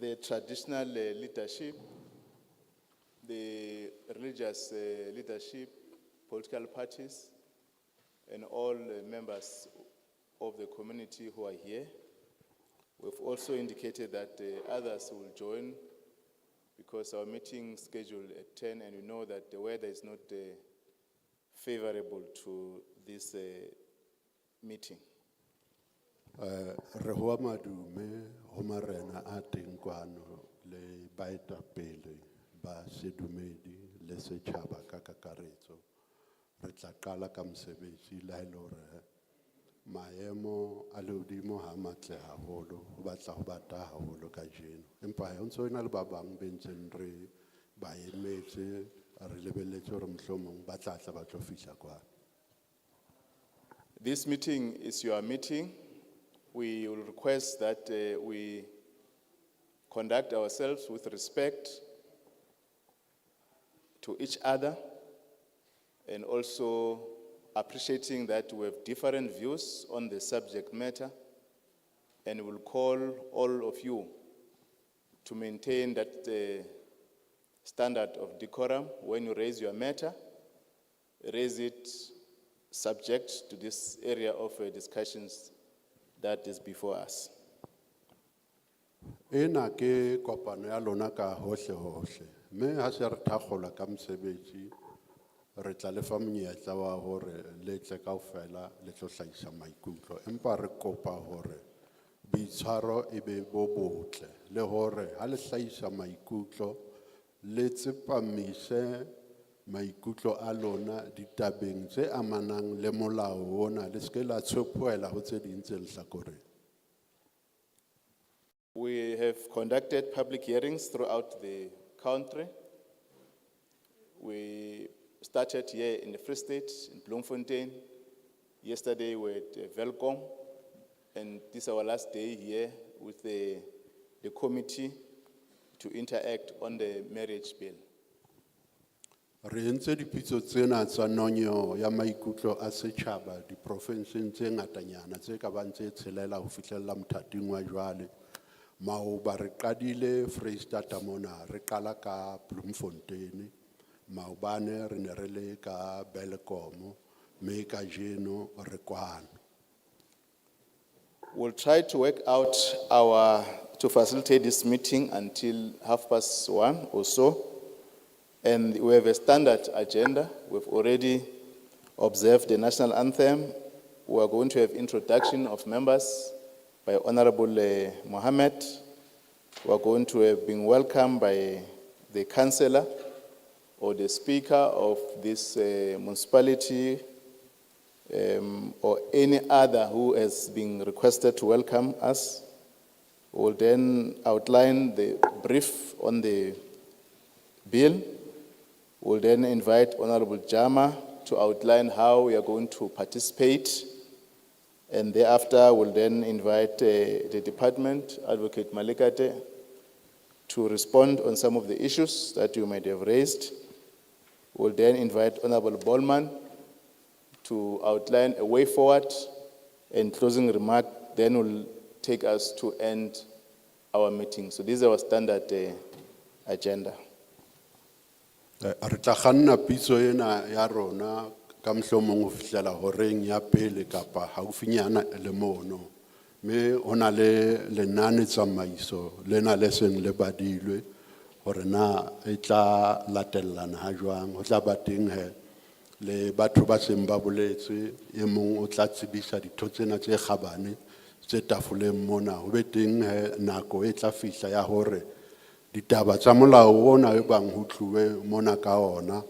the traditional leadership, the religious leadership, political parties, and all members of the community who are here. We've also indicated that others will join because our meeting is scheduled at 10 and we know that the weather is not favorable to this meeting. Re hoa madume ho marena a teng kwano le baetapele ba sedumedi le setjhaba ka kakaretso. Re tla qala ka mosebetsi le ha ele hore maemo a lehodimo ha matle haholo ho batla ho bata haholo kajeno. Empa ho ntso ena le ba bang be ntseng re ba emetse re lebelletse hore mohlomong ba tla tla ba tlo fihla kwana. This meeting is your meeting. We will request that we conduct ourselves with respect to each other and also appreciating that we have different views on the subject matter, and we'll call all of you to maintain that standard of decorum. When you raise your matter, raise it subject to this area of discussions that is before us. Ena ke kopano ya lona ka hohle hohle. Me ha se re thakgola ka mosebetsi re tla lefa monyetla wa hore le tle kaofela le tlo hlahisa maikutlo. Empa re kopa hore boitshwaro e be bo botle le hore ha le hlahisa maikutlo le tsepamise maikutlo a lona ditabeng tse amanang le molao ona le ske la tshopoela ho tse ding tse lehlakoreng. We have conducted public hearings throughout the country. We started here in the Free State, in Bloemfontein. Yesterday we were at Welkom, and this is our last day here with the committee to interact on the marriage bill. Re entse dipitso tsena tsa nonyo ya maikutlo a setjhaba di provinseng tse ngatanyana tse ka bang tse tshelela ho fihlella mothating wa jwale. Maoba re qadile Freistata mona re qala ka Bloemfontein, maobane re ne re le ka Belkom, me ka jeno re kwano. We'll try to work out to facilitate this meeting until 1:30 or so. And we have a standard agenda. We've already observed the national anthem. We are going to have introduction of members by Honorable Mohammed. We are going to have been welcomed by the councillor or the speaker of this municipality or any other who has been requested to welcome us. We will then outline the brief on the bill. We'll then invite Honorable Jama to outline how we are going to participate. And thereafter, we'll then invite the department, Advocate Malikate, to respond on some of the issues that you might have raised. We'll then invite Honorable Bolman to outline a way forward, and closing remark then will take us to end our meeting. So this is our standard agenda. Re tla kganna pitso ena ya rona ka mohlomong ho fihlela horeng ya pele kapa haufinyana le mono. Me ona le lenane tsamaiso lena le seng le badilwe hore na e tla latellana ha jwang. Ho tla ba teng le batho ba seng ba boletse e mong o tla tsebisa ditho tsena tse kgabane tse tafoleng mona. Ho be teng nako e tla fihla ya hore ditaba tsa molao ona e bang ho tluwe mona ka ona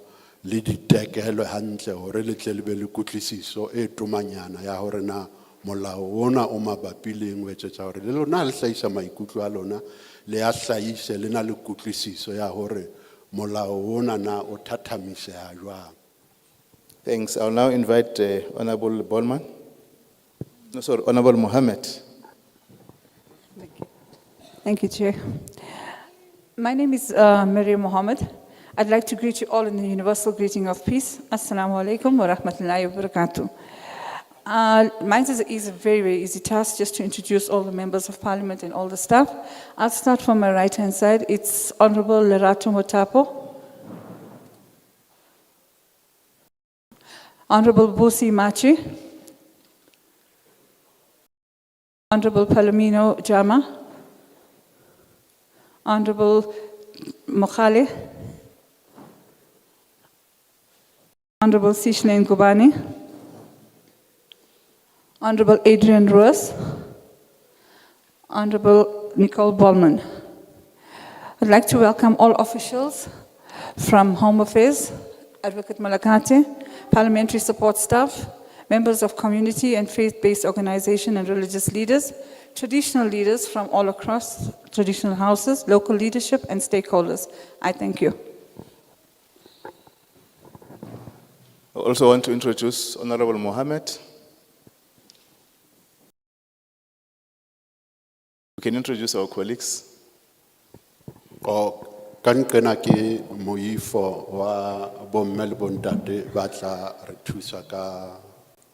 le ditekelo hantle hore le tle le be le kutlwisiso e tomanyana ya hore na molao ona o mabapi le eng, ho etsetsa hore le lona le hlahisa maikutlo a lona le a hlahise le na le kutlwisiso ya hore molao ona na o thathamiseha jwang. Thanks. I'll now invite Honorable Bolman. No, sorry, Honorable Mohammed. Thank you. Thank you, Chair. My name is Miriam Mohammed. I'd like to greet you all in the universal greeting of peace. Assalamu alaikum wa rahmatullahi wa barakatuh. Mine is a very, very easy task, just to introduce all the members of parliament and all the staff. I'll start from my right-hand side. It's Honorable Lerato Motapo, Honorable Busi Machi, Honorable Palomino Jama, Honorable Mokhale, Honorable Sishne Ngubani, Honorable Adrian Roos, Honorable Nicole Ballman. I'd like to welcome all officials from Home Affairs, Advocate Malakate, parliamentary support staff, members of community and faith-based organization and religious leaders, traditional leaders from all across traditional houses, local leadership and stakeholders. I thank you. I also want to introduce Honorable Mohammed. We can introduce our colleagues. Kan kena ke moifo wa bomme le bontate ba tla re thusa ka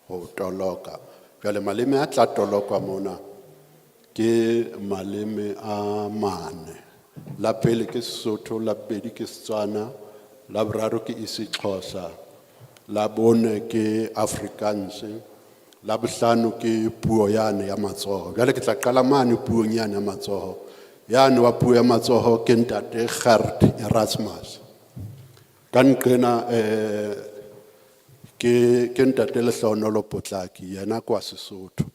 ho toloka. Jwale maleme a tla tolokwa mona ke maleme a mane. La pele ke Sesotho, la bobedi ke Setswana, la boraro ke isiXhosa, la bone ke Afrikaans, la bohlano ke puo yane ya matsoho. Jwale ke tla qala mane puong yane ya matsoho. Yane wa puo ya matsoho ke ntate Gert Erasmus. Kan kena ke ntate Lehlohonolo Potlaki, yena kwa Sesotho.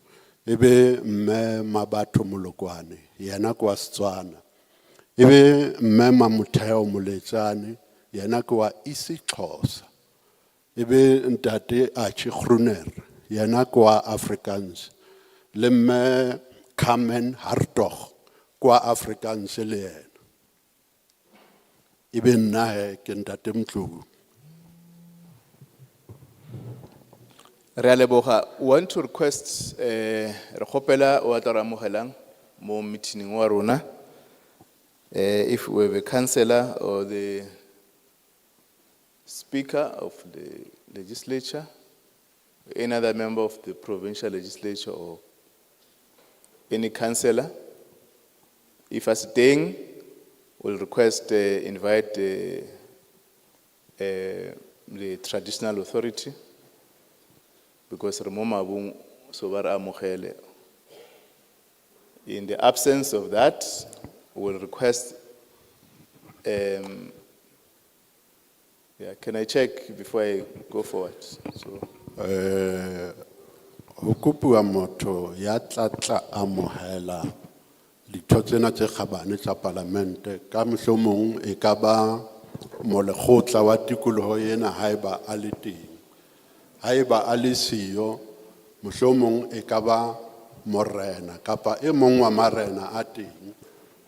Ebe mme Mabatho Molokwane, yena kwa Setswana. Ebe mme Mamutheo Moletsane, yena kwa isiXhosa. Ebe ntate Achi Groener, yena kwa Afrikaans. Le mme Carmen Hartog kwa Afrikaans le yena. Ebe nna ke ntate Mtlogu. Realeboga, we want to request re kgopela o atla amogelang mo meeting wa rona. If we have a councillor or the speaker of the legislature, any other member of the provincial legislature or any councillor, if are staying, we'll request invite the traditional authority, because Remoma Sobara Mohele. In the absence of that, we'll request. Can I check before I go forward? So. Hukupu moto ya tlatla amohela ditho tsena tse kgabane tsa parlamente ka mohlomong e ka ba molekgotla wa tikoloho ena haeba a le teng. Haeba a le siyo, mohlomong e ka ba morena kapa e mong wa marena a teng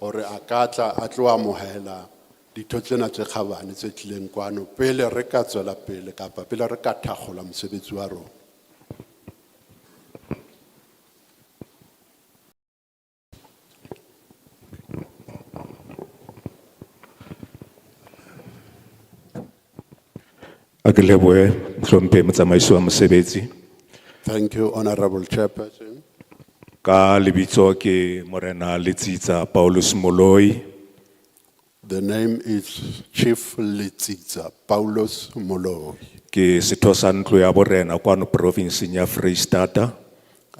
hore a ka tla a tlo amohela ditho tsena tse kgabane tse tlileng kwano pele re ka tswela pele kapa pele re ka thakgola mosebetsi wa rona. Thank you, Honorable Chairperson. Ka lebitso ke Morena Letsitsa Paulus Moloi. The name is Chief Letsitsa Paulus Moloi. Ke setho sa ntlo ya borena kwano province ya Freistata.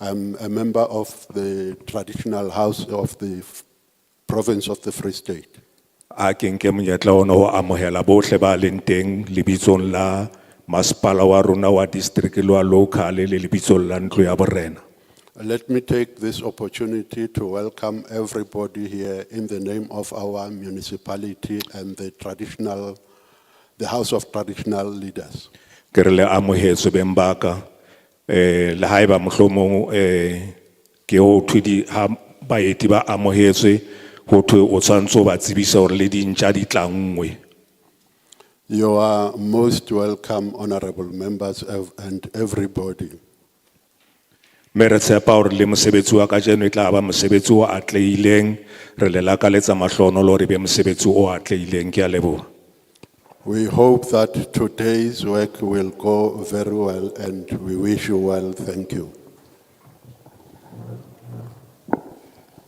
I'm a member of the traditional house of the province of the Free State. A ke nke monyetla ona ho amohela bohle ba leng teng lebitsong la masepala wa rona wa district le wa local le lebitsong la ntlo ya borena. Let me take this opportunity to welcome everybody here in the name of our municipality and the House of Traditional Leaders. Ke re le amohetswe beng ba ka le haeba mohlomong ke ho thudi ha baeti ba amohetswe. You are most welcome, honorable members and everybody. Me re tshepa hore le mosebetsi wa kajeno e tla ba mosebetsi o atleileng re le lakaletsa mahlohonolo hore be mosebetsi o atleileng ke a leboha. We hope that today's work will go very well and we wish you well. Thank you.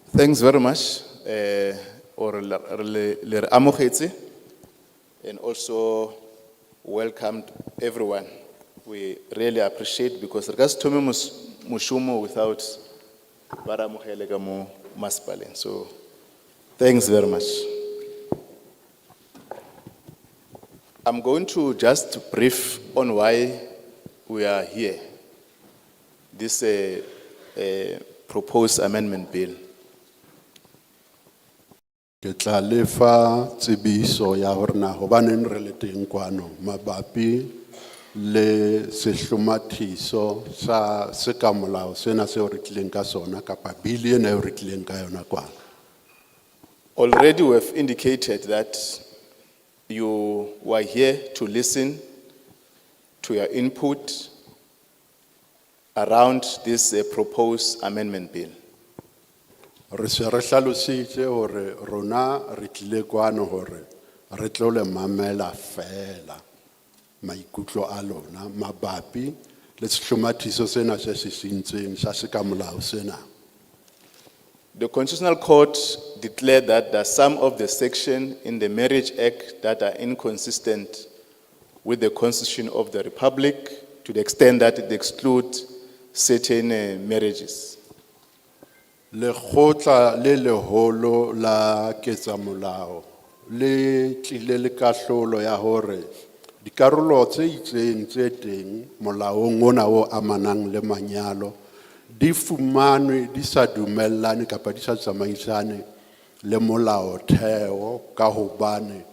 Thanks very much. Or le amogetse, and also welcomed everyone. We really appreciate, because regards to me mushumo without baramogele ka mo masipaleng. So thanks very much. I'm going to just brief on why we are here. This proposed amendment bill. Ke tla lefa tsebiso ya hore na hobaneng re le teng kwano mabapi le sehlomathiso sa sekamolao sena se re tlileng ka sona kapa bili ena e re tlileng ka yona kwano. Already we have indicated that you were here to listen to your input around this proposed amendment bill. Re se re hlalositse hore rona re tlile kwano hore re tlo le mamela fela maikutlo a lona mabapi le sehlomathiso sena se sentšeng sa sekamolao sena. The Constitutional Court declared that there are some of the sections in the Marriage Act that are inconsistent with the Constitution of the Republic, to the extent that it excludes certain marriages. Lekgotla le leholo la ketsamolao le tlile le kahlolo ya hore dikarolo tse itseng tse teng molaong ona o amanang le manyalo di fumanwe di sa dumellane kapa di sa tsamaisane le molaotheo ka hobane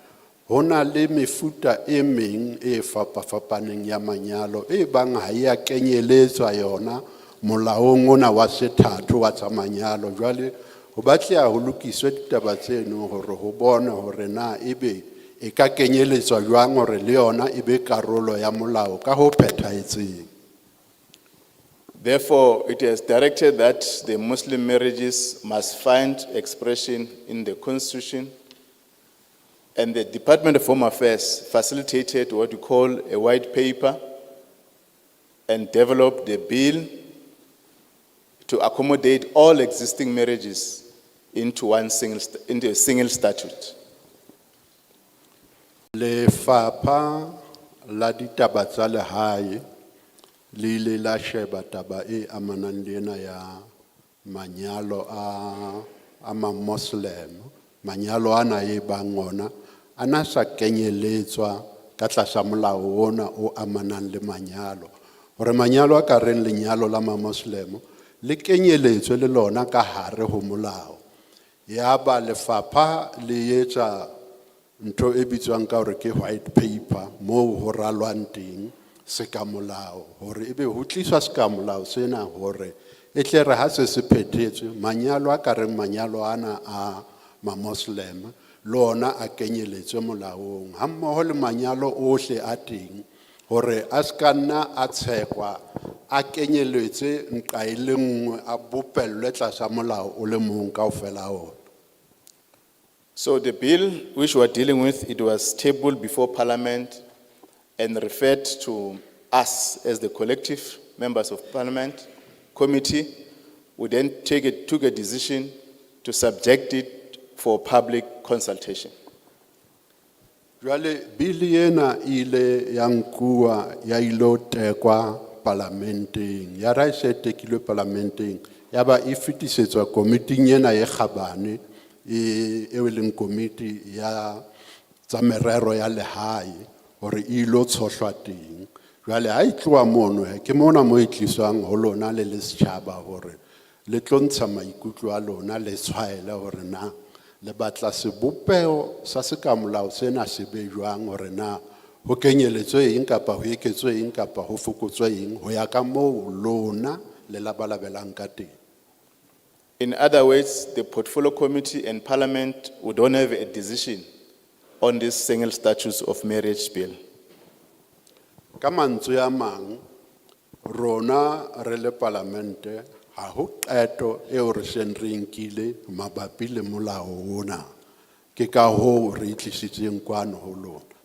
hona le mefuta e meng e fapafapaneng ya manyalo e bang ha ya kenyeletswa yona molaong ona wa sethatho wa tsa manyalo. Jwale ho batleha ho lokiswe ditaba tseno hore ho bona hore na ebe e ka kenyeletswa jwang hore le yona ebe karolo ya molao ka ho phethahetseng. Therefore, it is directed that the Muslim marriages must find expression in the Constitution, and the Department of Home Affairs facilitated what we call a white paper and developed the bill to accommodate all existing marriages into a single statute. Lefapha la ditaba tsa lehae le ile la sheba taba e amanang le ena ya manyalo a ma-Muslim, manyalo ana e bang ona ana sa kenyeletswa ka tlasa molao ona o amanang le manyalo. Hore manyalo a ka reng lenyalo la ma-Muslim le kenyeletswe le lona ka hare ho molao. Ya ba lefapha le etsa ntho e bitswang ka hore ke white paper moo ho ralwang teng sekamolao hore ebe ho tliswa sekamolao sena hore e tle re ha se se phethetswe manyalo a ka reng manyalo ana a ma-Muslim lona a kenyeletswe molaong ha mmoho le manyalo ohle a teng hore a ska nna a tshekwa a kenyeletse nqa e le nngwe a bopellwe tlasa molao o le mong kaofela ona. So the bill which we are dealing with, it was tabled before Parliament and referred to us as the collective members of Parliament committee. We then took a decision to subject it for public consultation. Jwale bili ena ile ya nkuwa ya ilo tekwa parlamenteng ya ra se tekilwe parlamenteng ya ba e fetisetswa komiting ena e kgabane e leng komiti ya tsa merero ya lehae hore ilo tshohlwa teng. Jwale ha itloa mono ke mona mo itliswang ho lona le setjhaba hore le tlontsha maikutlo a lona le tshwaela hore na le batla sebopeo sa sekamolao sena se be jwang hore na ho kenyeletswe eng kapa ho eketswe eng kapa ho fokotswe eng ho ya ka moo lona le labalabelang ka teng. In other words, the Portfolio Committee and Parliament would not have a decision on this single statutes of marriage bill. Ka mantswe a mang rona re le parlamente ha ho qeto eo re seng re nkile mabapi le molao ona ke ka hoo re itlisitseng kwano ho lona.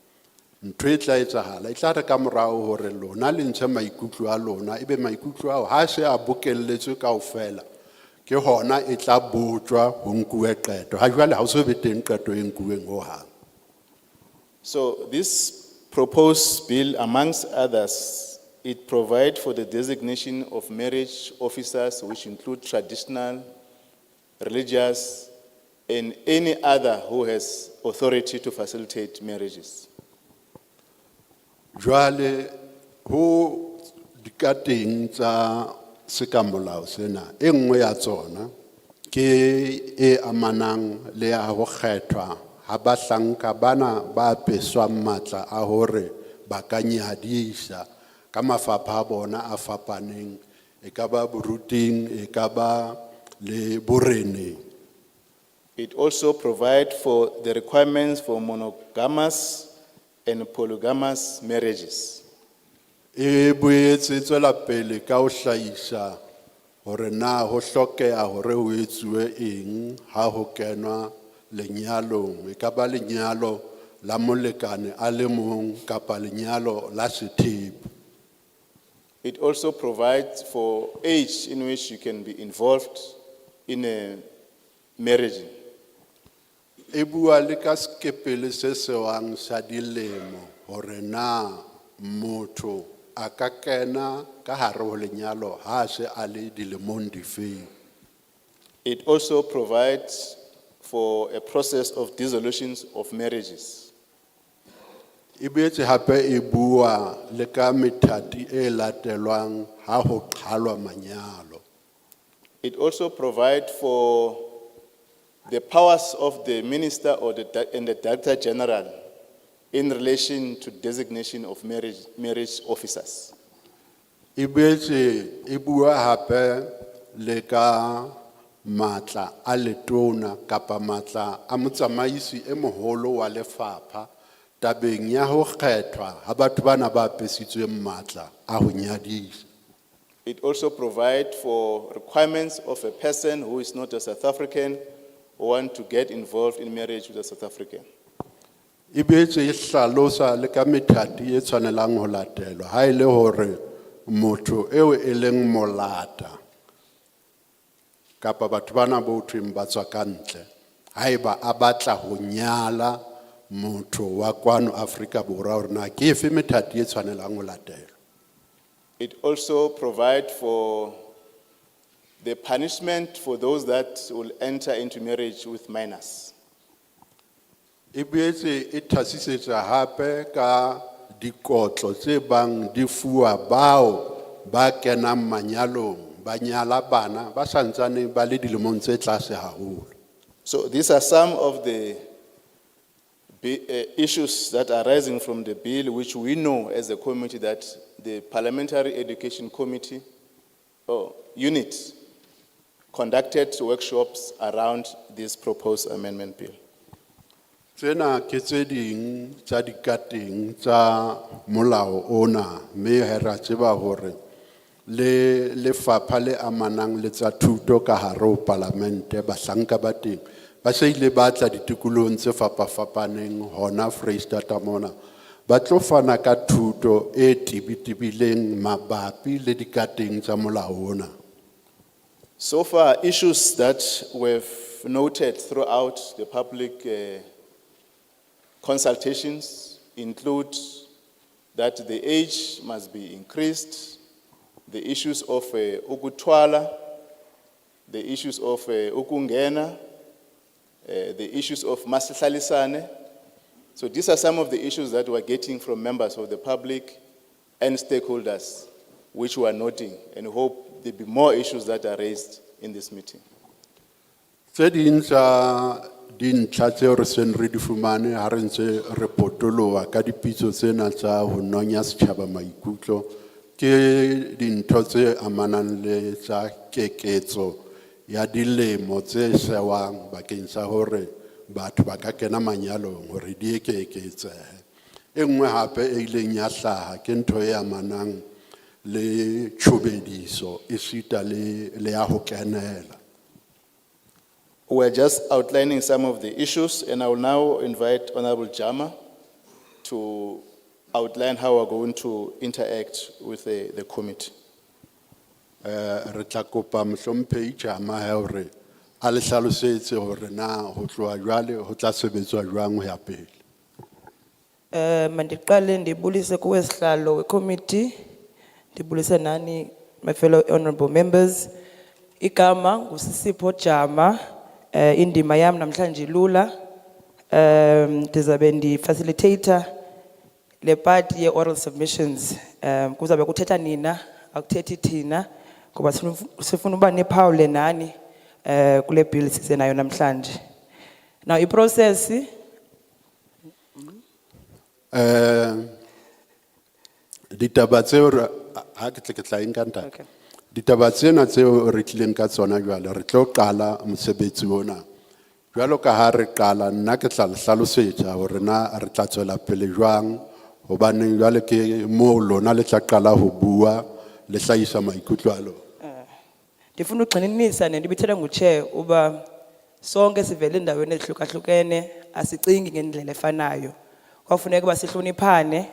ntho e tla etsahala e tla re ka morao hore lona le ntshe maikutlo a lona ebe maikutlo ao ha se a bokelletswe kaofela ke hona e tla botswa ho nkuwe qeto ha jwale ha o so be teng qeto e nkuweng ho hang. So this proposed bill, amongst others, it provides for the designation of marriage officers, which include traditional, religious, and any other who has authority to facilitate marriages. Jwale ho dikateng tsa sekamolao sena e nngwe ya tsona ke e amanang le ya ho kgethwa ha bahlanka bana ba apeswang matla a hore ba ka nyadisa ka mafapha a bona a fapaneng e ka ba boruting e ka ba le boreneng. It also provides for the requirements for monogamous and polygamous marriages. E boetse tswela pele ka ho hlahisa hore na ho hlokeha hore ho etsuwe eng ha ho kenwa lenyalong e ka ba lenyalo la molekane a le mong kapa lenyalo la sethipo. It also provides for age in which you can be involved in a marriage. E bua le ka sekepele se sewang sa dilemo hore na motho a ka kena ka hare ho lenyalo ha se a le dilemong difeng. It also provides for a process of dissolutions of marriages. E boetse hape e bua le ka methati e latelwang ha ho qhalwa manyalo. It also provides for the powers of the minister or and the director general in relation to designation of marriage officers. E boetse e bua hape le ka matla a letona kapa matla a motsamaisi e moholo wa lefapha tabeng ya ho kgethwa ha batho bana ba apesitsweng matla a ho nyadisa. It also provides for requirements of a person who is not a South African who want to get involved in marriage with a South African. E boetse e hlalosa le ka methati e tshwanelang ho latelwa ha e le hore motho eo e leng molata kapa batho bana bo thweng ba tswa ka ntle haeba a batla ho nyala motho wa kwano Afrika Borwa hore na ke efe methati e tshwanelang ho latelwa. It also provides for the punishment for those that will enter into marriage with minors. E boetse e thasisetsa hape ka dikotlo tse bang di fuwa bao ba kenang manyalong ba nyala bana ba santsane ba le dilemong tse tlase haholo. So these are some of the issues that are arising from the bill, which we know as a committee that the Parliamentary Education Committee or unit conducted workshops around this proposed amendment bill. Tsena ke tse ding tsa dikateng tsa molao ona mme hera tseba hore le lefapha le amanang le tsa thuto ka hare ho Palamente bahlanka ba teng ba se ile ba tla ditikolohong tse fapafapaneng hona Freistata mona ba tlo fana ka thuto e tibitibileng mabapi le dikateng tsa molao ona. So far, issues that we've noted throughout the public consultations include that the age must be increased, the issues of ukutwala, the issues of ukungena, the issues of masihlalisane. So these are some of the issues that we're getting from members of the public and stakeholders, which we are noting, and hope there'll be more issues that are raised in this meeting. Tse ding tsa dintlha tseo re seng re di fumane ha re ntse re potoloha ka dipitso tsena tsa ho nonya setjhaba maikutlo ke dintho tse amanang le tsa keketso ya dilemo tse sewang bakeng sa hore batho ba ka kena manyalong hore di eketsehe. E nngwe hape e ileng ya hlaha ke ntho e amanang le tshobediso e sita le ya ho kenela. We're just outlining some of the issues, and I will now invite Honorable Jama to outline how we're going to interact with the committee. Re tla kopa mohlomphehi Jama he hore a le hlalosetse hore na ho tloha jwale ho tla sebetswa jwang ho ya pele. Mandiqale ndibulise kuwesihlalo we-committee, ndibulise nani my fellow honorable members. Igama nguSisipho Jama, indima yam namhlanje ilula. Ndizabe ndi-facilitator le part ye-oral submissions. Kuzabe kuthetha nina, akuthethi thina, ngoba sifuna uba nephawule nani kule bill size nayo namhlanje. Now i-process Ditaba tseo ha ke tle ke tla enka ntate. Okay. Ditaba tsena tseo re tlileng ka tsona jwale re tlo qala mosebetsi ona. Jwalo ka ha re qala nna ke tla le hlalosetsa hore na re tla tswela pele jwang hobane jwale ke mo lona le tla qala ho bua le hlahisa maikutlo a lona. ndifuna ugxininisa nendibithela nguchair uba sonke sivele endaweni ezihlukahlukene asicingi ngendlela efanayo. Kwafuneka uba sihloniphane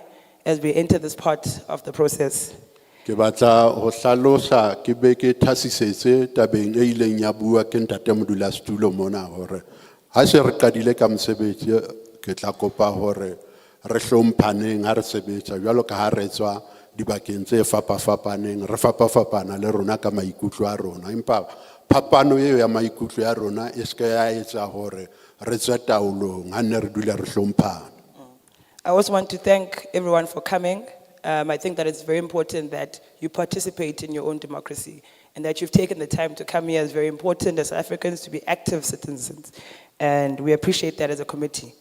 as we enter this part of the process. Ke batla ho hlalosa ke be ke thasisetse tabeng e ileng ya bua ke ntate modulasetulo mona hore ha se re qadile ka mosebetsi ke tla kopa hore re hlomphaneng ha re sebetsa jwalo ka ha re tswa dibakeng tse fapafapaneng re fapafapana le rona ka maikutlo a rona empa phapano eo ya maikutlo ya rona e se ya etsa hore re tswe taolong ha ne re dula re hlomphana. I also want to thank everyone for coming. I think that it's very important that you participate in your own democracy and that you've taken the time to come here is very important as Africans to be active citizens. And we appreciate that as a committee.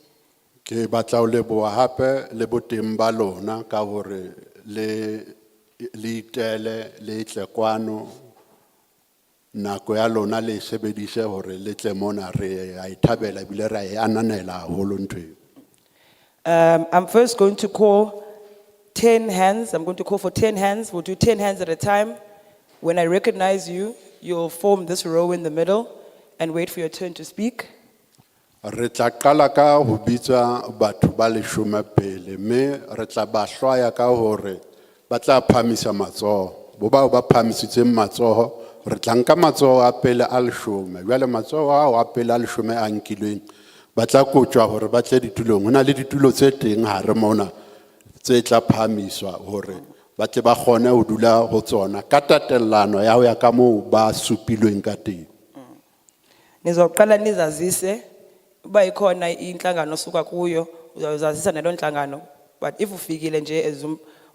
Ke batla ho leboha hape le boteng ba lona ka hore le itele le tle kwano nako ya lona le sebedise hore le tle mona re a ithabela bile re a ananela haholo ntwe. I'm first going to call 10 hands. I'm going to call for 10 hands. We'll do 10 hands at a time. When I recognize you, you'll form this row in the middle and wait for your turn to speak. Re tla qala ka ho bitsa batho ba 10 pele me re tla ba hlwaya ka hore ba tla phamisa matsoho bo ba phamisitseng matsoho re tla nka matsoho a pele a 10 jwale matsoho a pele a 10 a nkilweng ba tla kotjwa hore ba tle ditulong hona le ditulo tse teng ha re mona tse tla phamiswa hore ba tle ba kgone ho dula ho tsona ka tatellano ya ho ya ka moo ba supilweng ka teng. Nizoqala nizazise uba ikhona inhlangano osuka kuyo uzazisa nalo nhlangano, but if ufikile nje as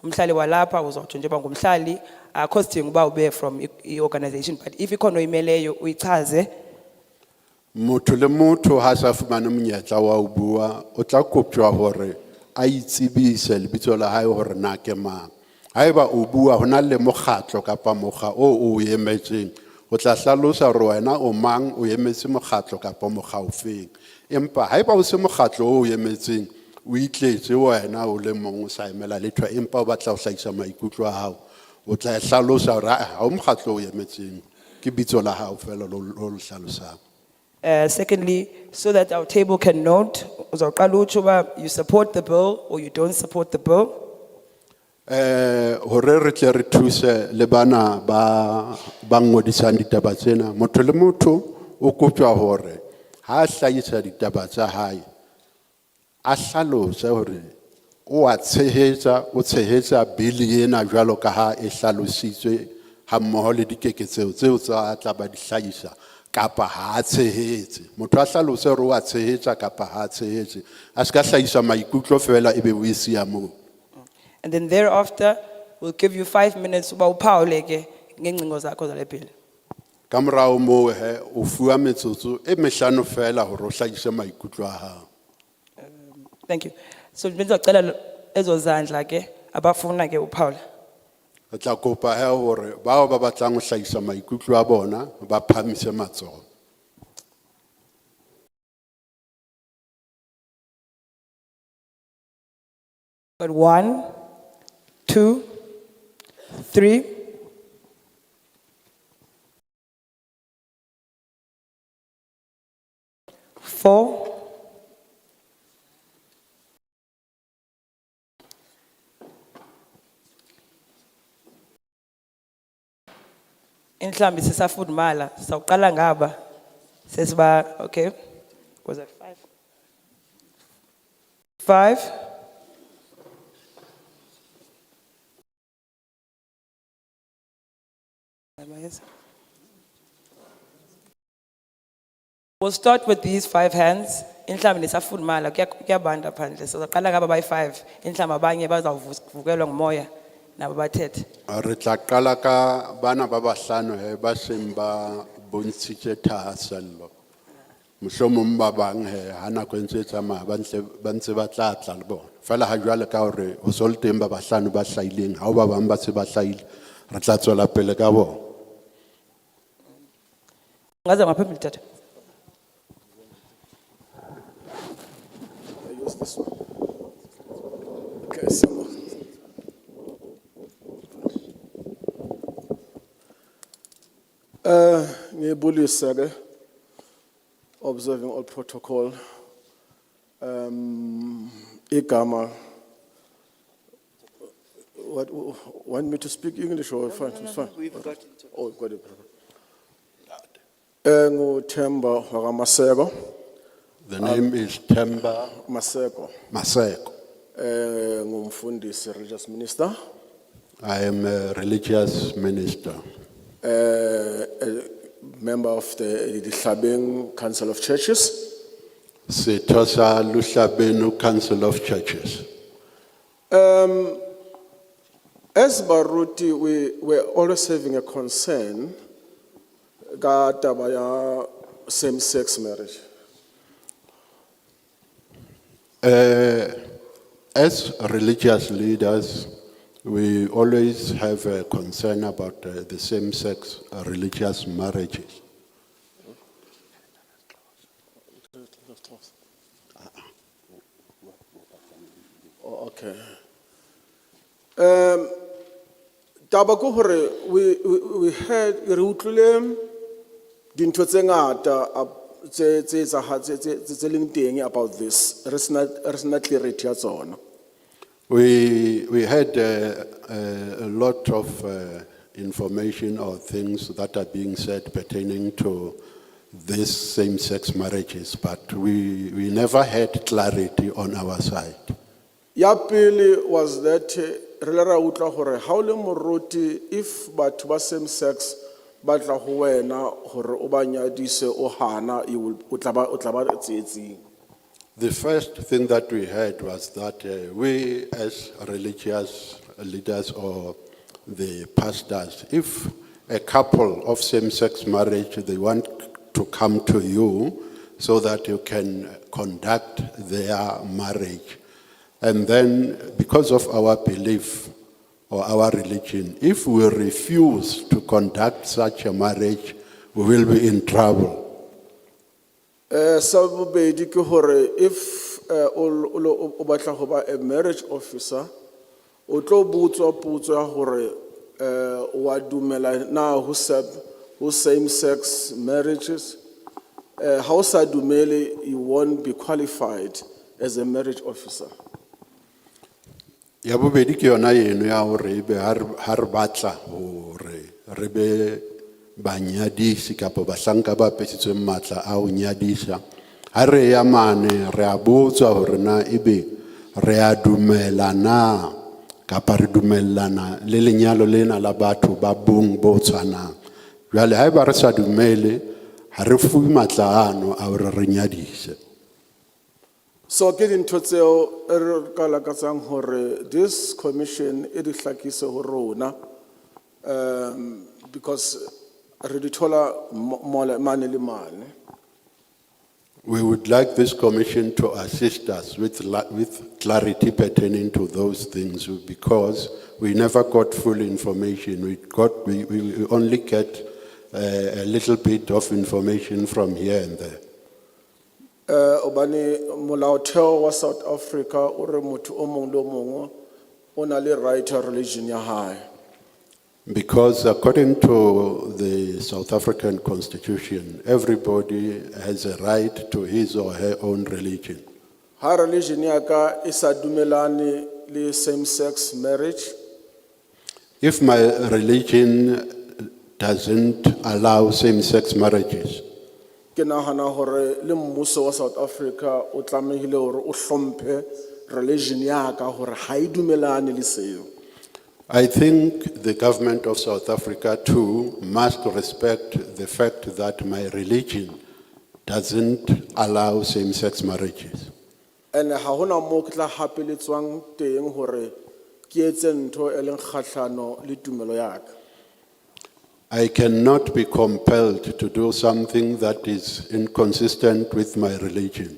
umhlali walapha uzothi nje ngumhlali akho sidingo uba ube from i-organization, but if ikhona oyimeleyo uyichaze. Motho le motho ha sa fumana monyetla wa ho bua o tla koptjwa hore a itsebise lebitso la hae hore na ke mang. Haeba o bua hona le mokgatlo kapa mokga o emetseng o tla hlalosa hore wena o mang o emetse mokgatlo kapa mokga ofeng. Empa haeba o se mokgatlo o emetseng o itletse wena o le mong o sa emela letho empa o batla ho hlahisa maikutlo a hao o tla hlalosa hore ha o mokgatlo o emetseng ke bitso la hao fela lo hlalosang. Secondly, so that our table can note, you support the bill or you don't support the bill. Hore re tle re thuse le bana ba ngodisang ditaba tsena motho le motho o koptjwa hore ha hlahisa ditaba tsa hae a hlalose hore o a tshehetsa bili ena jwalo ka ha e hlalositswe ha mmoho le dikeketseho tseo tsa tla ba di hlahisa kapa ha tshehetse motho a hlalose hore o a tshehetsa kapa ha tshehetse a se ka hlahisa maikutlo fela ebe o isia moo. And then thereafter, we'll give you 5 minutes uba uphawuleke ngengcingo zakho zale bill. Ka morao moo he o fuwa metsotso e 5 fela hore o hlahise maikutlo a hao. Thank you. So bendizocela ezo zandla ke abafuna ke uphawula. Re tla kopa he hore bao ba batlang ho hlahisa maikutlo a bona ba phamise matsoho. But 1, 2, 3. 4. Inhlambi sisafudumala, sawuqala ngaba. Sesiba, okay. Was it 5? 5. We'll start with these 5 hands. Inhlambi nisafudumala, kuyabanda phandle. So saqala ngaba bayi 5. Inhlambi abanye bazawuvukelwa ngumoya nabo bathethe. Re tla qala ka bana ba bahlano he ba seng ba bontshitse thahasello. Mohlomong ba bang he hana ko ntse tsamaya ba ntse ba tla le bona. Fela ha jwale ka hore o so le teng ba bahlano ba hlaileng ha o ba bang ba se ba hlaile re tla tswela pele ka bona. Ngaze ngaphambili tata. I use this one. Okay, so. Ngibulisa ke, observing all protocol. Igama. What want me to speak English or fine? It's fine. Oh, got it. Nguthemba wakaMaseko. The name is Themba Maseko. Maseko. Ngumfundisi religious minister. I am a religious minister. A member of the Dihlabeng Council of Churches. Setosa Luhlabenu Council of Churches. As Baruti, we were always having a concern about same-sex marriage. As religious leaders, we always have a concern about the same-sex religious marriages. Oh, okay. Taba ke hore we had re utlwile dintho tse ngata tse leng teng about this. Re sena clarity ya tsona. We had a lot of information or things that are being said pertaining to these same-sex marriages, but we never had clarity on our side. Ya pele was that re le ra utlwa hore ha o le moruti if batho ba same sex ba tla ho wena hore o ba nyadise o hana o tla ba tsietsing. The first thing that we heard was that we as religious leaders or the pastors, if a couple of same-sex marriage, they want to come to you so that you can conduct their marriage. And then because of our belief or our religion, if we refuse to conduct such a marriage, we will be in trouble. Sabobedi ke hore if o batla ho ba a marriage officer o tlo butswa potso ya hore wa dumela na who same sex marriages ha o sa dumele you won't be qualified as a marriage officer. Ya bobedi ke yona eno ya hore ebe ha re batla hore re be banyadisi kapo bahlanka ba pesitsweng matla a ho nyadisa ha re ya mane re a botswa hore na ebe re a dumela na kapa re dumellana le lenyalo lena la batho ba bong bo tshwanang. Jwale ha eba re sa dumele ha re fuwe matla ano a hore re nyadise. So ke dintho tseo re ka lakatsang hore this commission e di hlakise ho rona because re di thola mane le mane. We would like this commission to assist us with clarity pertaining to those things because we never got full information. We only get a little bit of information from here and there. Obani molaotheo wa South Africa o re motho o mong le o mong o na le right to religion ya hae. Because according to the South African Constitution, everybody has a right to his or her own religion. Ha religion ya ka e sa dumelane le same sex marriage, If my religion doesn't allow same-sex marriages. Ke nahana hore le mmuso wa South Africa o tlamehile hore o hlomphe religion ya ka hore ha e dumelane le seo. I think the government of South Africa too must respect the fact that my religion doesn't allow same-sex marriages. And ha hona mo ke tla hapeletswang teng hore ke etse ntho e leng kgahlano le tumelo ya ka. I cannot be compelled to do something that is inconsistent with my religion.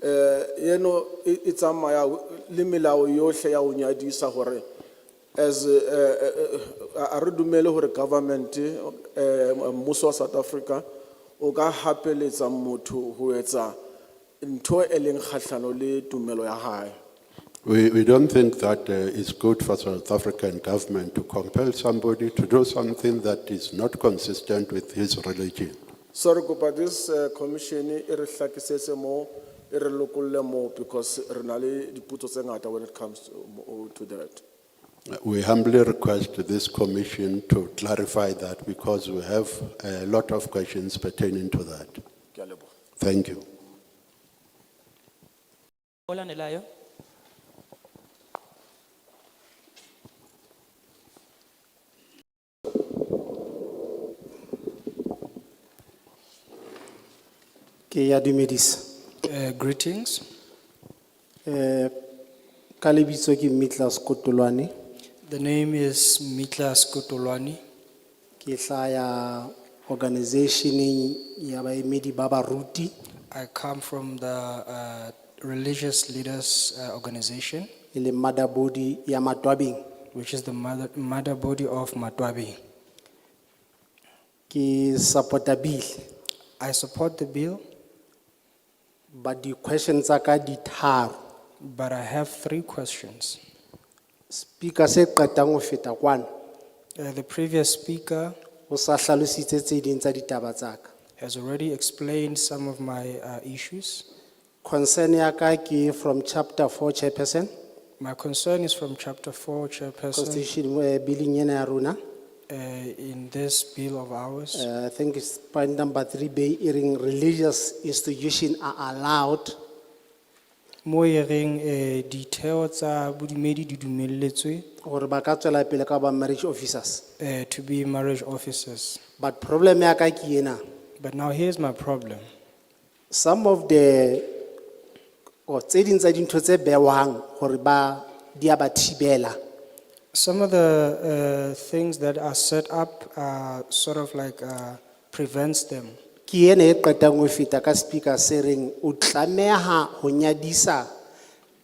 Yeno e tsamaya le melao yohle ya ho nyadisa hore as a re dumele hore government mmuso wa South Africa o ka hapeletsa motho ho etsa ntho e leng kgahlano le tumelo ya hae. We don't think that it's good for South African government to compel somebody to do something that is not consistent with his religion. Sorry, but this commission e re hlakisetse mo e re lokolle mo because re na le dipotso tse ngata when it comes to that. We humbly request this commission to clarify that because we have a lot of questions pertaining to that. Ke a leboha. Thank you. Olandelayo. Ke ya dumedisa. Greetings. Ka lebitso ke Mitla Skotolwane. The name is Mitla Skotolwane. Ke hlaya organizationeng ya baemedi ba baruti I come from the Religious Leaders Organization, e le mother body ya Matwabeng. which is the mother body of Matwabi. Ke supporta bill, I support the bill, but the questions tsa ka di tharo. but I have 3 questions. Speaker se qetang ho feta kwana The previous speaker o sa hlalositse tse ding tsa ditaba tsa ka. has already explained some of my issues. Concern ya ka ke from chapter 4 chairperson My concern is from chapter 4, chairperson, constitution billing ena ya rona. in this bill of ours. I think it's point number 3 bay hearing religious institutions are allowed Mo e reng ditheo tsa bodumedi di dumelletswe hore ba ka tswela pele ka ba marriage officers. to be marriage officers. But problem ya ka ke ena. But now here's my problem. Some of the or tse ding tsa dintho tse bewang hore ba di a ba thibela. Some of the things that are set up sort of like prevents them. Ke ena e qetang ho feta ka speaker se reng o tlameha ho nyadisa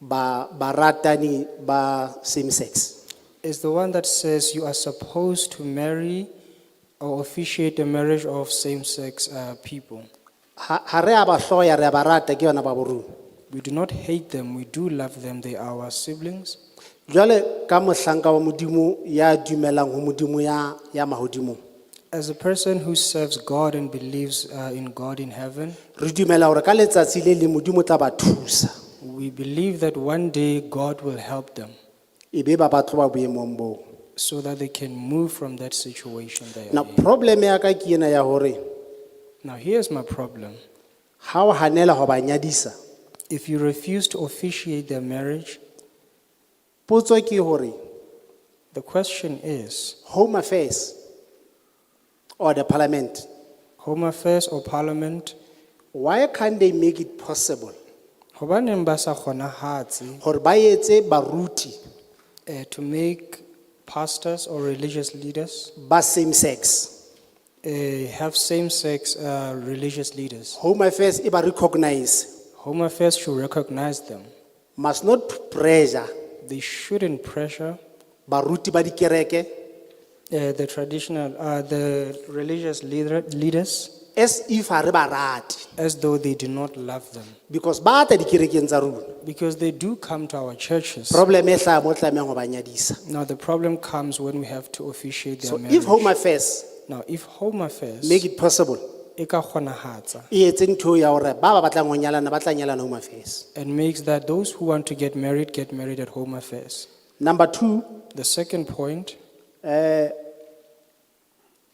ba baratani ba same sex. Is the one that says you are supposed to marry or officiate the marriage of same-sex people. Ha re a ba hloya re a ba rata ke yona ba boruna. We do not hate them, we do love them, they are our siblings. Jwale ka mohlanka wa modimo ya dumelang ho modimo ya mahodimo. As a person who serves God and believes in God in heaven, Re dumela hore ka letsatsi le le modimo tla ba thusa. we believe that one day God will help them Ebe ba batlo ba boemong bo. so that they can move from that situation they Now are in. problem ya ka ke ena ya hore Now here's my problem. ha o hanela ho ba nyadisa. If you refuse to officiate their marriage, Potso ke hore the question is, Home Affairs or the Parliament, Home Affairs or Parliament, why can't they make it possible hobaneng ba sa kgonahatse hore ba etse baruti to make pastors or religious leaders ba same sex? have same-sex religious leaders? Home Affairs e ba recognize, Home Affairs should recognize them. must not pressure They shouldn't pressure baruti ba dikereke the traditional, the religious leaders as if ha re ba rate, as though they do not love them. because ba ta dikerekeng tsa rona. Because they do come to our churches. Problem e hlaya mo tlamehang ho ba nyadisa. Now the problem comes when we have to officiate their So marriage. if Home Affairs Now if Home Affairs make it possible, e ka kgonahatsa e etse ntho ya hore ba batlang ho nyalana ba tla nyalana Home Affairs. and makes that those who want to get married at Home Affairs. Number 2, The second point,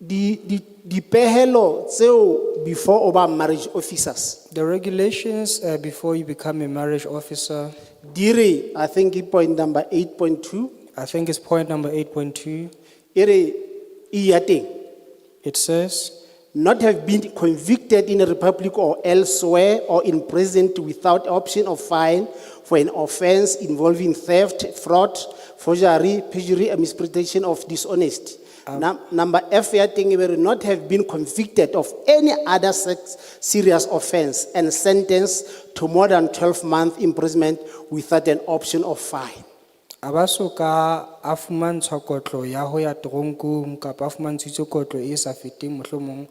dipehelo tseo before oba marriage officers. The regulations before you become a marriage officer, Dire, I think point number 8.2, I think it's point number 8.2. ere iyate, It says, not have been convicted in a republic or elsewhere or in prison without option of fine for an offense involving theft, fraud, forgery, perjury, and misrepresentation of dishonesty. Number F, ya teng e be re, not have been convicted of any other serious offense and sentenced to more than 12 month imprisonment without an option of fine. abasoka afumantshwa kotlo ya ho ya toronkong kapa afumantshitswe kotlo e sa feteng mohlomong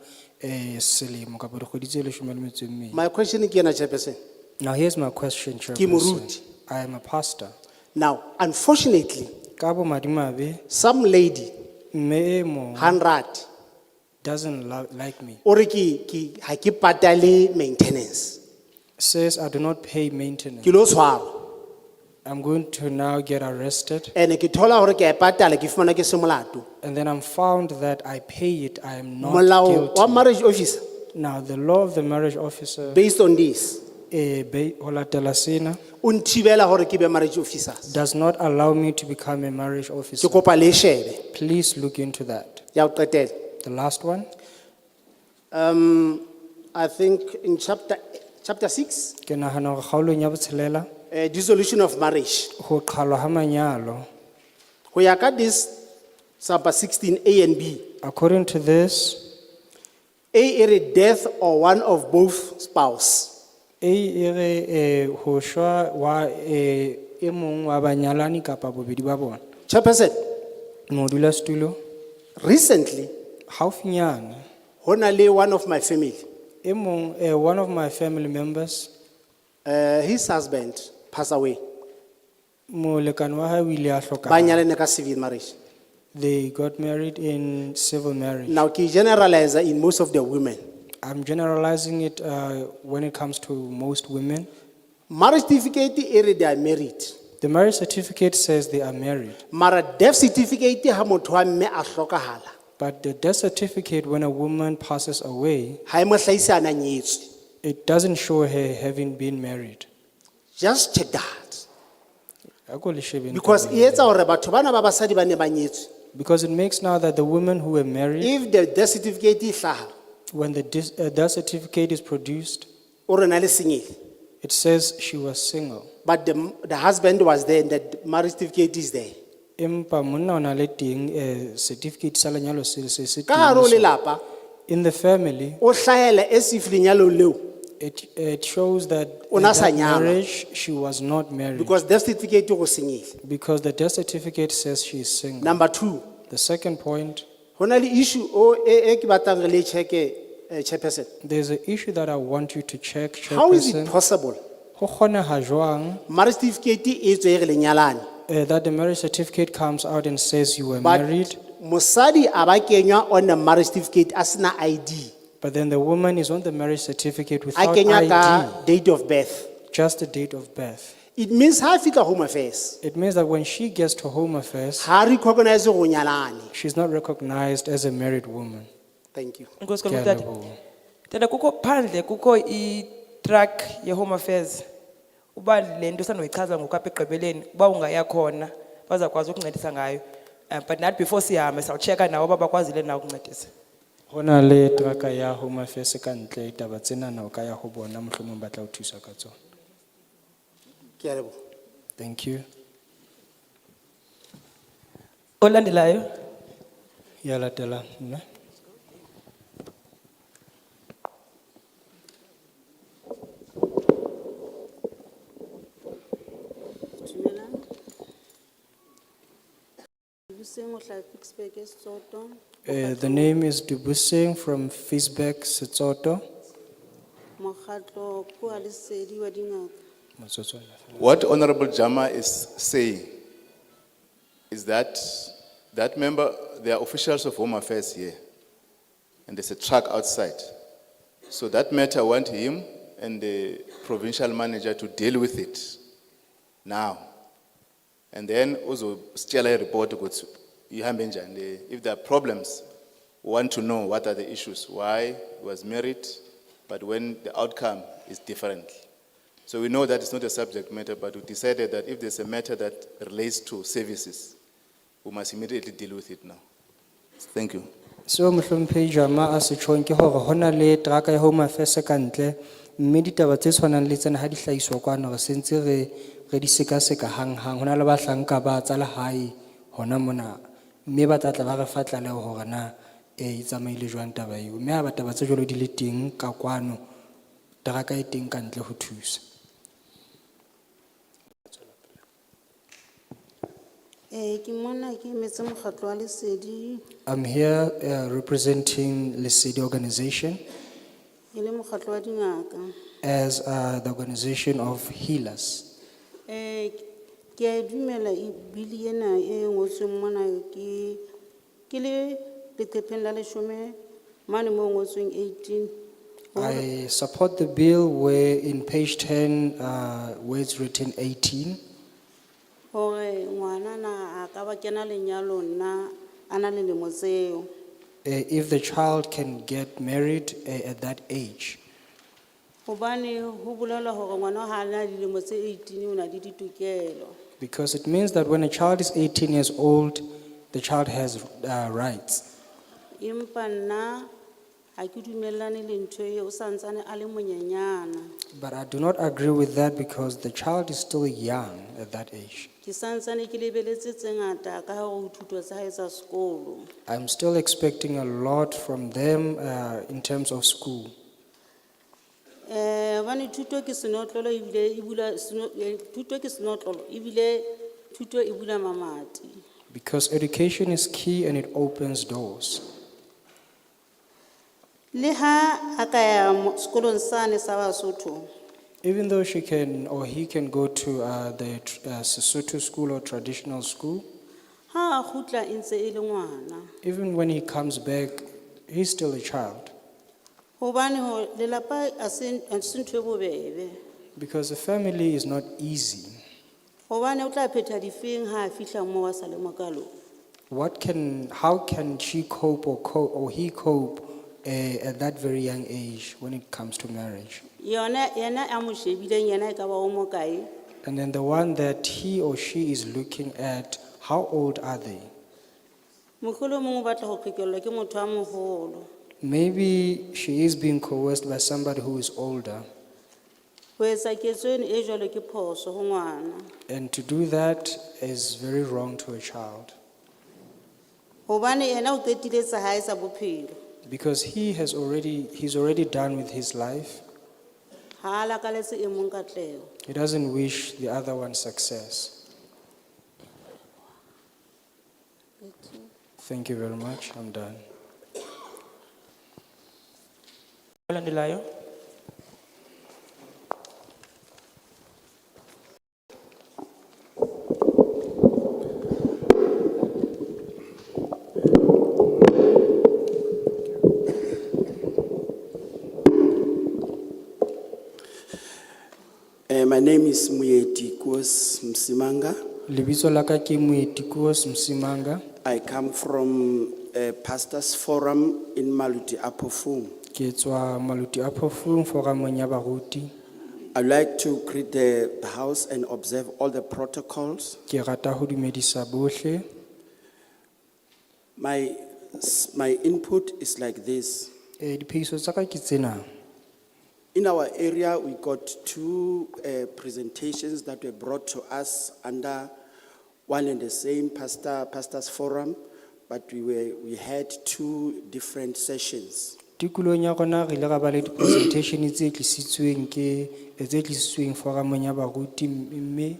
selemo kapa dikgwedi tse 12. My question ke yana, Chairperson. Now here's my question, Ke Chairperson. moruti. I am a pastor. Now, unfortunately, Ka bomadimabe, some lady, mme e mong 100, doesn't like me, ore ha ke patale maintenance. says I do not pay maintenance. Ke lo tshwarwa. I'm going to now get arrested, And ke thola hore ke a e patala ke fumana ke se molato. and then I'm found that I pay it. I am not Molao wa guilty. marriage officer, Now the law of the marriage officer, based on this, ho latela sena, o nthibela hore ke be marriage officer. does not allow me to become a marriage officer. Ke kopa le shebe. Please look into that. Ya ho qetela. The last one, I think in chapter 6, ke nahana hore kgaolong ya botshelela, dissolution of marriage. ho qhalwa ha manyalo. Ho ya ka this sub 16 A and B. According to this, A ere death or one of both spouse. ho shwa wa e mong wa banyalani kapa bobedi ba bona. Chairperson, Modulasetulo, recently, haufinyane, hona le one of my family, e mong, one of my family members, his husband passed away. molekane wa hae o ile a hlokahala. Ba nyalane ka civil marriage. They got married in civil marriage. Now, ki generalize in most of the women. I'm generalizing it when it comes to most women. Marriage certificate ere they are married. The marriage certificate says they are married, Mara death certificate ha motho wa mme a hlokahala. but the death certificate, when a woman passes away, Ha e mo hlahisa a na nyetswe. it doesn't show her having been married. Just check that. Ako le shebeng Because tabeng e etsa hore batho bana ba basadi ba ne ba nyetswe. Because it makes now that the women who were married, If the death certificate e hlaha, when the death certificate is produced, o re na le senyele. it says she was single. But the husband was there and the marriage certificate is there. Empa monna o na le teng certificate sa lenyalo se Ka hare ho teng. lelapa, In the family, o hlahela as if lenyalo leo, it shows that O in na sa that nyalwa. marriage she was not married because death certificate go senyele. because the death certificate says she is single. Number 2, The second point, hona le issue o e ke batlang re le check Chairperson. there's an issue that I want you to check, How is it Chairperson. possible? Ho kgoneha jwang, Marriage certificate e tswe e re lenyalane. that the marriage certificate comes out and says you were But married, mosadi a ba kenywa on the marriage certificate a sena ID. but then the woman is on the marriage certificate A without kenywa ID, ka date of birth. just the date of birth. It means ha fika home affairs, It means that when she gets to Home Affairs, ha recognize go nyalane. she's not recognized as a married woman. Thank you. Nkosi Ke a kakhulu, leboha. tata kuko phandle kuko i-track ye-Home Affairs. Uba le nto sanoyichaza ngokapha egqibeleni, uba ungaya khona bazakwazi ukuncedisa ngayo. But not before sihambe sawuchecka nawo uba bakwazile na ukuncedisa. Ho na le traka ya Home Affairs ka ntle, taba tsena na o ka ya ho bona mohlomong ba tla o thusa ka tsona. Ke a leboha. Thank you. Olandelayo, Ya latela mme. Dumelang. Dibuseng o hlaha Ficksburg e Setsoto. The name is Dubuseng from Fisbeck, Setsoto. Mokgatlo ke wa Lesedi wa dingaka. Motsotswana. What Honorable Jama is saying is that that member, they are officials of Home Affairs here, and there's a truck outside. So that matter, I want him and the provincial manager to deal with it now. And then also still a report, if there are problems, want to know what are the issues, why he was married, but when the outcome is different. So we know that it's not a subject matter, but we decided that if there's a matter that relates to services, we must immediately deal with it now. Thank you. So mohlomphehi Jama a se tjhong ke hore hona le traka ya Home Affairs ka ntle mme ditaba tse tshwanang le tsena ha di hlahiswa kwana re sentse re di sekaseka hanghang hona le bahlanka ba tsa lehae hona mona mme ba tla ba re fatla le hore na e tsamaile jwang taba eo mme ha ba taba tse jwalo di le teng ka kwano traka e teng ka ntle ho thusa. Ke mona ke emetse mokgatlo wa Lesedi, I'm here representing Lesedi organization e le mokgatlo wa dingaka. as the organization of healers. Ke a dumela bili ena e ngotsweng mona ke le leqepheng la 10 mane mo ngotsweng 18. I support the bill where in page 10 where it's written 18. Hore ngwana na a ka ba kena lenyalo na ana le dilemo tseo. If the child can get married at that age, Hobane ho bolela hore ngwana ha ana le dilemo tse 18 o na le ditokelo. because it means that when a child is 18 years old, the child has rights. Empa nna ha ke dumellane le ntho eo o santsane a le monyenyana. But I do not agree with that because the child is still young at that age. Ke santsane ke lebeletse tse ngata ka hore o thuto tsa hae tsa sekolo. I'm still expecting a lot from them in terms of school. Bane thuto ke senotlolo ebile e bula thuto ke senotlolo ebile thuto e bula mamati. Because education is key and it opens doors. Le ha a ka ya sekolong sane sa Basotho, Even though she can or he can go to the Sesotho school or traditional school, ha a kgutla e ntse e le ngwana. even when he comes back, he's still a child. Hobane ho lelapa a se ntho e bobebe. Because a family is not easy. Hobane o tla phetha difeng ha a fihla moo a sa le mokalo. How can she cope or he cope at that very young age when it comes to marriage? Yena a mo shebileng yena e ka ba o mo kae. And then the one that he or she is looking at, how old are they? Mogolo mongwe o batla go qhekellwa ke motho a mogolo. Maybe she is being coerced by somebody who is older. Ho etsa ketso eno e jwalo ke phoso ho ngwana. And to do that is very wrong to a child. Hobane yena o qetile tsa hae tsa bophelo. Because he's already done with his life. Ha a lakaletse e mong katleho. He doesn't wish the other one success. Thank you very much. I'm done. Olandelayo. My name is Muyeti Kos Msimanga. Lebitso la ka ke Moetikos Msimanga. I come from Pastors Forum in Maluti Apofung. Ke tswa Maluti a Phofung foramong ya baruti. I'd like to greet the house and observe all the protocols. Ke rata ho dumedisa bohle. My input is like this. Diphehiso tsa ka ke tsena. In our area, we got two presentations that were brought to us under one and the same Pastors Forum, but we had two different sessions. Tikolong ya rona re ile ra ba le di-presentation tse tlisitsweng foramong ya baruti mme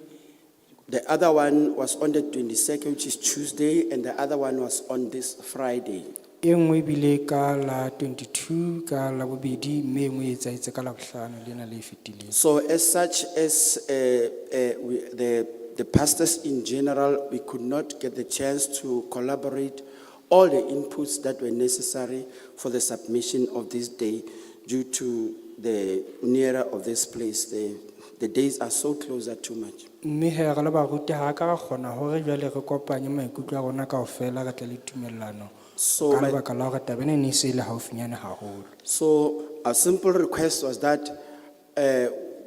The other one was on the 22nd, which is Tuesday, and the other one was on this Friday. e nngwe bile ka la 22 ka la bobedi mme e nngwe e etsaetse ka la bohlano lena le fetileng. So as such as the pastors in general, we could not get the chance to collaborate all the inputs that were necessary for the submission of this day due to the nearer of this place. The days are so closer too much. Mme he re le baruti ha ka ra kgona hore jwale re kopanye maikutlo a rona kaofela ka tla le tumellano So, Ka my- lebaka la hore taba ena e ne e se e le haufinyane haholo. so a simple request was that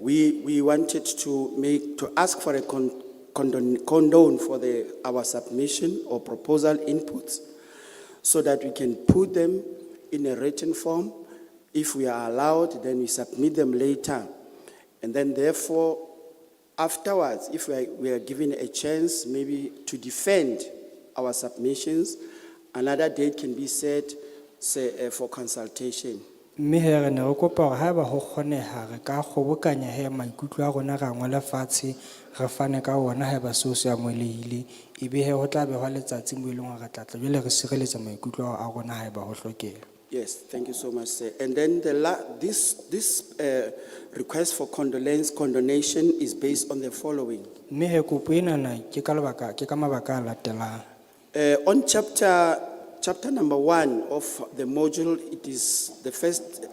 we wanted to ask for a condone for our submission or proposal inputs so that we can put them in a written form. If we are allowed, then we submit them later. And then therefore, afterwards, if we are given a chance maybe to defend our submissions, another date can be set, say, for consultation. Mme he re ne re kopa hore haeba ho kgoneha re ka kgobokanya he maikutlo a rona ra ngola fatshe re fane ka ona haeba seo se amohelehile ebe he ho tla be hwa letsatsi moo e leng hore re tla tla jwale re sireletsa maikutlo a rona haeba ho hlokeha. Yes, thank you so much, sir. And then this request for condonation is based on the following. Mme he kopo enana ke ka mabaka a latelang. On chapter number 1 of the module, it is the first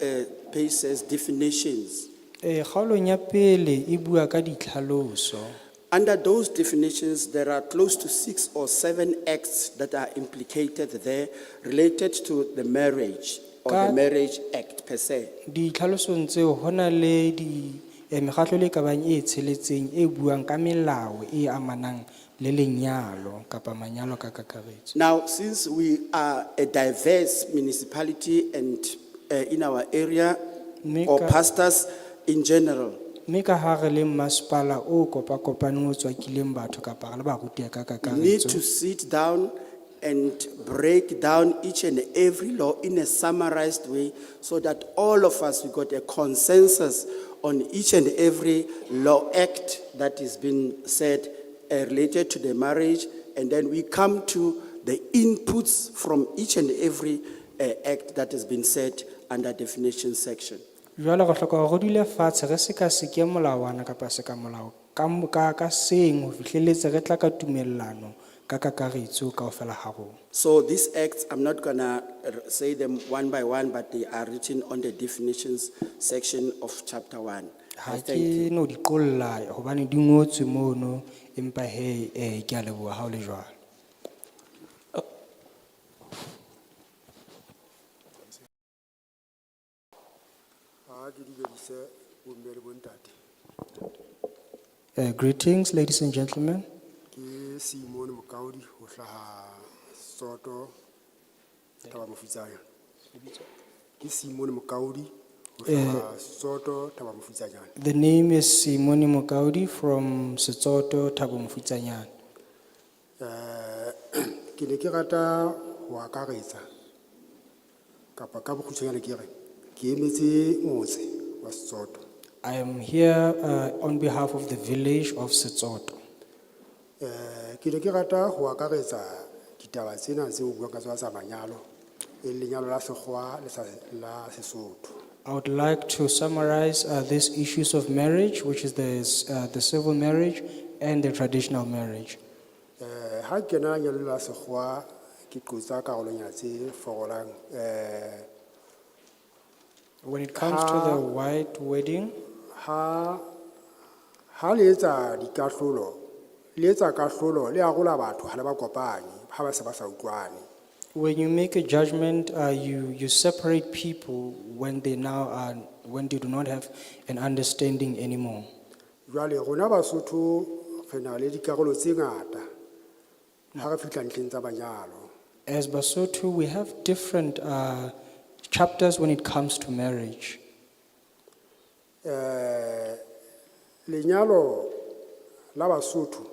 page says definitions. Kgaolong ya pele e bua ka ditlhaloso. Under those definitions, there are close to 6 or 7 acts that are implicated there related to the marriage or the Marriage Act per se. Ditlhalosong tseo hona le mekgatlo le kabang e tsheletseng e buang ka melao e amanang le lenyalo kapa manyalo ka kakaretso. Now, since we are a diverse municipality and in our area, or pastors in general, Mme ka ha re le masepala o kopaneng o tswakileng batho kapa re le baruti ka we need kakaretso. to sit down and break down each and every law in a summarized way so that all of us, we got a consensus on each and every law act that is being said related to the marriage, and then we come to the inputs from each and every act that has been said under definition section. Jwale re hloka hore re dule fatshe re seka-seke molawana kapa seka molao ka seng ho fihlelletse re tla ka tumellano ka kakaretso kaofela ha rona. So these acts, I'm not gonna say them one by one, but they are written on the definitions section of chapter 1. Ha I thank you. ke no di qolla hobane di ngotswe mono empa he ke a leboha ha o le jwalo. Greetings, ladies and gentlemen. Ke Simon Mokaudi ho hlaha Soto Thaba Mofitsanya. Ke Simon Mokaudi ho hlaha Soto Thaba Mofitsanya. The name is Simone Mokaudi from Setsoto, Thabo Mofitsanyane. Ke ne ke rata ho akaretsa kapa ka bokgutshwanyane ke re ke emetse motse wa Setsoto. I am here on behalf of the village of Setsoto. Ke ne ke rata ho akaretsa ditaba tsena tse o buang ka tsona tsa manyalo e lenyalo la sekgowa le la Sesotho. I would like to summarize these issues of marriage, which is the civil marriage and the traditional marriage. Ha ke na nyalo la sekgowa ke qotsa karolonyana tse forolang When it comes to the white wedding, ha le etsa dikahlolo le etsa kahlolo le arola batho ha le ba kopanye ha ba se ba sa utlwane. when you make a judgment, you separate people when they do not have an understanding anymore. Jwale rona Basotho re na le dikarolo tse ngata ha re fihla ntlheng tsa manyalo. As Basotho, we have different chapters when it comes to marriage. Lenyalo la Basotho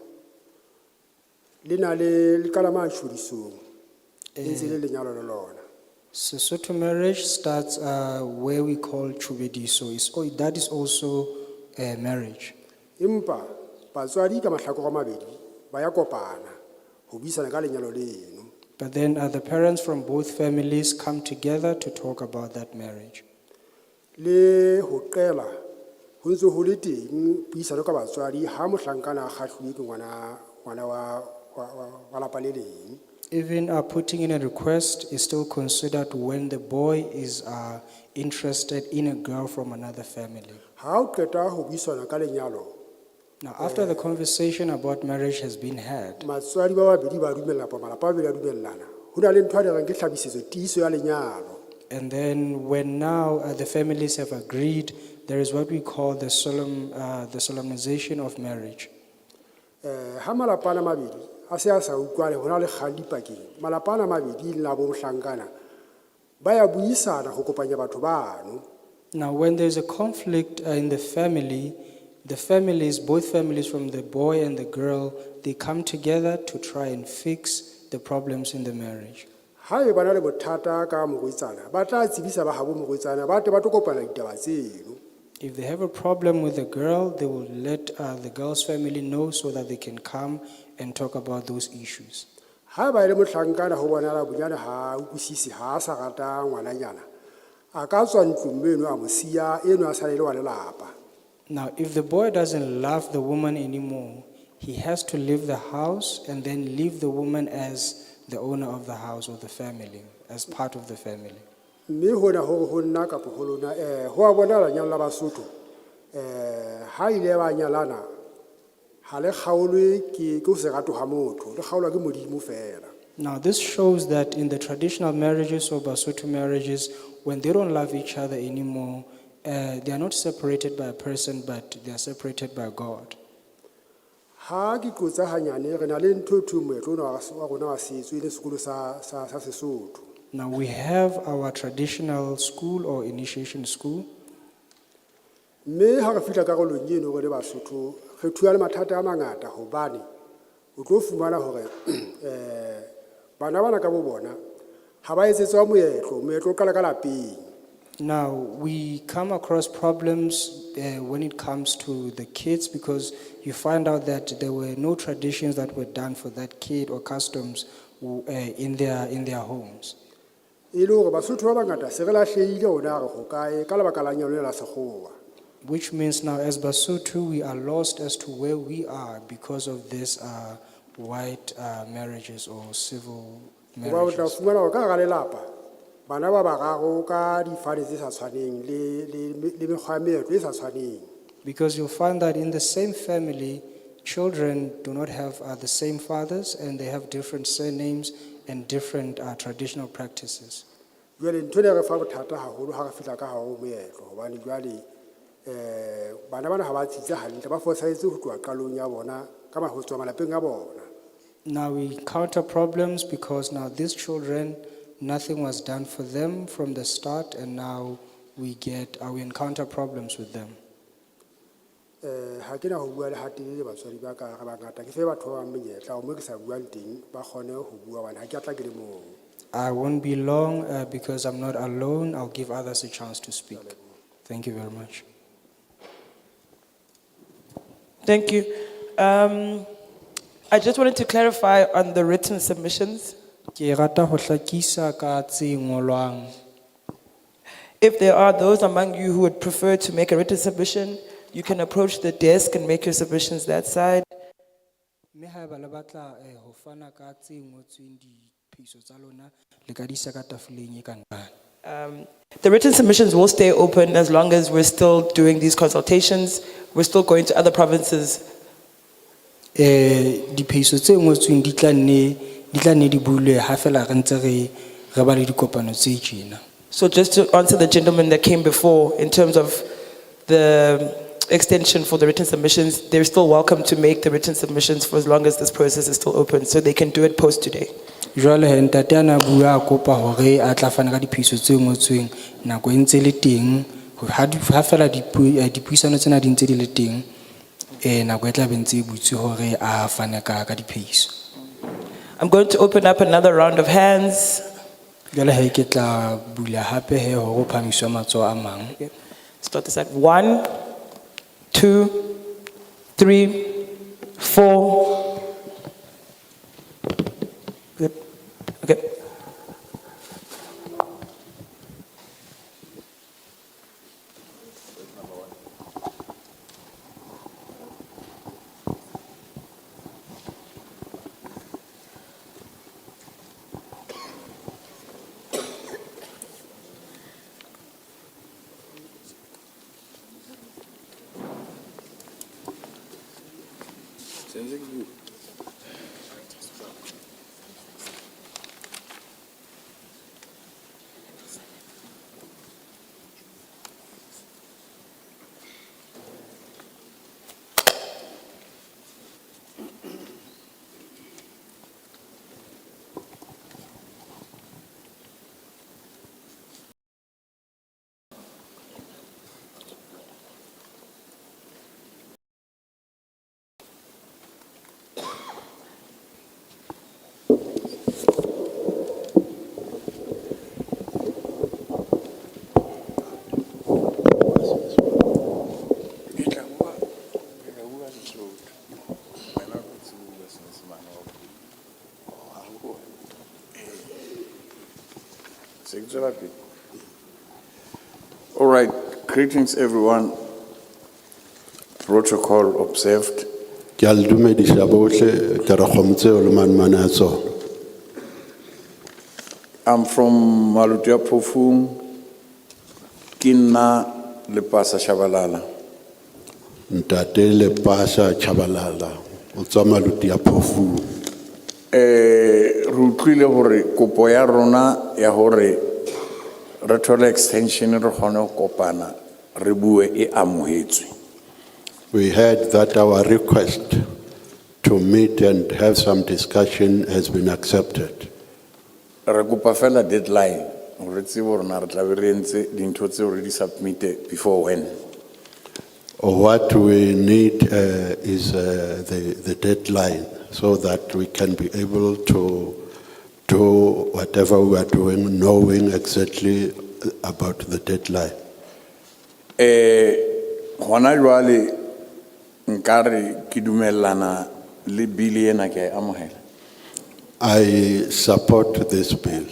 le na le kalama tshudisong e ntse le lenyalo le lona. Sesotho marriage starts where we call chubediso. That is also a marriage. Empa batswadi ka mahlakore a mabedi ba ya kopana ho buisana ka lenyalo leno. But then the parents from both families come together to talk about that marriage. Le ho qela ho ntse ho le teng puisano ka batswadi ha mohlankana a kgahluwe ke ngwana wa lapa le leng. Even putting in a request is still considered when the boy is interested in a girl from another family. Ha o qeta ho buisana ka lenyalo, Now, after the conversation about marriage has been had, batswadi ba babedi ba dumellana, malapa a babedi a dumellana Ho na le ntho e reng ke tlhabisetso tiiso ya lenyalo. And then when now the families have agreed, there is what we call the solemnization of marriage. Ha malapa a mabedi a se a sa utlwane ho na le kgang dipakeng. Malapa a mabedi le bo mohlankana ba ya buisana ho kopanya batho bano. Now, when there's a conflict in the families, both families from the boy and the girl, they come together to try and fix the problems in the marriage. Ha e bana le bothata ka mogoetsana ba tla tsebisa ba habo mogoetsana ba tle ba tlo kopana ditaba tseno. If they have a problem with the girl, they will let the girl's family know so that they can come and talk about those issues. Ha ba ile mohlankana ho bona la bunyane ha utlwisisi ha a sa rata ngwananyana a ka tswa ntlong meno a mo siya eno a sale le wa lelapa. Now, if the boy doesn't love the woman anymore, he has to leave the house and then leave the woman as the owner of the house or the family, as part of the family. Mme hona ho nna ka ho lona ho a bona la nyala la Basotho ha ile ba nyalana ha le kgaolwe ke go se rato ha motho le kgaolwa ke modimo fela. Now, this shows that in the traditional marriages or Basotho marriages, when they don't love each other anymore, they are not separated by a person, but they are separated by God. Ha ke tlotsa hanyane re na le ntho thu moetlo wa rona wa setso ile sekolo sa Sesotho. Now, we have our traditional school or initiation school. Mme ha re fihla karolong eno re le Basotho re thuya le mathata a mangata hobane o tlo fumana hore bana bana ka bo bona ha ba etsetswa moetlo kala ka lapeng. Now, we come across problems when it comes to the kids because you find out that there were no traditions that were done for that kid or customs in their homes. E le hore Basotho ba bangata se re lahlehile hona re go kae ka lebaka la nyalo la sekgowa. Which means now as Basotho, we are lost as to where we are because of this white marriages or civil Ba o tla marriages. fumana hore ka hara lelapa bana ba bararo ka difane tse sa tshwaneng le mekgwa ya meetlo e sa tshwaneng. Because you'll find that in the same family, children do not have the same fathers and they have different surnames and different traditional practices. Jwale ntho ne re fa bothata haholo ha re fihla ka hao moetlo hobane jwale bana bana ha ba tsitse hantle ba fosahetse ho tloha qalong ya bona ka ho tswa malapeng a bona. Now we encounter problems because now these children, nothing was done for them from the start, and now we encounter problems with them. Ha ke na ho bua le hatile batswadi ba ka ba ngata ke fe batho ba menyetla o mo ke sa buang teng ba khone ho bua bana ha ke atla ke le mo. I won't be long because I'm not alone. I'll give others a chance to speak. Thank you very much. Thank you. I just wanted to clarify on the written submissions. Ke rata ho hlakisa ka tse ngolwang. If there are those among you who would prefer to make a written submission, you can approach the desk and make your submissions that side. Mme ha eba le batla ho fana ka tse ngotsweng diphiso tsa lona le ka di isa ka tafoleng e ka nqane. The written submissions will stay open as long as we're still doing these consultations. We're still going to other provinces. Diphiso tse ngotsweng di tla nne di bulwe ha fela re ntse re ba le dikopano tse tjena. So just to answer the gentleman that came before, in terms of the extension for the written submissions, they're still welcome to make the written submissions for as long as this process is still open, so they can do it post today. Jwale he ntate ana bua a kopa hore a tla fana ka diphiso tse ngotsweng nako e ntse le teng ha fela dipuisano tsena di ntse di le teng nako e tla be ntse e butswe hore a fane ka diphiso. I'm going to open up another round of hands. Jwale he ke tla bula hape he hore o phamiswe matsoho a mang. Start this at 1, 2, 3, 4. Good. Okay. All right, greetings everyone. Protocol observed. Ke a le dumedisa bohle, ke re kgomotse le manmane a tsona. I'm from Malutia Pofung, Kinna Lepasa Shabalala. Ntate le Pasha Chabalala, o tswa Maluti ya Phofu. Re utlwile hore kopo ya rona ya hore re thole extension re kgone ho kopana re bue e amohetswe. We heard that our request to meet and have some discussion has been accepted. Re kopa fela deadline hore tsebe hore na re tla be re entse dintho tseo re di submit before when. What we need is the deadline so that we can be able to do whatever we are doing, knowing exactly about the deadline. Hona jwale nkare ke dumellana le bill ena ke amohela. I support this bill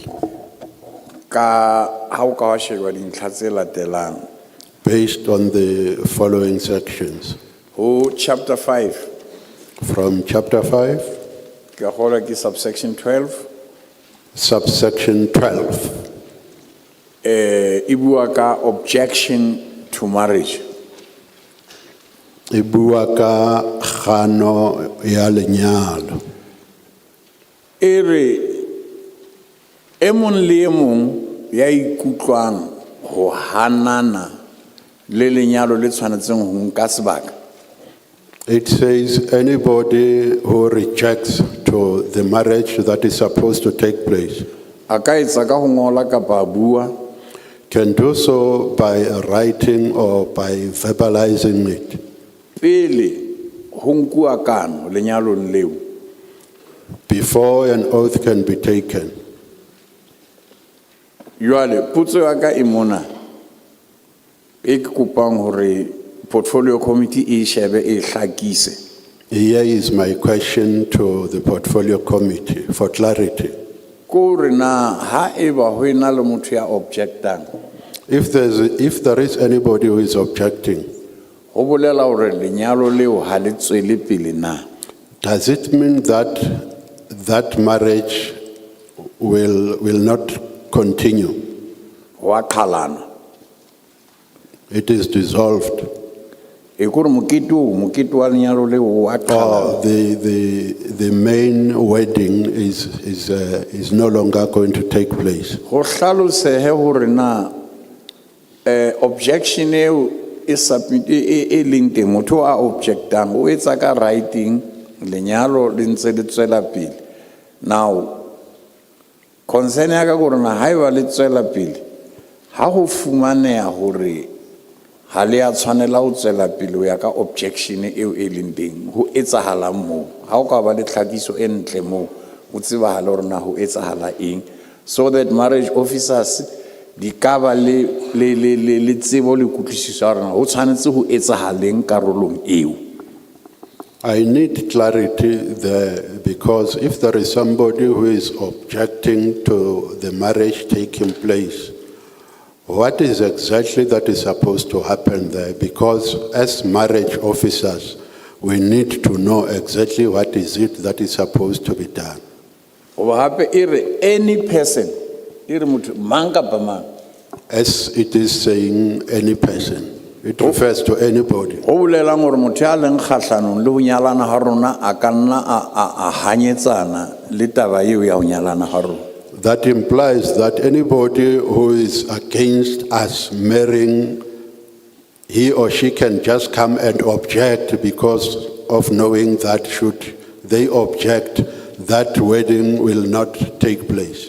Ka ha o ka wa sheba dintlha tse latelang. based on the following sections. Ho chapter 5 From chapter 5, ke kgolwa ke subsection 12 subsection 12. e bua ka objection to marriage. E bua ka kgano ya lenyalo. E re e mong le e mong ya ikutlwang ho hanana le lenyalo le tshwanetseng ho nka sebaka. It says anybody who rejects to the marriage that is supposed to take place A ka etsa ka ho ngola kapa a bua can do so by writing or by verbalizing it pele ho nkuwa kano lenyalong leo. before an oath can be taken. Jwale potso ya ka e mona e ke kopang hore portfolio committee e shebe e hlakise. Here is my question to the portfolio committee for clarity. Ko re na ha eba ho ena le motho ya objectang If there is anybody who is objecting, ho bolela hore lenyalo leo ha le tswele pele na. does it mean that that marriage will not continue? Wa qhalana It is dissolved. e kore mokete wa lenyalo leo wa qhalana. Or the main wedding is no longer going to take place. Ho hlalosehe hore na objection eo e submit e leng teng motho a objectang o etsa ka writing lenyalo le ntse le tswela pele. Now concern ya ka gore na ha eba le tswela pele ha ho fumaneha hore ha le a tshwanela ho tswela pele ho ya ka objection eo e leng teng ho etsahala moo ha o ka ba le tlhakiso e ntle moo o tsebahala hore na ho etsahala eng so that marriage officers di ka ba le tsebo le kutlwisiso ya hore ho tshwanetse ho etsahaleng karolong eo. I need clarity there because if there is somebody who is objecting to the marriage taking place, what is exactly that is supposed to happen there? Because as marriage officers, we need to know exactly what is it that is supposed to be done. Any person, As it is saying, any person. It refers to anybody. That implies that anybody who is against us marrying, he or she can just come and object because of knowing that should they object, that wedding will not take place.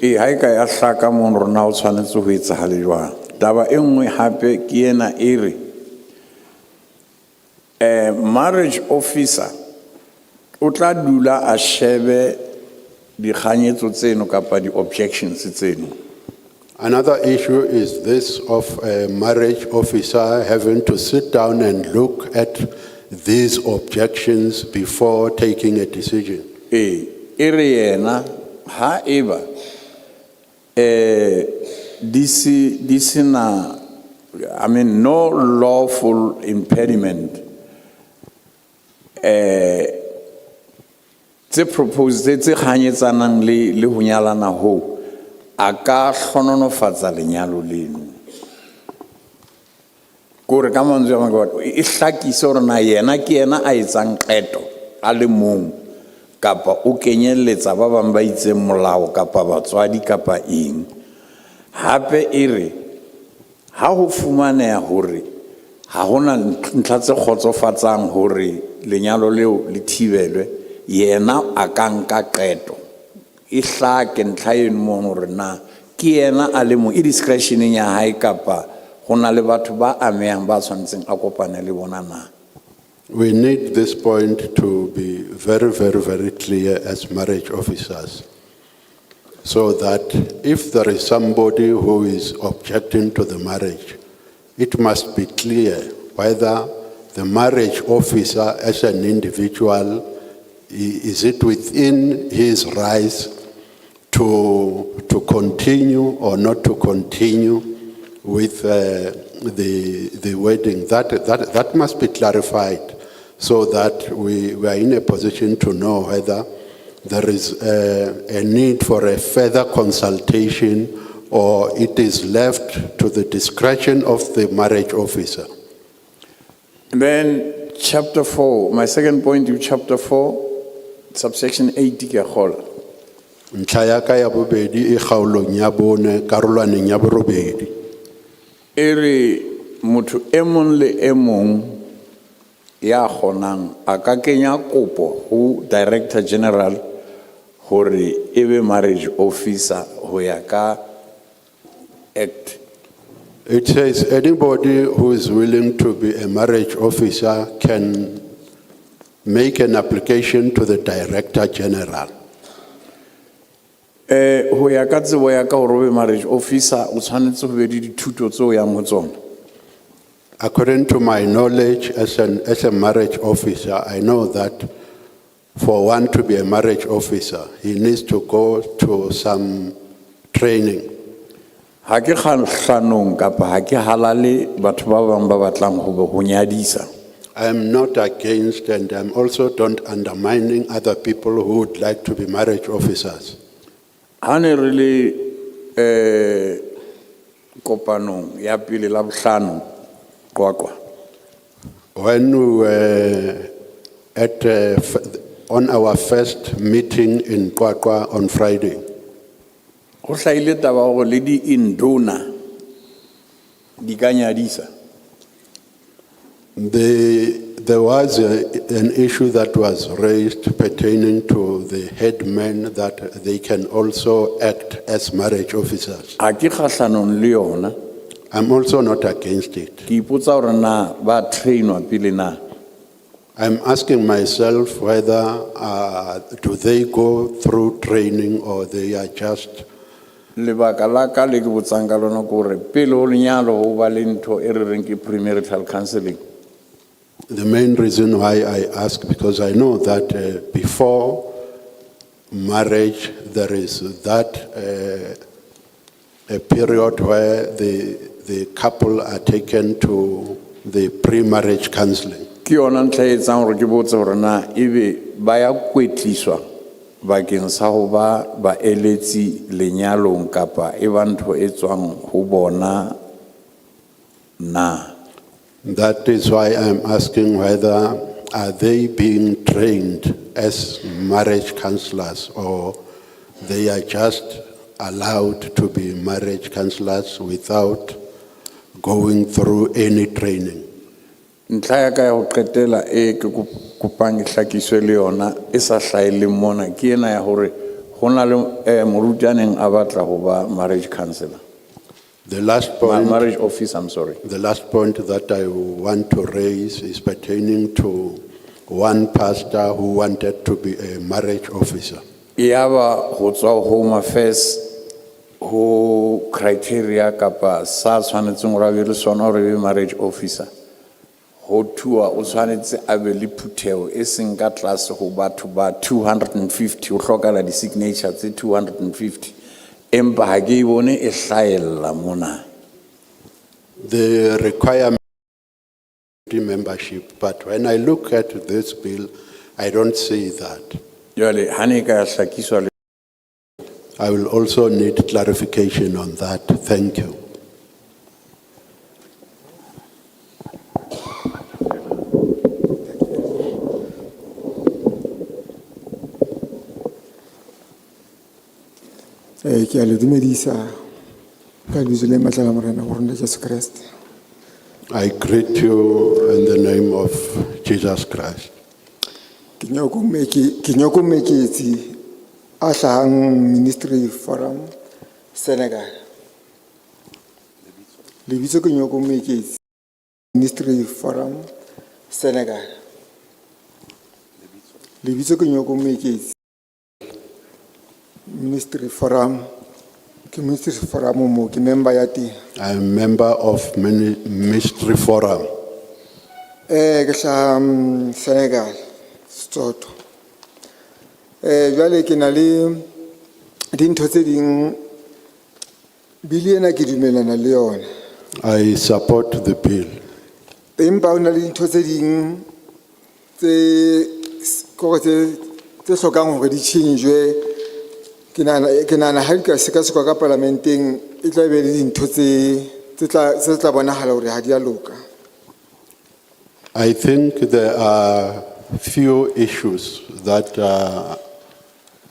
Marriage officer o tla dula a shebe dikganyetso tseno kapa di objections tseno. Another issue is this of a marriage officer having to sit down and look at these objections before taking a decision. E re yena ha eba this I mean, no lawful impediment. Tse proposed tse kganyetsanang le ho nyalana ho a ka hlononofatsa lenyalo leno. Kore ka mantswe a mang e hlakise hore na yena ke yena a etsang qeto a le mong kapa o kenyelletsa ba bang ba itseng molao kapa batswadi kapa eng. Hape ere ha ho fumaneha hore ha hona ntlha tse kgotsofatsang hore lenyalo leo le thibelwe, yena a ka nka qeto e hlake ntlha eno mono hore na ke yena a le mong e discretioneng ya hae kapa hona le batho ba amehang ba tshwanetseng a kopane le bona na. We need this point to be very, very, very clear as marriage officers, so that if there is somebody who is objecting to the marriage, it must be clear whether the marriage officer as an individual, is it within his rights to continue or not to continue with the wedding. That must be clarified, so that we are in a position to know whether there is a need for a further consultation or it is left to the discretion of the marriage officer. And then chapter 4, my second point to chapter 4, subsection 8 ke kgola. Ntlha ya ka ya bobedi e kgaolong ya bone karolwaneng ya borobedi. Ere motho e mong le e mong ya kgonang a ka kenya kopo ho Director General hore ebe marriage officer ho ya ka act. It says anybody who is willing to be a marriage officer can make an application to the Director General. Ho ya ka tsebo ya ka hore obe marriage officer o tshwanetse ho be le dithuto tseo yang ho tsona. According to my knowledge as a marriage officer, I know that for one to be a marriage officer, he needs to go to some training. Ha ke kganong kapa ha ke halale batho ba bang ba batlang ho nyadisa. I am not against, and I'm also don't undermining other people who would like to be marriage officers. Hane really kopanong ya pele la bohlano kwakwa. When we were on our first meeting in Kwakwa on Friday, Ho hlaile taba hore le di indona di ka nyadisa. there was an issue that was raised pertaining to the headmen that they can also act as marriage officers. Ha ke kgahlanong le yona. I'm also not against it. Ke ipotsa hore na ba trainwa pele na. I'm asking myself whether do they go through training or they are just. Lebaka la ka le ke botsang ka lona ke hore pele ho lenyalo ho ba le ntho e re reng ke premarital counseling. The main reason why I ask, because I know that before marriage there is that a period where the couple are taken to the pre-marriage counseling. Ke yona ntlha e etsang hore ke botse hore na ebe ba ya kwetliswa bakeng sa ho ba baeletsi lenyalong kapa e ba ntho e tswang ho bona na. That is why I'm asking whether are they being trained as marriage counselors or they are just allowed to be marriage counselors without going through any training. Ntlha ya ka ya ho qetela e ke kopang hlakiswe le yona e sa hlaile mona ke ena ya hore hona le morutaneng a batla ho ba marriage counselor. The last point, marriage officer, I'm sorry. The last point that I want to raise is pertaining to one pastor who wanted to be a marriage officer. Yaba ho tswa Home Affairs ho criteria kapa sa tshwanetseng hore a be le sona hore be marriage officer. Ho thua o tshwanetse a be le phutheo e seng ka tlase ho batho ba 250 o hlokala di signature tse 250 Empa ha ke e bone e hlahella mona. The requirement membership, but when I look at this bill, I don't see that. Jwale ha ne ka hlakiswa le I will also need clarification on that. Thank you. Ke a le dumedisa ka lebitso le matla a Morena wa rona Jesu Kriste. I greet you in the name of Jesus Christ. Ke nyako meketsi a hlahang Ministry Forum Senegal. Lebitso ke nyako meketsi Ministry Forum Senegal. Lebitso ke nyako meketsi Ministry Forum. Ke Ministry Forum mo ke member ya teng. I am member of Ministry Forum. Ke hlaha Senegal, Sotho. Jwale ke na le dintho tse ding bili ena ke dumelana le yona. I support the bill. Empa ho na le dintho tse ding tse hlokang hore di change. Ke nahana ha di ka seka-sekwa ka parlamenteng e tla be le dintho tse tla bonahala hore ha di a loka. I think there are few issues that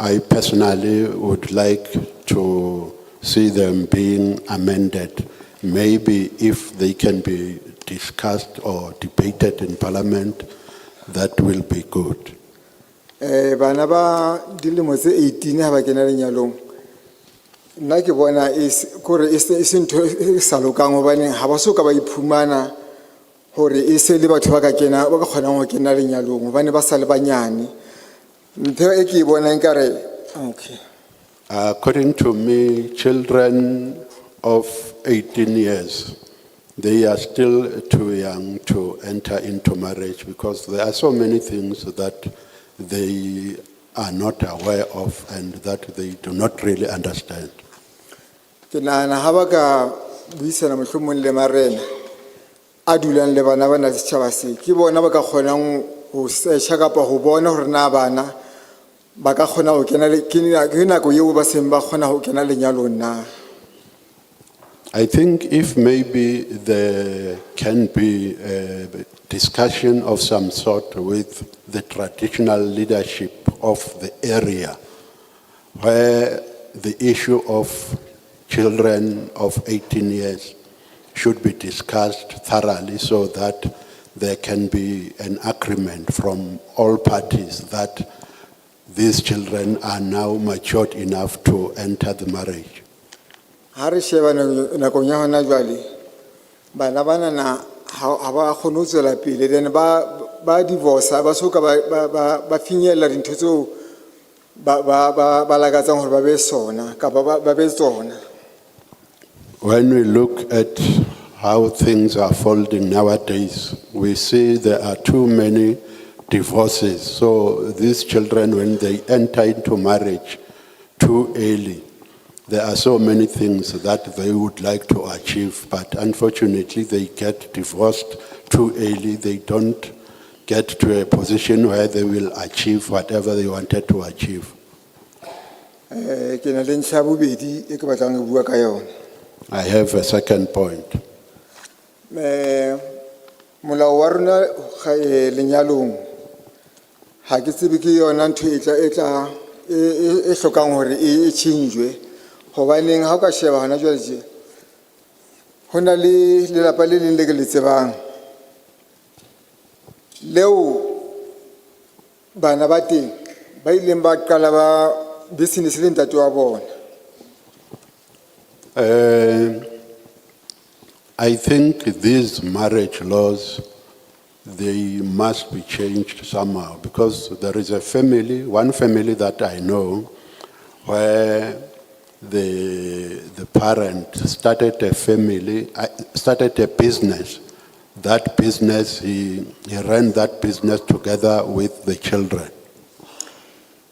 I personally would like to see them being amended. Maybe if they can be discussed or debated in Parliament, that will be good. Bana ba dilemo tse 18 ha ba kena lenyalong, nna ke bona kore e se ntho e sa lokang hobane ha ba soka ba iphumana hore e se le batho ba ka kgonang ho kena lenyalong hobane ba sa le banyane. Ntho e ke bona nkare okay. According to me, children of 18 years, they are still too young to enter into marriage because there are so many things that they are not aware of and that they do not really understand. Ke nahana ha ba ka buisana mohlomong le marena a dulang le bana ba na le setjhaba se, ke bona ba ka kgonang ho searcha kapa ho bona hore na bana ba ka kgona ho kena le ke nako eo ba seng ba kgona ho kena lenyalong na. I think if maybe there can be a discussion of some sort with the traditional leadership of the area, where the issue of children of 18 years should be discussed thoroughly so that there can be an agreement from all parties that these children are now matured enough to enter the marriage. Ha re sheba nakong ya hona jwale bana bana na ha ba kgone ho tswela pele, then ba divorce ba soka ba finyella dintho tseo ba lakatsang hore ba be sona kapa ba be tsona. When we look at how things are folding nowadays, we see there are too many divorces. So these children, when they enter into marriage too early, there are so many things that they would like to achieve, but unfortunately they get divorced too early. They don't get to a position where they will achieve whatever they wanted to achieve. Ke na le ntlha bobedi e ke batlang ho bua ka yona. I have a second point. Molao wa rona lenyalong ha ke tsebe ke yona ntho e hlokang hore e change. Hobaneng ha o ka sheba hona jwale je ho na le lelapa le leng le ke le tsebang leo bana ba teng ba ileng ba qala ba business le ntate wa bona. I think these marriage laws, they must be changed somehow because there is a family, one family that I know where the parent started a family, started a business. That business, he ran that business together with the children.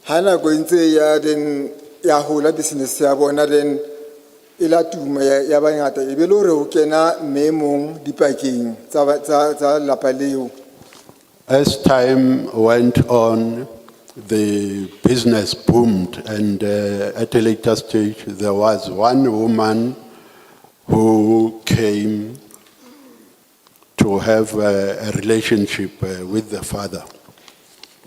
Hana go ntse ya then ya hola business ya bona then ila tuma ya bangata e be le hore ho kena memong dipakeng tsa lapa leo. As time went on, the business boomed, and at a later stage, there was one woman who came to have a relationship with the father.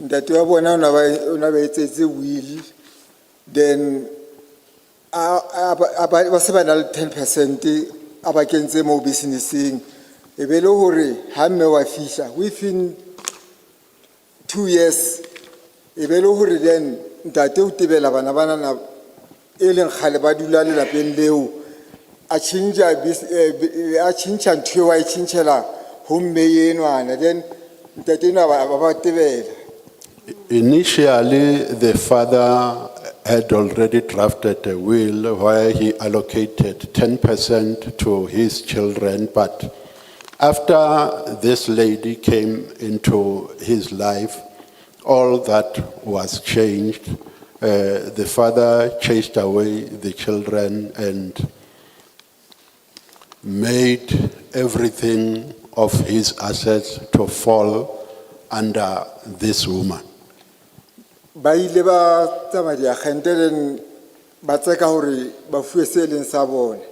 Ntate wa bona ona ba etsetse will, then ba se ba na le 10% a ba kentse mo businessing e be le hore ha mme wa fihla within 2 years e be le hore then ntate o tebela bana na e leng khale ba dula le lapeng leo a change ntwe wa itshintshela ho mme yenwana then ntate na ba tebela. Initially, the father had already drafted a will where he allocated 10% to his children, but after this lady came into his life, all that was changed. The father chased away the children and made everything of his assets to fall under this woman. Ba ile ba tsamaya kgentelen ba tseka hore ba fuwe se leng sa bona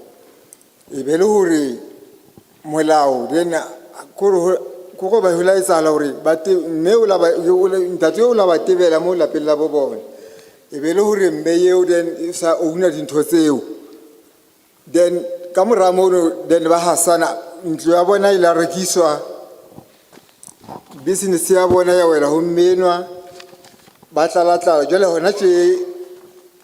e be le hore molao then go ba hula itsala hore ba te mme o la ba ntate o la ba tebela mo lapeng la bo bona e be le hore mme yeo then sa ouna dintho tseo then ka mora mo then ba hasana ntlo ya bona ile rekiswa business ya bona ya wela ho mmenwa ba tla jole hona tse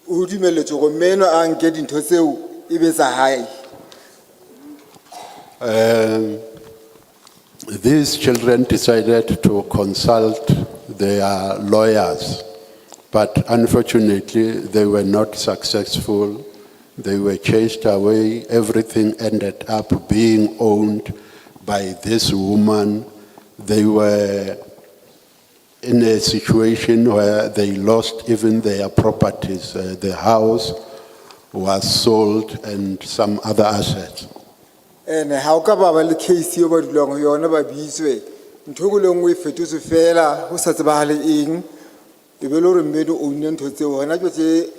o dumeletse go mmenwa a nke dintho tseo e be tsa hae. These children decided to consult their lawyers, but unfortunately they were not successful. They were chased away. Everything ended up being owned by this woman. They were in a situation where they lost even their properties. The house was sold and some other assets. And how ka ba le case yo ba dulang yona ba bitswe ntho go lengwe fetotse fela ho sa tsebahale eng e be le hore mmedo o nne ntho tse hona tse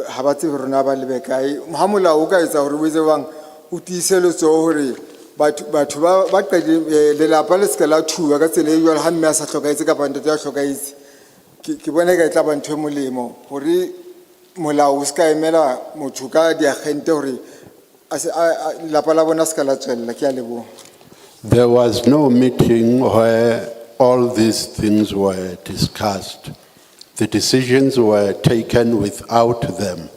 ha ba tsebe rona ba lebe kae ha molao o ka etsa hore o etse bang o tiiseletso hore batho ba qedi le lapa le ska la thuwa ka tsela e jwale ha mme a sa hlokaetse ka bande tsa hlokaetse ke bona ka tla ba ntho molemo hore molao o ska emela motho ka di agente hore there was no meeting where all these things were discussed. The decisions were taken without them,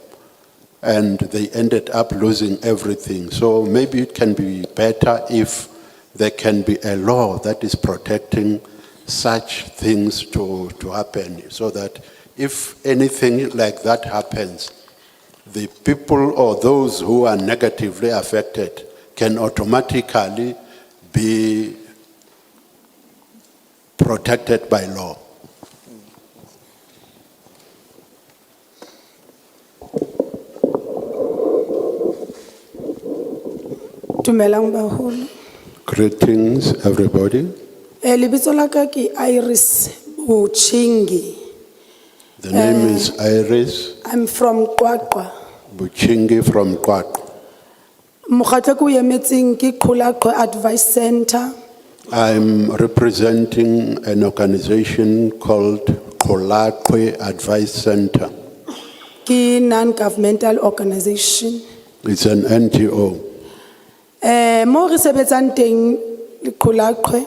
and they ended up losing everything. So maybe it can be better if there can be a law that is protecting such things to happen, so that if anything like that happens, the people or those who are negatively affected can automatically be protected by law. Dumelang baholo. Greetings, everybody. Lebitso la ka ke Iris Buchingi. The name is Iris I'm from Qwaqwa. Buchingi from Qwaqwa. Mokgatlo ko emetseng ke Qolaqwa Advice Center. I'm representing an organization called Polygamy Advice Center. Ki non-governmental organization. It's an NGO. Mo re sebetsang teng Qolaqwa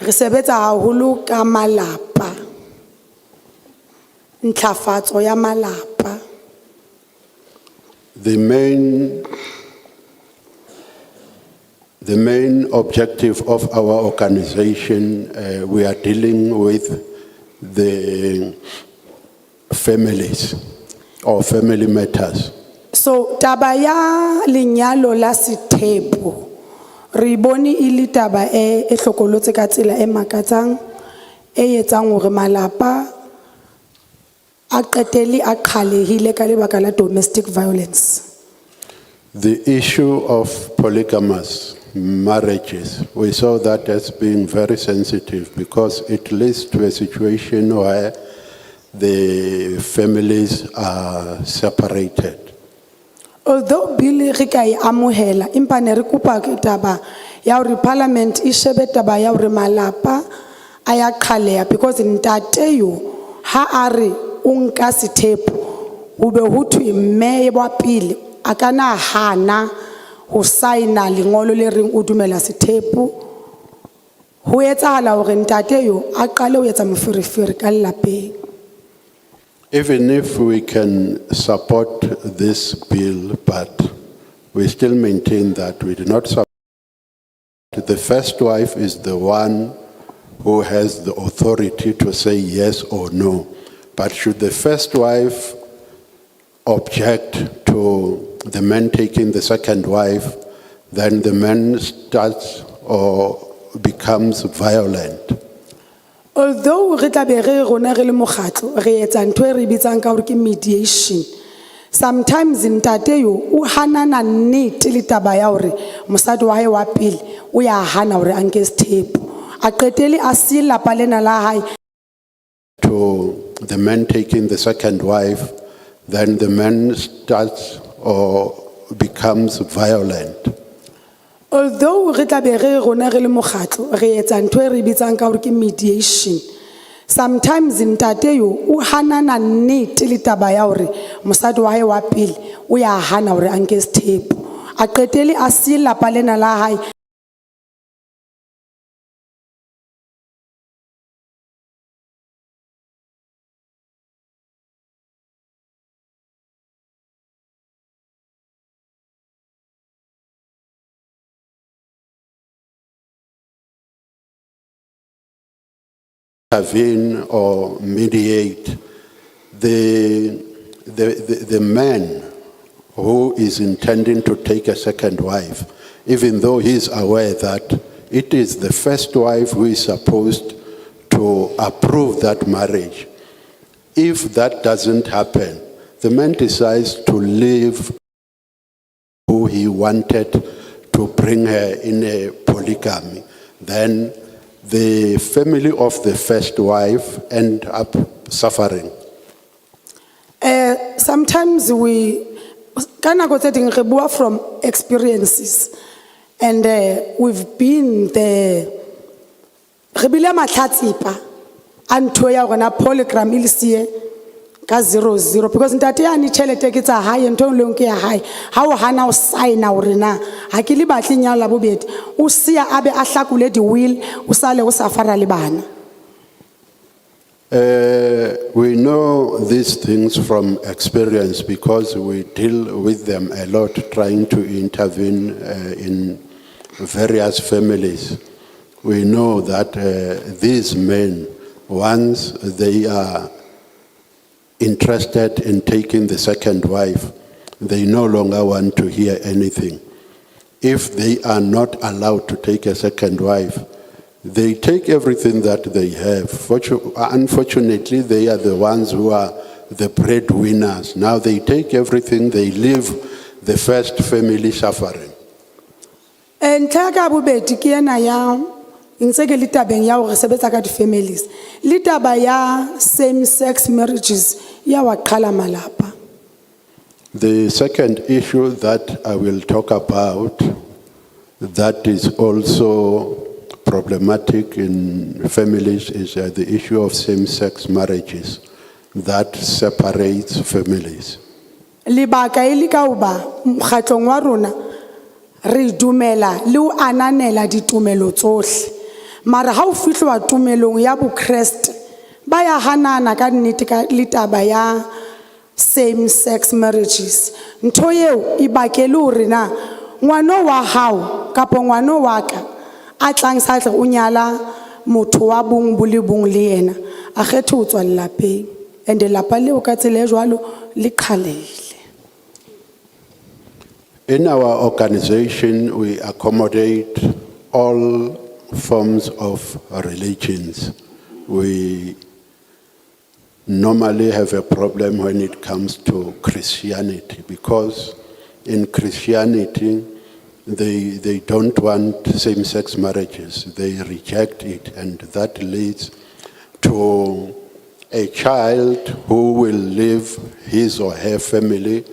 re sebetsa haholo ka malapa. Ntlafatso ya malapa. The main objective of our organization, we are dealing with the families or family matters. So taba ya lenyalo la Sethebo re bone ile taba e hlokolotse ka tsela e makatsang e etsang hore malapa a a qetelle a qhalehile ka lebaka la domestic violence. The issue of polygamous marriages, we saw that as being very sensitive because it leads to a situation where the families are separated. Although bill re ka e amohela, empa ne re kopa ke taba ya hore parliament e shebe taba ya hore malapa a ya qhaleha, because ntate yo ha a re o nka sethepu ho be ho thwe mme wa pele a kana hana ho signa lengolo le reng o dumela sethepu, ho etsahala hore ntate yo a qale ho etsa moferefere ka lapeng. Even if we can support this bill, but we still maintain that we do not support. The first wife is the one who has the authority to say yes or no. But should the first wife object to the man taking the second wife, then the man starts or becomes violent. Although re tla be re rona re le mokgatlo re etsa ntho e re bitsang ka hore ke mediation, sometimes ntate yo o hanana nnete le taba ya hore mosadi wa hae wa pele o ya hana hore a nke sethepu, a qetelle a se lapa lena la hae. To the man taking the second wife, then the man starts or becomes violent. Although re tla be re rona re le mokgatlo re etsa ntho e re bitsang ka hore ke mediation, sometimes ntate yo o hanana nnete le taba ya hore mosadi wa hae wa pele o ya hana hore a nke sethepu, a qetelle a se lapa lena la hae. Intervene or mediate, the man who is intending to take a second wife, even though he is aware that it is the first wife who is supposed to approve that marriage. If that doesn't happen, the man decides to leave who he wanted to bring her in a polygamy, then the family of the first wife end up suffering. Sometimes we kana go tse ding re bua from experiences, and we've been there. Re bile matlhatsipa a ntho ya rona polygamy le sie ka 00, because ntate ya ni tšhelete ke tsa hae, ntho le nke ya hae, ha o hana o signa hore na ha ke le batle nyalo la bobedi o sia abe a hlakule di will o sale o sa fara le bana. We know these things from experience because we deal with them a lot, trying to intervene in various families. We know that these men, once they are interested in taking the second wife, they no longer want to hear anything. If they are not allowed to take a second wife, they take everything that they have. Unfortunately, they are the ones who are the breadwinners. Now they take everything, they leave the first family suffering. And taka bobedi ke ena ya ntse ke le tabeng ya hore sebetsa ka di families, le taba ya same sex marriages ya wa qhala malapa. The second issue that I will talk about that is also problematic in families is the issue of same-sex marriages that separates families. Libaka e ka uba mokgatlong wa rona re dumela le o ananela ditumelo tsohle, mara ha o fihlwa tumelong ya bo Kriste ba ya hanana ka nnete ka le taba ya same-sex marriages. Ntho yeo e bakele hore na ngwana wa hao kapo ngwana wa ka a tlang sa tle o nyala motho wa bong bo le bong le yena a kgethe ho tswa lapeng, and lapa leo ka tsela e jwalo le qhalehile. In our organization, we accommodate all forms of religions. We normally have a problem when it comes to Christianity, because in Christianity, they don't want same-sex marriages. They reject it, and that leads to a child who will leave his or her family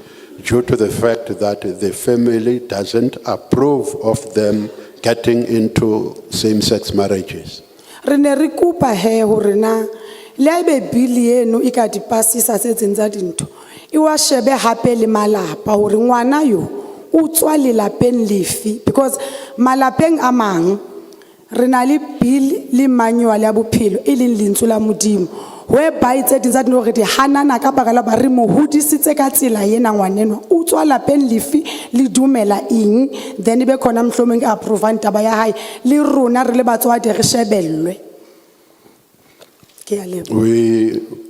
due to the fact that the family doesn't approve of them getting into same-sex marriages. Re ne re kopa he hore na le haebe bill eno e ka di pasisa tse tseng tsa dintho e wa shebe hape le malapa hore ngwana yo o tswa lelapeng lefe, because malapeng a mang re na le bill le manual ya bophelo e leng lentswe la modimo whereby tse ding tsa dintho hore di hanana ka baka la ba re mo hodisitse ka tsela ena ngwanenwa o tswa lapeng lefe le dumela eng, then e be khona mohlomong ke approve taba ya hae le rona re le batswadi re shebellwe. Ke a leboha.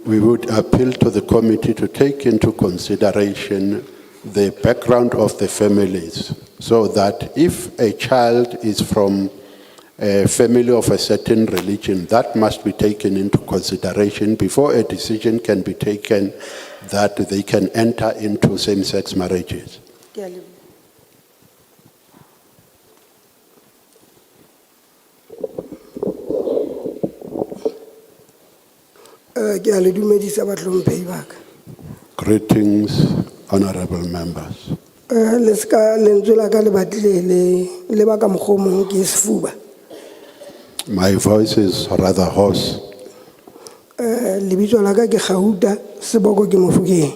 We would appeal to the committee to take into consideration the background of the families, so that if a child is from a family of a certain religion, that must be taken into consideration before a decision can be taken that they can enter into same-sex marriages. Ke a leboha. Ke a le dumedisa bahlomphehi ba ka. Greetings, honorable members. Le ska lentswe la ka le batlile le ba ka mokgwa o mong ke sefuba. My voice is rather hoarse. Lebitso la ka ke Gauta, seboko ke Mofokeng.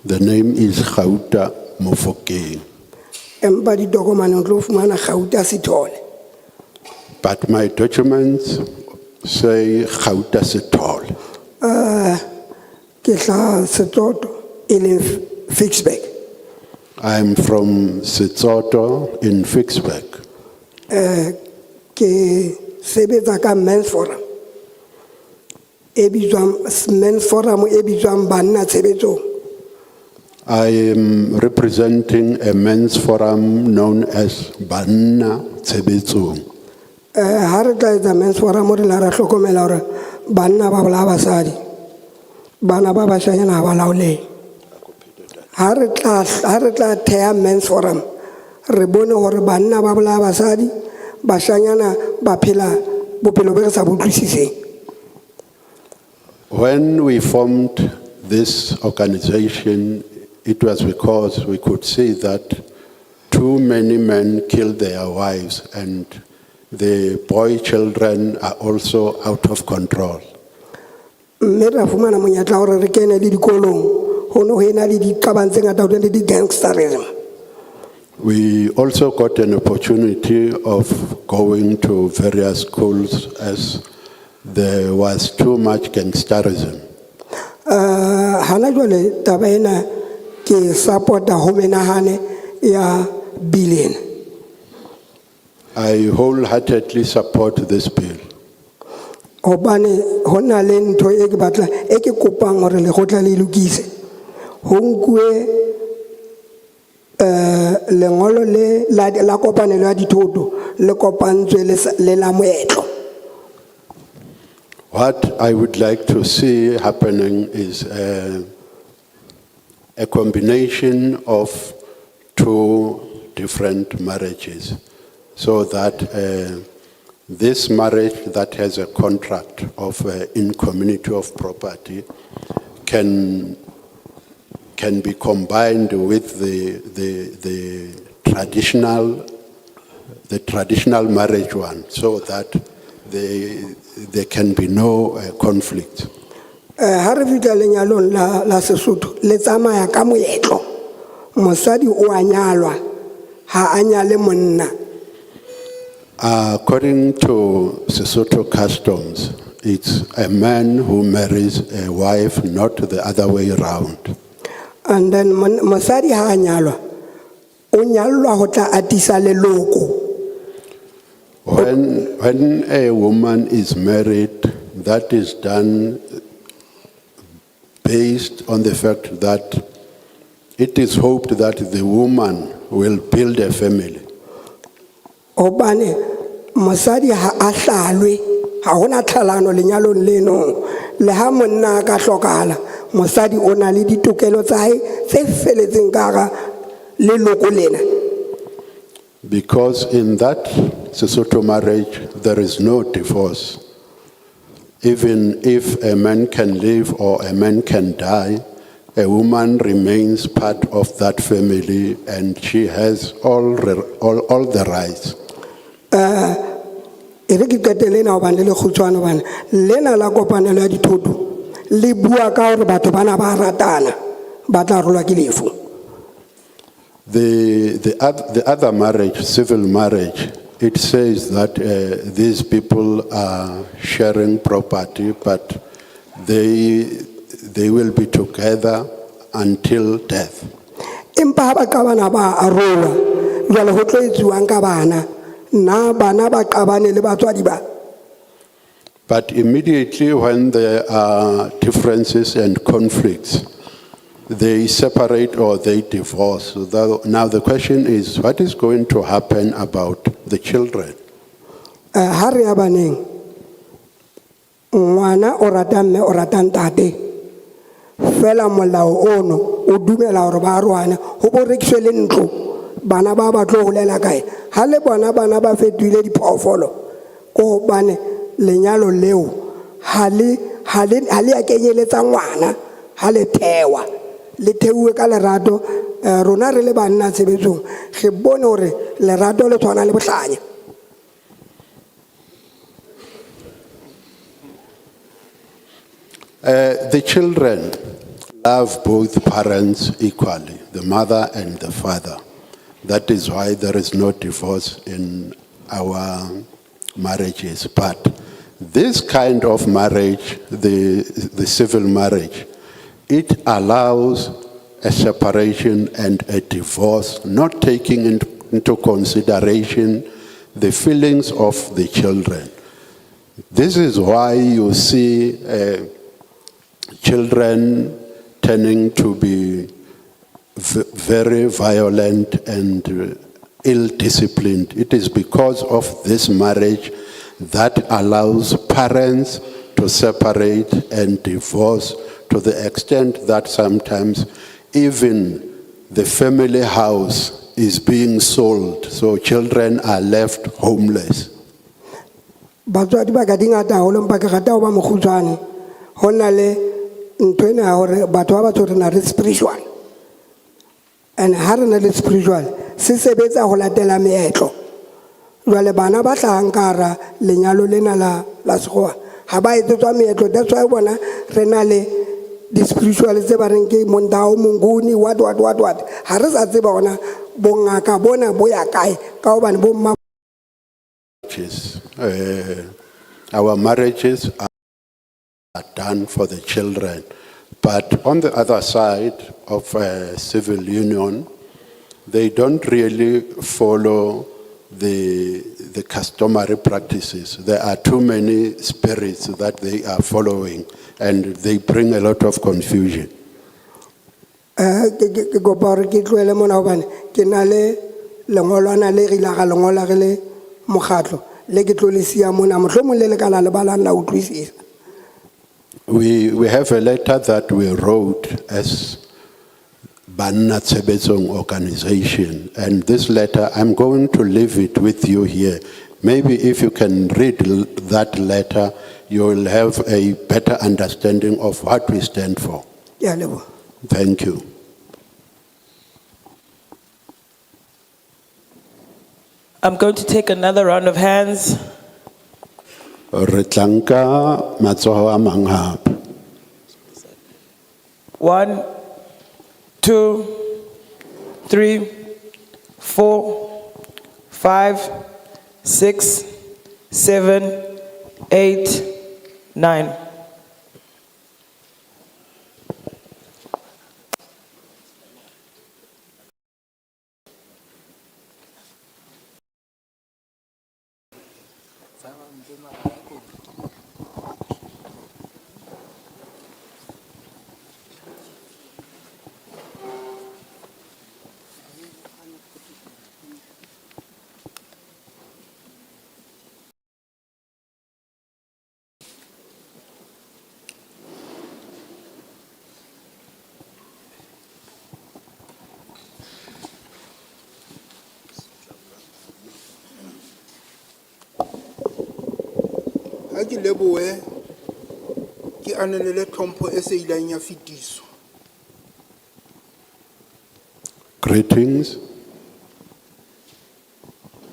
The name is Gauta Mofokeng, Empa ditokomane o tlo fumana Gauta Sithole. but my documents say Gauta Sithole. Ke tla Setsoto e leng Fixburg. I'm from Setsoto in Fixburg. Ke sebetsa ka Men's Forum. E bitswang Men's Forum e bitswang banna tshebetsong. I am representing a men's forum known as Banna Tshebetsong. Ha re tla etsa Men's Forum re la ra hlokomela hore banna ba bolaya basadi. Bana ba bashanyana ha ba laolehe. Ha re tla thea Men's Forum re bone hore banna ba bolaya basadi, bashanyana ba phela bophelo bo re sa bo utlwisiseng. When we formed this organization, it was because we could see that too many men kill their wives, and the boy children are also out of control. Mme ra fumana monyetla hore re kene le dikolong ho no ho ena le diqabang tse ngata le di-gangsterism. We also got an opportunity of going to various schools as there was too much gangsterism. Hana jwale taba ena ke supporta ho menahane ya billion. I wholeheartedly support this bill. Hobane hona le ntho e ke batla e ke kopang hore le gotla le lokise. Ho nkwe lengolo le la kopanelo ya dithoto le kopantswe le la moetlo. What I would like to see happening is a combination of two different marriages, so that this marriage that has a contract of in community of property can be combined with the traditional marriage one, so that there can be no conflict. Ha re fitla lenyalong la Sesotho le tsamaya ka moetlo. Mosadi o a nyalwa ha a nyale monna. According to Sesotho customs, it's a man who marries a wife, not the other way around. And then mosadi ha a nyalwa o nyalwa ho tla atisa leloko. When a woman is married, that is done based on the fact that it is hoped that the woman will build a family. Obane mosadi ha a hlalwe ha hona tlhalano lenyalong leno le ha monna a ka hlokala mosadi o na le ditokelo tsa hae tse felletseng ka hara leloko lena. Because in that Sesotho marriage, there is no divorce. Even if a man can live or a man can die, a woman remains part of that family and she has all the rights. E re ke qetele na hobane le kgutshwane hobane lena la kopanelo ya dithoto le bua ka hore batho bana ba ratana ba tla rolwa ke lefu. The other marriage, civil marriage, it says that these people are sharing property, but they will be together until death. Empa ha ba qabana ba arola jwale ho tlo etsuwang ka bana na bana ba qabane le batswadi ba. But immediately when there are differences and conflicts, they separate or they divorce. Now the question is, what is going to happen about the children? Ha re ya baneng ngwana o rata mme o rata ntate fela molao ono o dumela hore ba arwana ho bo rekiswe le ntlo bana ba ba tlo holela kae ha le bona bana ba fetile diphoofolo ko bane lenyalo leo ha le a kenyeletsa ngwana ha le thewa le theuwe ka lerato rona re le banna tshebetsong re bone hore lerato le tshwana le bohlanya. The children love both parents equally, the mother and the father. That is why there is no divorce in our marriages. But this kind of marriage, the civil marriage, it allows a separation and a divorce, not taking into consideration the feelings of the children. This is why you see children turning to be very violent and ill-disciplined. It is because of this marriage that allows parents to separate and divorce to the extent that sometimes even the family house is being sold, so children are left homeless. Batswadi ba ka dingata haholo mpa ke rata ho ba mokgutshwane ho na le ntho ena ya hore batho ba batho re na re spiritual and ha re na le spiritual se sebetsa ho latela meetlo jwale bana ba hlahang ka hara lenyalo lena la sekgowa ha ba etsetswa meetlo. That's why bona re na le di spiritual tse ba reng ke mondao monguni what ha re sa tseba bona bongaka bona bo ya kae ka hobane bo mma. Our marriages are done for the children, but on the other side of a civil union, they don't really follow the customary practices. There are too many spirits that they are following, and they bring a lot of confusion. Ke kopa hore ke tlohele mona hobane ke na le lengolwana le rile ga lengola re le mokgatlo le ke tlo le sia mona mohlomong le lekala le bala nna utlwisisa. We have a letter that we wrote as Banna Tshebetsong organization, and this letter, I'm going to leave it with you here. Maybe if you can read that letter, you will have a better understanding of what we stand for. Yeah, lebo. Thank you. I'm going to take another round of hands. Re tlanka matsoho a mang hape. 1, 2, 3, 4, 5, 6, 7, 8, 9. Ha ke lebohe ke ananele tlhompho e se ileng ya fetiswa. Greetings.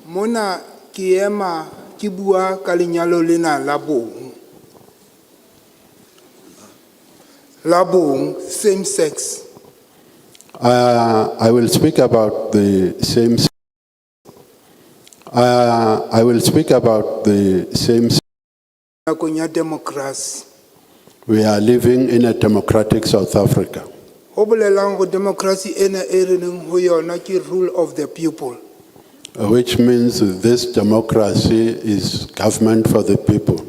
Mona ke ema ke bua ka lenyalo lena la bong. La bong, same sex. I will speak about the same. I will speak about the same. Nakong ya democracy. We are living in a democratic South Africa, Ho bolelang hore democracy ena e re leng ho yona ke rule of the people. which means this democracy is government for the people.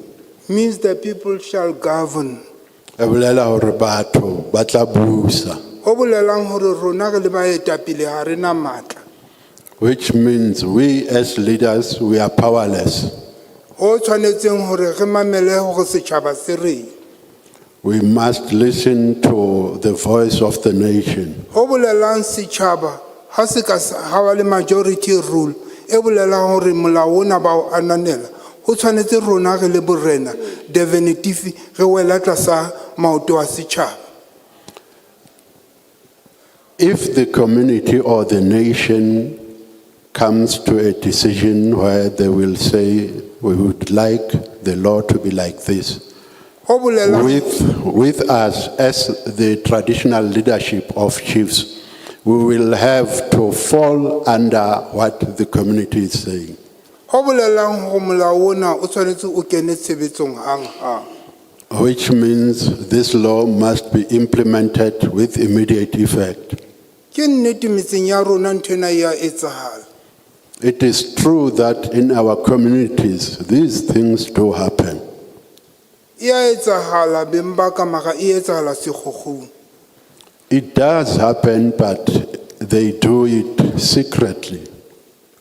Means the people shall govern. E bolela hore batho ba tla busa, Ho bolelang hore rona re le baetapele ha re na matla. which means we as leaders, we are powerless. Ho tshwanetseng hore re mamele hore setjhaba se reng. We must listen to the voice of the nation. Ho bolelang setjhaba ha se ka ha wa le majority rule e bolelang hore molao ona ba o ananela. Ho tshwanetse rona re le borena definitive re wela tlasa maoto a setjhaba. If the community or the nation comes to a decision where they will say, we would like the law to be like this, Ho bolelang with us as the traditional leadership of chiefs, we will have to fall under what the community is saying. ho bolelang hore molao ona o tshwanetse o kene tshebetsong hang. Which means this law must be implemented with immediate effect. Ke nnete metseng ya rona nthwena ya etsahala. It is true that in our communities, these things do happen. Ya etsahala beng ba ka mara e etsahala sekgukgung. It does happen, but they do it secretly.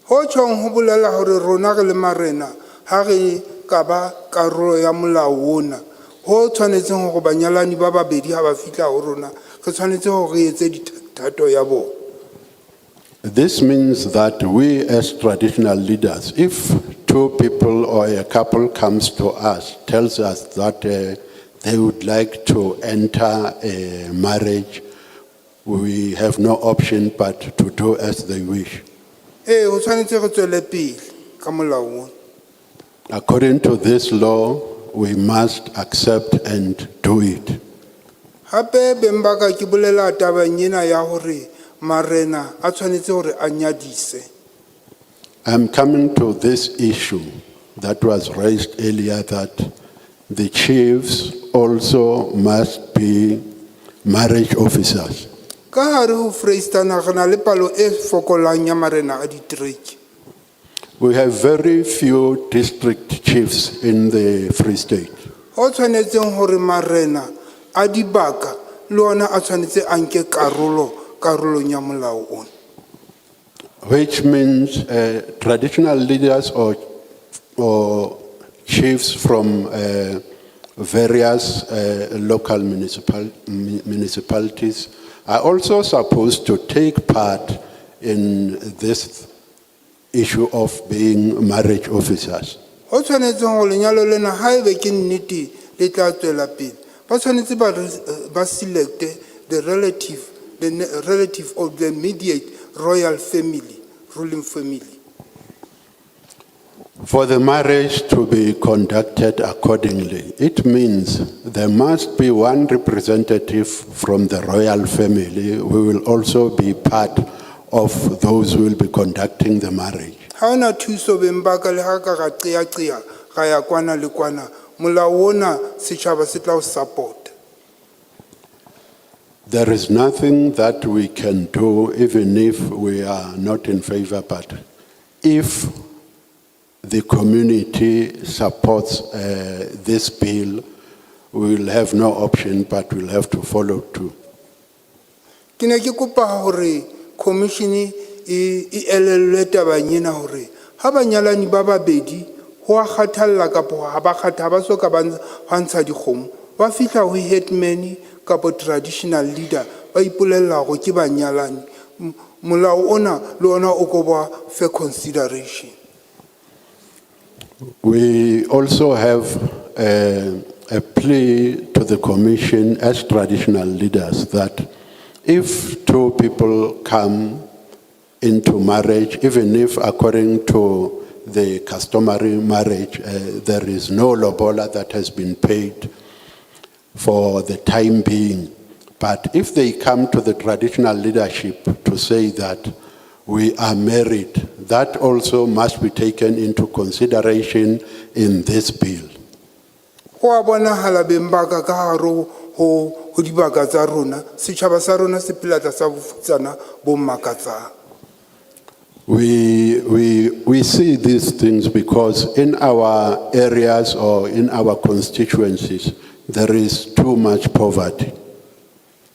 Ho tjhong ho bolela hore rona re le marena ha re ka ba karolo ya molao ona. Ho tshwanetseng hore banyalani ba babedi ha ba fihla ho rona re tshwanetse hore re etse dithato ya bona. This means that we as traditional leaders, if two people or a couple comes to us, tells us that they would like to enter a marriage, we have no option but to do as they wish. Ho tshwanetse re tswele pele ka molao ona. According to this law, we must accept and do it. Hape beng ba ka ke bolela tabeng ena ya hore marena a tshwanetse hore a nyadise. I'm coming to this issue that was raised earlier, that the chiefs also must be marriage officers. Ka hare ho Freistata re na le palo e fokolang ya marena a ditriki. We have very few district chiefs in the Free State. Ho tshwanetseng hore marena a dibaka le ona a tshwanetse a nke karolong ya molao ona. Which means traditional leaders or chiefs from various local municipalities are also supposed to take part in this issue of being marriage officers. Ho tshwanetseng hore lenyalo lena ha ebe ke nnete le tla tswela pele ba tshwanetse ba select the relative of the immediate royal family, ruling family. For the marriage to be conducted accordingly, it means there must be one representative from the royal family who will also be part of those who will be conducting the marriage. Ha ona thuso beng ba ka le ha ka ga qeaqea ga ya kwana le kwana molao ona setjhaba se tla o support. There is nothing that we can do even if we are not in favor, but if the community supports this bill, we will have no option but we'll have to follow too. Ke ne ke kopa hore commission e elellwe tabeng ena hore ha banyalani ba babedi ho a kgathalla kapo ha ba kgatha ba soka ba ntsha dikgomo ba fihla ho headman kapo traditional leader ba ipolella go ke banyalani molao ona le ona o go ba fair consideration. We also have a plea to the commission as traditional leaders that if two people come into marriage, even if according to the customary marriage, there is no lobola that has been paid for the time being. But if they come to the traditional leadership to say that we are married, that also must be taken into consideration in this bill. Wa bonahala bembaka ka haro ho dibaka tsa rona setjhaba sa rona se phela tlasa bofutsana bo makatsang. We see these things because in our areas or in our constituencies, there is too much poverty.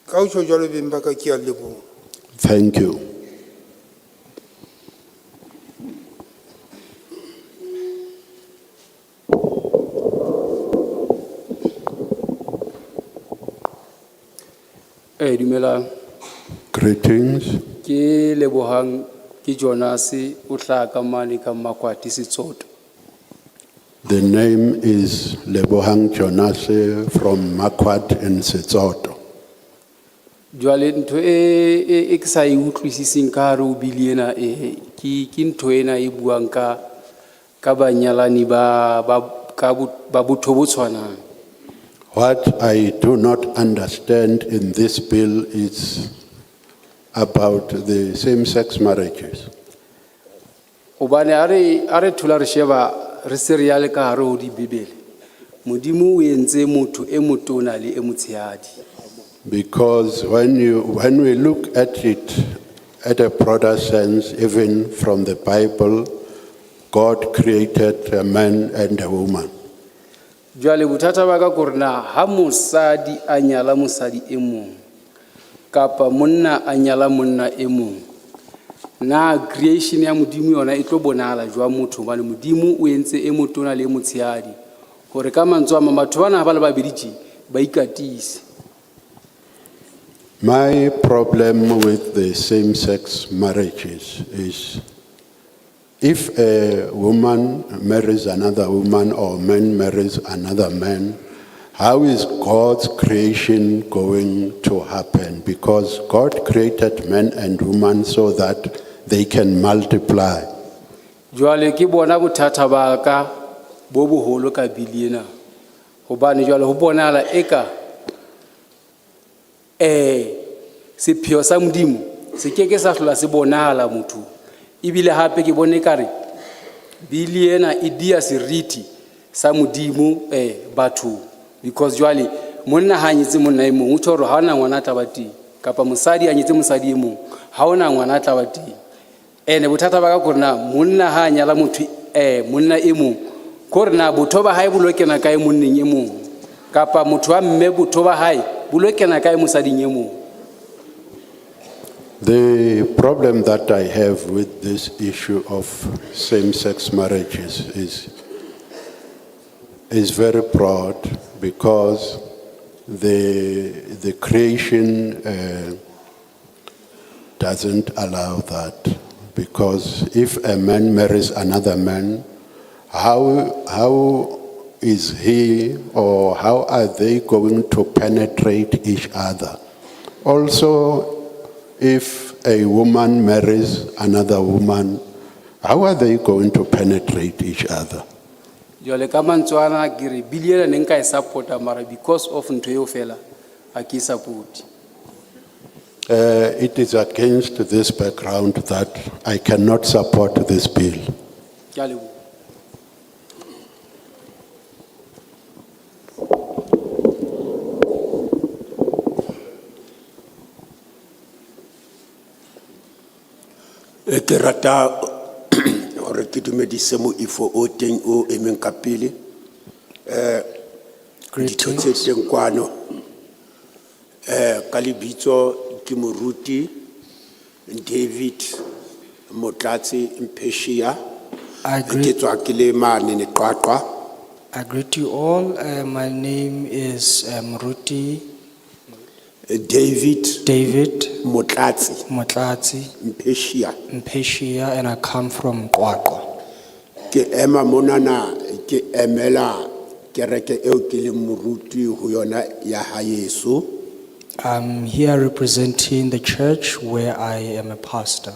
Ka o tjho jwalo bembaka ke a leboha. Thank you. Dumelang. Greetings. Ke lebohang ke Jonase o hlaha ka mane ka Makwati Setsoto. The name is Lebohang Jonase from Makwat in Setsoto. Jwale ntho e ke sa e utlwisising ka hare ho bili ena ke ntho ena e buang ka banyalani ba botho bo tshwanang. What I do not understand in this bill is about the same-sex marriages. Obane are thula re sheba re se re ya le ka hare ho dibebele. Modimo o entse motho e motona le e motshehadi. Because when we look at it at a broader sense, even from the Bible, God created a man and a woman. Jwale bothata ba ka korna ha mosadi a nyala mosadi e mong kapa monna a nyala monna e mong na creation ya modimo yona e tlo bonala jwa motho bane modimo o entse e motona le e motshehadi hore ka mantswe a batho bana ba le babedi ba ikatise. My problem with the same-sex marriages is if a woman marries another woman or a man marries another man, how is God's creation going to happen? Because God created man and woman so that they can multiply. Jwale ke bona bothata ba ka bo boholo ka biliena hobane jwale ho bonala eka sepheo sa modimo se keke sa hlola se bonahala motho ibile hape ke bone kare biliena e dia seriti sa modimo batho because jwale monna ha nyetse monna e mong o tshoro ha ona ngwana tabati kapa mosadi a nyetse mosadi e mong ha ona ngwana tabati ene bothata ba ka korna monna ha nyala motho monna e mong korna botho ba hae bolokena kae monneng e mong kapa motho wa mme botho ba hae bolokena kae mosading e mong. The problem that I have with this issue of same-sex marriages is very broad because the creation doesn't allow that. Because if a man marries another man, how is he or how are they going to penetrate each other? Also, if a woman marries another woman, how are they going to penetrate each other? Jwale ka mantswana ke re biliena ne nka e supporta mara because of ntho eo fela a ke support. It is against this background that I cannot support this bill. Ke a leboha. Ke rata hore ke dumedise moifo o teng o emeng ka pele ditho tse teng kwano ka lebitso ke moruti David Motlatsi Mpeshia ke tswa ke le mane ne Qwaqwa. I greet you all. My name is Ruti David Motlatsi Mpeshia, and I come from Qwaqwa. ke ema monana ke emela kereke eo ke leng moruti ho yona ya haeso. I'm here representing the church where I am a pastor,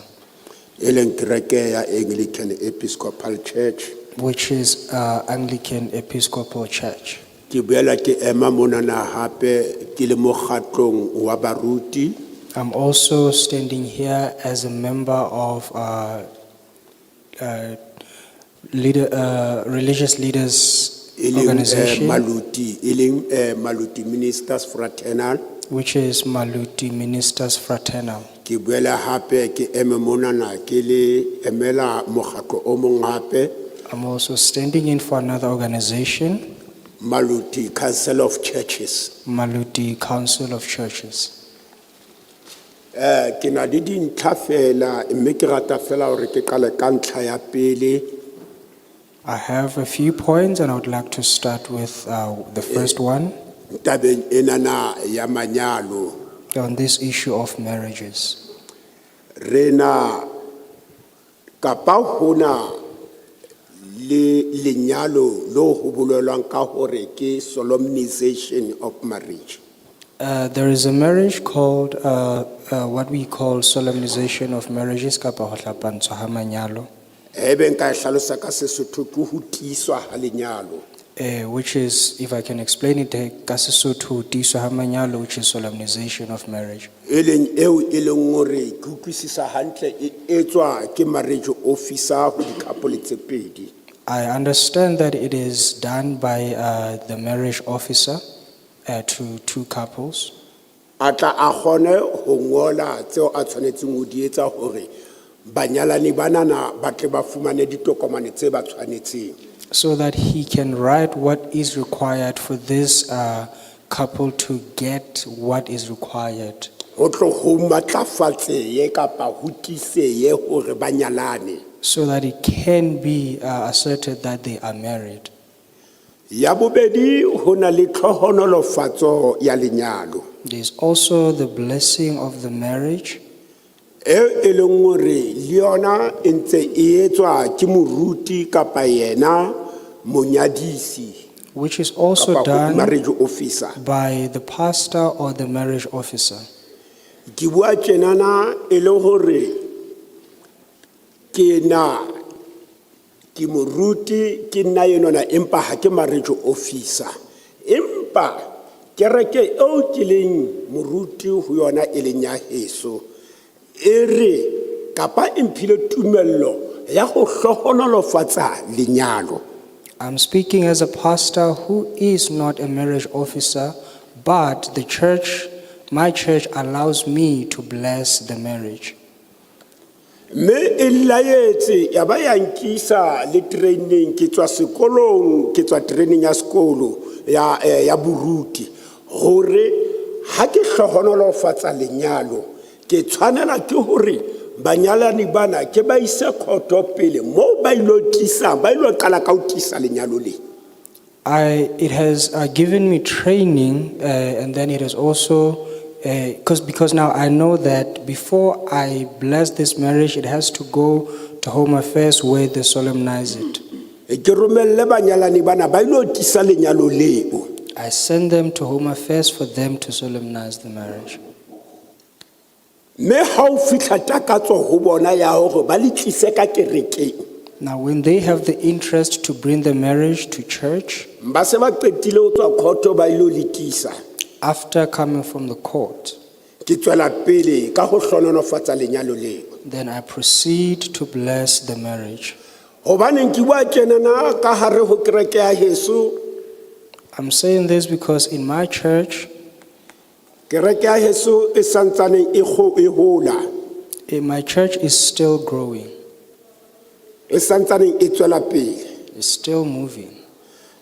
E leng kereke ya Anglican Episcopal Church. which is Anglican Episcopal Church. Ke boela ke ema monana hape ke le mokgatlong wa baruti. I'm also standing here as a member of religious leaders E leng organization, Maluti Ministers Fraternal. which is Maluti Ministers Fraternal. Ke boela hape ke eme monana ke le emela mokgatlo o mong hape, I'm also standing in for another organization, Maluti Council of Churches. Maluti Council of Churches. Ke na le dintlha fela mme ke rata fela hore ke qale ka ntlha ya pele. I have a few points and I would like to start with the first one Tabeng enana ya manyalo. on this issue of marriages. Rena kapa hona le lenyalo lo ho bolelwang ka hore ke solemnization of marriage. There is a marriage called what we call solemnization of marriages, kapa ho hlapantshwa ha manyalo, Ebe nka e hlalosa ka Sesotho ke ho tiiswa ha lenyalo. which is, if I can explain it, ka Sesotho ho tiiswa ha manyalo, which is solemnization of marriage. E leng eo e leng hore ke utlwisisa hantle e etswa ke marriage officer ho di-couple tse pedi. I understand that it is done by the marriage officer to two couples, Atla a kgone ho ngola tseo a tshwanetseng ho di etsa hore banyalani banana ba tle ba fumane ditokomane tse ba tshwanetseng. so that he can write what is required for this couple to get what is required, Ho tlo ho matlafatseye kapa ho tiiseye hore ba nyalane. so that it can be asserted that they are married. Ya bobedi ho na le tlhohonolofatso ya lenyalo. There's also the blessing of the marriage, E leng hore le yona e ntse e etswa ke moruti kapa yena monyadisi which is also kapa done marriage officer. by the pastor or the marriage officer. Ke bua tjenana e le hore ke na ke moruti ke nna enona empa ha ke marriage officer. Empa kereke eo ke leng moruti ho yona e leng ya heso. Ere kapa imphile tumello ya ho hlohonolofatsa lenyalo. I'm speaking as a pastor who is not a marriage officer, but the church, my church allows me to bless the marriage. Me e laetse ya ba ya nkisa le training ke tswa sekolong ke tswa training ya sekolo ya buruti hore ha ke hlohonolofatsa lenyalo ke tshwanela ke hore banyalani bana ke ba ise khoto pele mo ba ilo tisa ba ilo qala ka ho tisa lenyalo le. It has given me training, and then it has also, because now I know that before I bless this marriage, it has to go to Home Affairs where they solemnize it. Ke romelle banyalani bana ba ilo tisa lenyalo leo. I send them to Home Affairs for them to solemnize the marriage. Me ha o fihla takatso ho bona ya hore ba le tlise ka kerekeng. Now, when they have the interest to bring the marriage to church, Ba se ba qetile ho tswa khoto ba ilo litisa. after coming from the court, Ke tswela pele ka ho hlohonolofatsa lenyalo leo. then I proceed to bless the marriage. Hobaneng ke bua tjenana ka hare ho kereke ya heso. I'm saying this because in my church, Kereke ya heso e santsane e hola. my church is still growing, E santsane e tswela pele. it's still moving.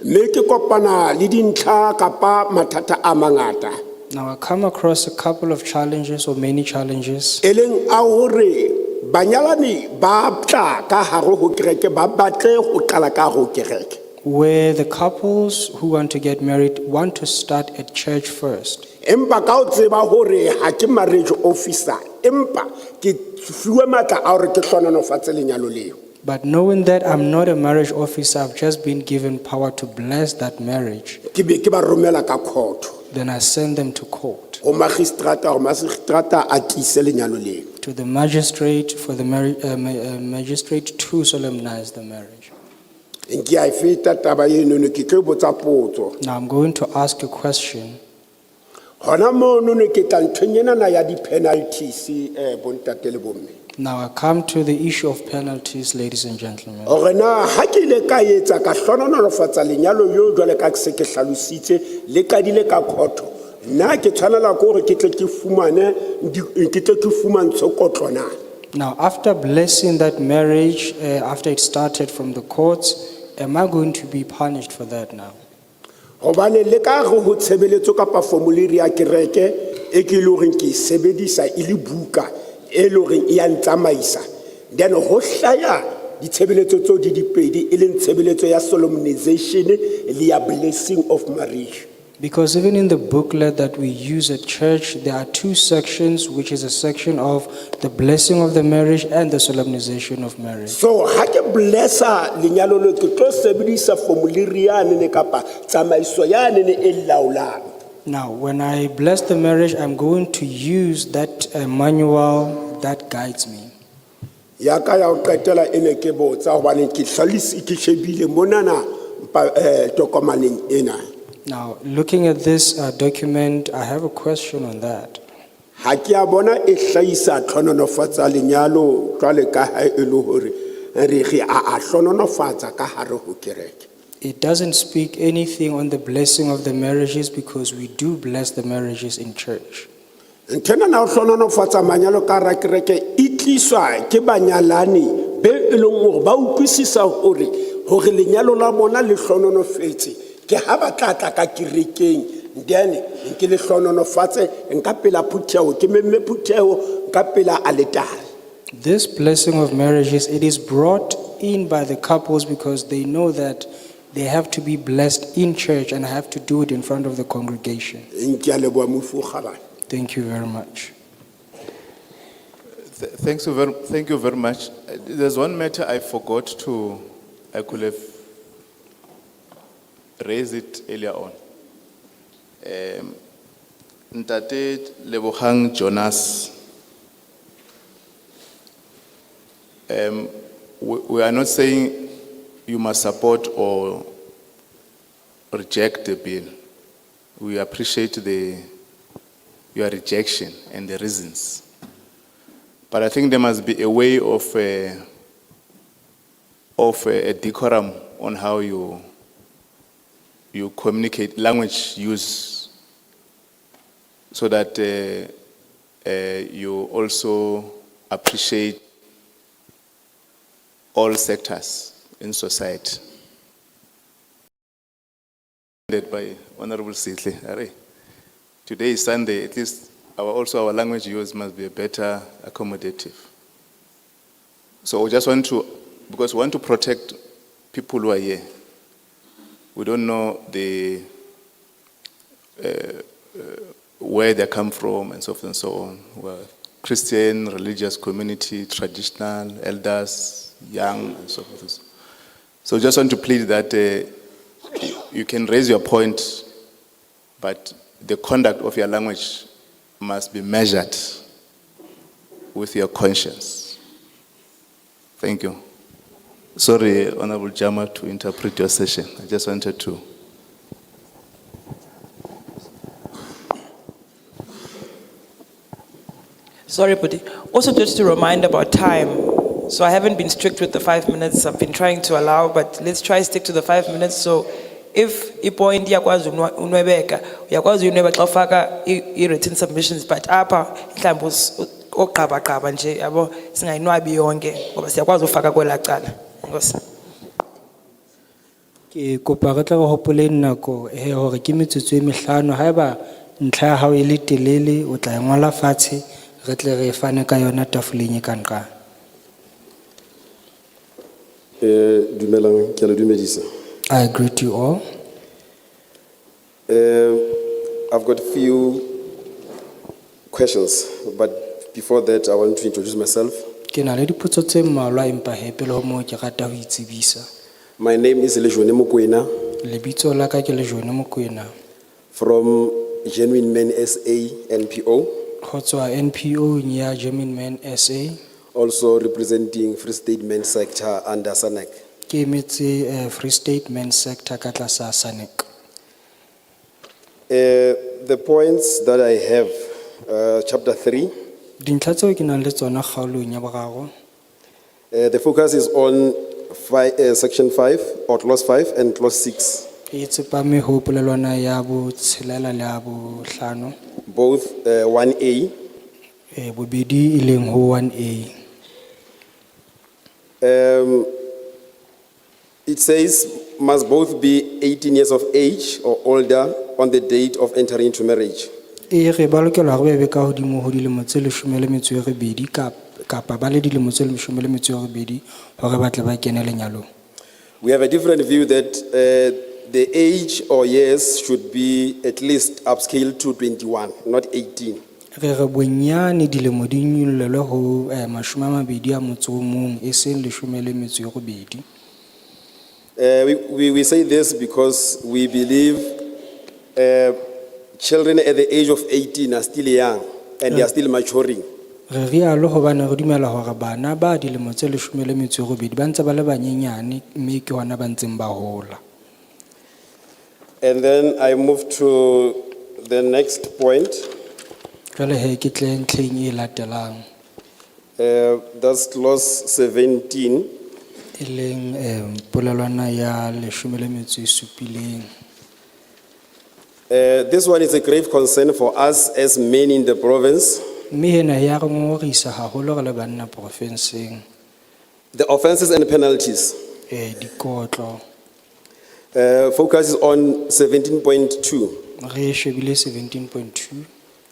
Me ke kopana le dintlha kapa mathata a mangata. Now, I come across a couple of challenges or many challenges E leng a hore banyalani ba tla ka hare ho kereke ba batle ho qala ka hare ho kereke. where the couples who want to get married want to start at church first. Empa ka o tseba hore ha ke marriage officer, empa ke fiwe matla a hore ke hlohonolofatse lenyalo leo. But knowing that I'm not a marriage officer, I've just been given power to bless that marriage, ke be ke ba romela ka court then I send them to court, go magistrata gore magistrata a tlise lenyalo leo. to the magistrate for the magistrate to solemnize the marriage. Ke a e feta taba eno no ke tlo botsa potso. Now I'm going to ask a question. Hona mono ne ke tla nthonyana ya di penalties bontate le bomme. Now I come to the issue of penalties, ladies and gentlemen. Gore na ha ke le ka etsa ka hlononolofatsa lenyalo yo jwale ka se ke hlalositse le ka dile ka khotho. Na ke tshwanela ke gore ke tle ke fumantsho kotlona. Now, after blessing that marriage, after it started from the courts, am I going to be punished for that now? Hobane le ka go ho tshebeletso kapa formulary ya kereke e ke le gore ke sebedisa ile buka e le gore e ya ntsamaisa, then ho hlaya ditshebeletso tso di dipedi e leng tshebeletso ya solemnization le ya blessing of marriage. Because even in the booklet that we use at church, there are two sections, which is a section of the blessing of the marriage and the solemnization of marriage. So ha ke blessa lenyalo le ke tlo sebedisa formulary ya ne kapa tsamaiso ya ne e laolang. Now, when I bless the marriage, I'm going to use that manual that guides me. Ya ka ya o qetela ene ke botsa hobane ke hlalisi ke shebile monana tokomaneng ena. Now, looking at this document, I have a question on that. Ha ke a bona e hlahisa tlhononofatsa lenyalo jwale ka ha e le hore re a tlhononofatsa ka hare ho kereke. It doesn't speak anything on the blessing of the marriages because we do bless the marriages in church. Ntena na o tlhononofatsa manyalo ka hara kereke e tliswa ke banyalani be e leng hore ba utlwisisa hore lenyalo la bona le tlhononofetse ke ha ba tla ka kerekeng then ke le hlononofatse nka pela phutheo ke memme phutheo nka pela altare. This blessing of marriages, it is brought in by the couples because they know that they have to be blessed in church and have to do it in front of the congregation. Ke a leboha mofugabane. Thank you very much. Thank you very much. There's one matter I forgot to, I could have raised it earlier on. Ntate Lebohang Jonas, we are not saying you must support or reject the bill. We appreciate your rejection and the reasons. But I think there must be a way of a decorum on how you communicate, language use, so that you also appreciate all sectors in society. By Honorable Sitley, today is Sunday, at least our language use must be a better accommodative. So we just want to, because we want to protect people who are here. We don't know where they come from and so forth and so on. We're Christian, religious community, traditional, elders, young, and so forth. So just want to plead that you can raise your point, but the conduct of your language must be measured with your conscience. Thank you. Sorry, Honorable Jama, to interpret your session. I just wanted to. Sorry, Pudi. Also, just to remind about time. So I haven't been strict with the 5 minutes. I've been trying to allow, but let's try stick to the 5 minutes. So if I point yakwazi unwebeka, yakwazi unwebeka ofaka written submissions, but apa mhlawumbe oqaba nje yabo singayinwabi yonke ngoba siyakwazi ufaka kwela cala. Nkosi. Ke kopa re tla go hopoleng nako hore ke metsotso e 5 haeba ntlha ya hao e le telele o tla ngola fatshe re tle re fane ka yona tafoleng e kanqa. Dumelang, ke a le dumedisa. I greet you all. I've got a few questions, but before that, I want to introduce myself. Ke na le dipotso tse mmalwa empa he pele ho moo ke rata ho itsebisa. My name is Lejone Mokoena Lebitso la ka ke Lejone Mokoena from Genuine Men SA NPO, ho tswa NPO ya German Men SA. also representing Free State Men sector under SANEC. Ke emetse Free State Men sector ka tlasa SANEC. The points that I have, chapter 3, Dintlha tseo ke nang le tsona kgaolong ya boraro. the focus is on section 5 or clause 5 and clause 6, E tsepame ho polelwana ya botshelela le ya bohlano. both 1A. Bobedi e leng ho 1A. It says must both be 18 years of age or older on the date of entering into marriage. E re ba lokela hore ba be ka hodimo ho dilemo tse 12 kapa ba le dilemo tse 12 hore ba tle ba kene lenyalong. We have a different view that the age or years should be at least upscaled to 21, not 18. Re re bonyane dilemo di nyollelwe ho 21 e seng 18. We say this because we believe children at the age of 18 are still young and they are still maturing. Re rialo hobane re dumela hore bana ba dilemo tse 18 ba ntse ba le banyenyane mme ke hona ba ntseng ba hola. And then I move to the next point. Jwale he ke tle ntlheng e latelang. That's clause 17. E leng polelwana ya 17. This one is a grave concern for us as men in the province. Mme hena ya re ngorisa haholo re le banna profenseng. The offences and penalties. Dikotlo. Focuses on 17.2. Re shebile 17.2.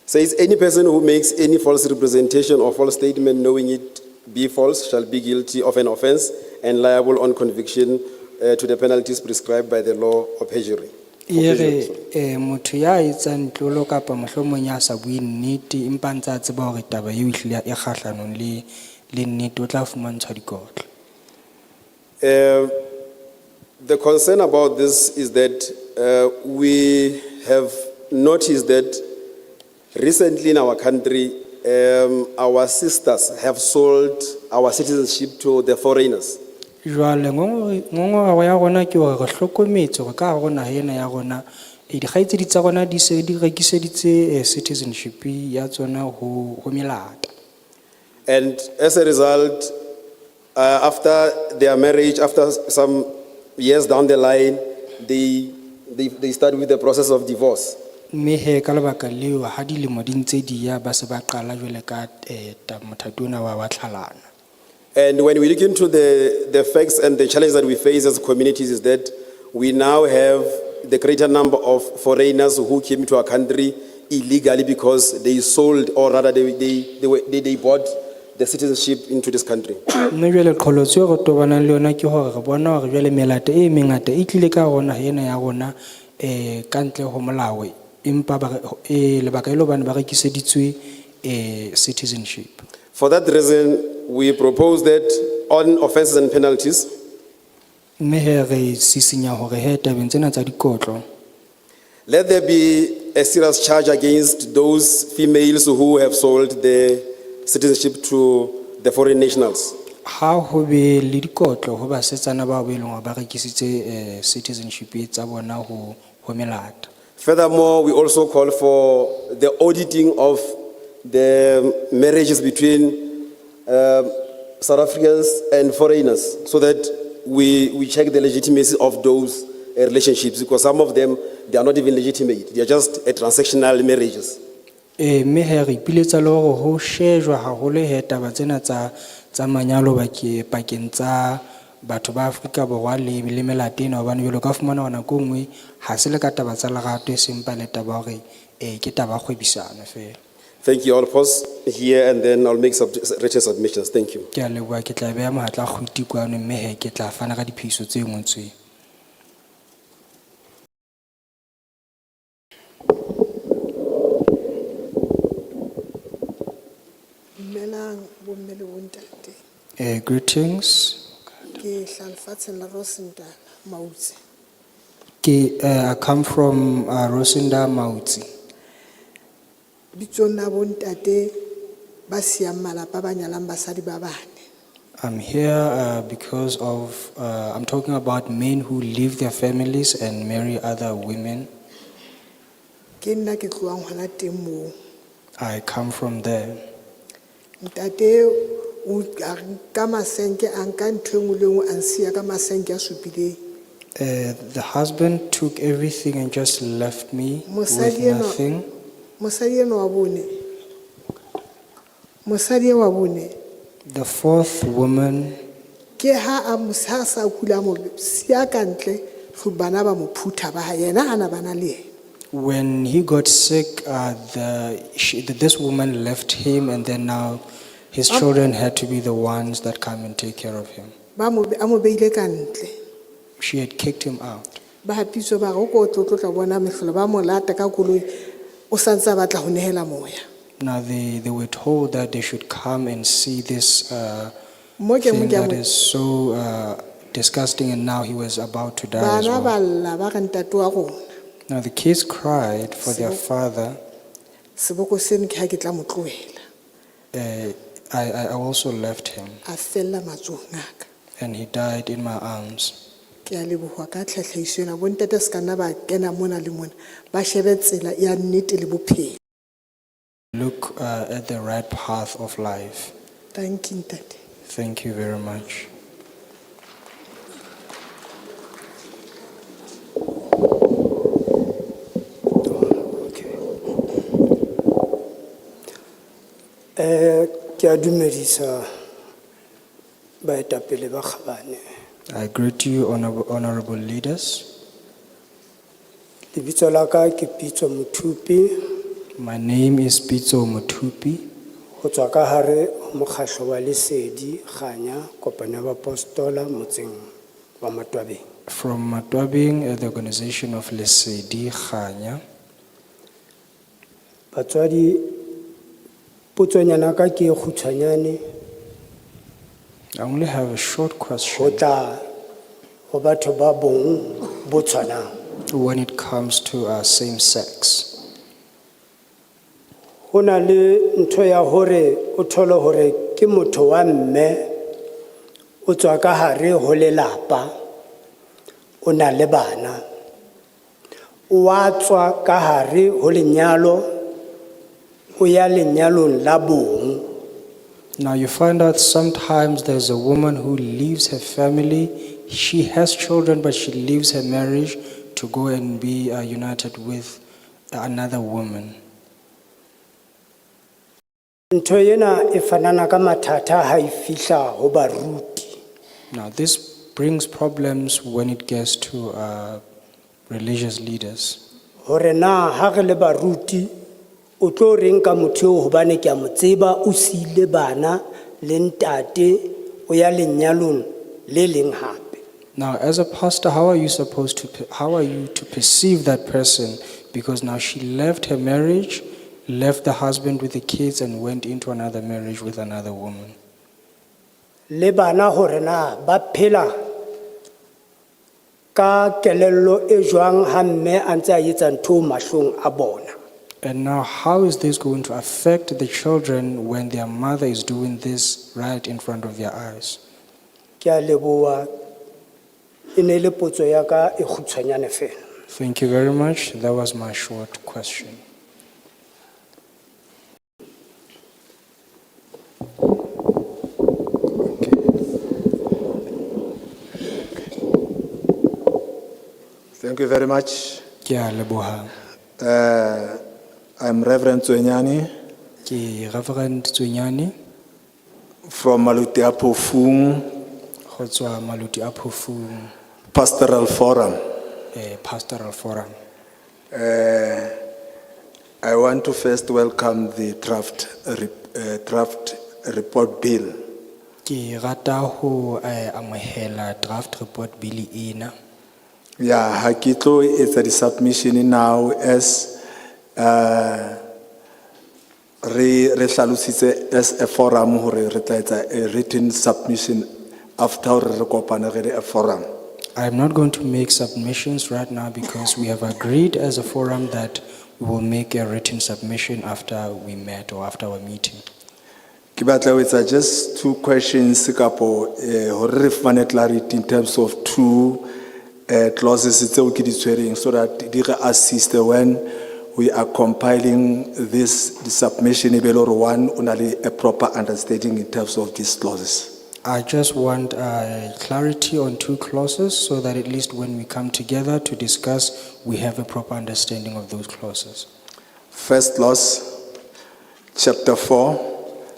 Says any person who makes any false representation or false statement knowing it be false shall be guilty of an offence and liable on conviction to the penalties prescribed by the law of perjury. Ere motho ya etsang tlolo kapa mohlomong ya sa bue nnete empa ntse a tseba hore taba eo ehlile e kgahlanong le nnete o tla fumantshwa dikotlo. The concern about this is that we have noticed that recently in our country, our sisters have sold our citizenship to the foreigners. Jwale ngongoro ya rona ke hore re hlokometse hore ka rona hena ya rona dikgaitsedi tsa rona di se di rekiseditse citizenship ya tsona ho melata. And as a result, after their marriage, after some years down the line, they start with the process of divorce. Mme he ka lebaka leo ha dilemo di ntse di ya ba se ba qala jwale ka mothatona wa tlhalana. And when we look into the facts and the challenges that we face as communities is that we now have the greater number of foreigners who came to our country illegally because they sold, or rather they bought the citizenship into this country. Mme jwale qholotso e re tobanang le yona ke hore re bona hore jwale melate e mengata e tlile ka rona hena ya rona ka ntle ho molao empa lebaka ile bana ba rekiseditswe citizenship. For that reason, we propose that on offences and penalties, mme he re sisinya hore he tabeng tsena tsa dikotlo let there be a serious charge against those females who have sold the citizenship to the foreign nationals. ha ho be le dikotlo ho ba setsana ba be leng ba rekisitse citizenship tsa bona ho melata. Furthermore, we also call for the auditing of the marriages between South Africans and foreigners so that we check the legitimacy of those relationships, because some of them, they are not even legitimate. They are just transactional marriages. Mme he re ipiletsa le hore ho shejwa haholo he taba tsena tsa manyalo pakeng tsa batho ba Afrika Borwa le melate ena hobane jwale ka fumana hona ko nngwe ha se le ka taba tsa lerato e seng pa le taba hore ke taba kgwebisano fela. Thank you. I'll pause here and then I'll make written submissions. Thank you. Ke a leboha, ke tla beha mohatla kguti kwano mme he ke tla fana ka diphiso tse ngotsweng. Dumelang bomme le bontate. Greetings. Ke hlalfatsheng la Rosendal Mautse. I come from Rosinda Mautsi. Bitsong la bontate ba siang malapa ba nyalang basadi ba bane. I'm here because of, I'm talking about men who leave their families and marry other women. Ke nna ke tloang hona teng moo. I come from there. Ntate o ka masenke a nka ntho e nngwe le nngwe a nsiya ka masenke a supileng. The husband took everything and just left me with Mosadi enwa- nothing. Mosadi enwa wa bone. Mosadi wa bone. The fourth woman, Ke ha a ha sa kula mo siya ka ntle go bana ba mo phutha ba yena ana bana le yena. when he got sick, this woman left him, and then now his children had to be the ones that come and take care of him. Ba mo a mo beile ka ntle. She had kicked him out. Ba hapiso ba go ko tlotla bona mehlolo ba mo lata ka koloi o santsa batla ho nehela moya. Now they were told that they should come and see this Mo ke thing mo ke that mo- is so disgusting, and now he was about to die as Bana well. ba lla ba ka ntate wa rona. Now the kids cried for their father. Seboko seno ke ha ke tla mo tlohela. I also left him, A fella matsohong a ka. and he died in my arms. Ke a leboha ka tlhatlhiso ena bo ntate se ka nna ba kena mona le mona ba shebe tsela ya nnete le bophelo. Look at the right path of life. Thank you ntate. Thank you very much. Ke a dumedisa baetapele ba Kgabane. I greet you, honorable leaders. Lebitso la ka ke Pitso Mothupi My name is Pitso Mutupi. go tswa ka hare ho mokgahlo wa Lesedi Kganya kopano ya Bapostola motseng wa Matwabeng. From Matwabing, the organization of Lesedi Khanya. Batswadi potsonyana ka ke e kgutshwanyane I only have a short ho question tla ho batho ba bong bo tshwanang. when it comes to same sex. Ho na le ntho ya hore o thole hore ke motho wa mme o tswa ka hare ho lelapa o na le bana wa tswa ka hare ho lenyalo o ya lenyalong la bong. Now you find out sometimes there's a woman who leaves her family. She has children, but she leaves her marriage to go and be united with another woman. Ntho ena e fanana ka mathata ha e fihla ho baruti. Now this brings problems when it gets to religious leaders. Hore na ha re le baruti o tlo reng ka motho eo hobane ke a mo tseba o siile bana le ntate o ya lenyalong le leng hape. Now, as a pastor, how are you to perceive that person? Because now she left her marriage, left the husband with the kids, and went into another marriage with another woman. Le bana hore na ba phela ka kelello e jwang ha mme a ntse a etsa ntho mahlong a bona. And now, how is this going to affect the children when their mother is doing this right in front of their eyes? Ke a leboha e ne le potso ya ka e kgutshwanyane fela. Thank you very much. That was my short question. Thank you very much. Ke a leboha. I'm Reverend Zwenyani Ke Reverend Tswenyane, from Maluti Apofung go tswa Maluti a Phofung, Pastoral Forum. Pastoral Forum. I want to first welcome the draft report bill. Ke rata ho amohela draft report bill ena. Yeah, Hakito is a submission now as re hlalositse as a forum hore re tla etsa a written submission after hore re kopane re le a forum. I'm not going to make submissions right now because we have agreed as a forum that we will make a written submission after we met or after our meeting. Ke batla ho etsa just two questions kapo hore re fane clarity in terms of two clauses tseo ke di tshwereng so that di re assist when we are compiling this the submission e be le hore one o na le a proper understanding in terms of these clauses. I just want clarity on two clauses so that at least when we come together to discuss, we have a proper understanding of those clauses. First clause, chapter 4,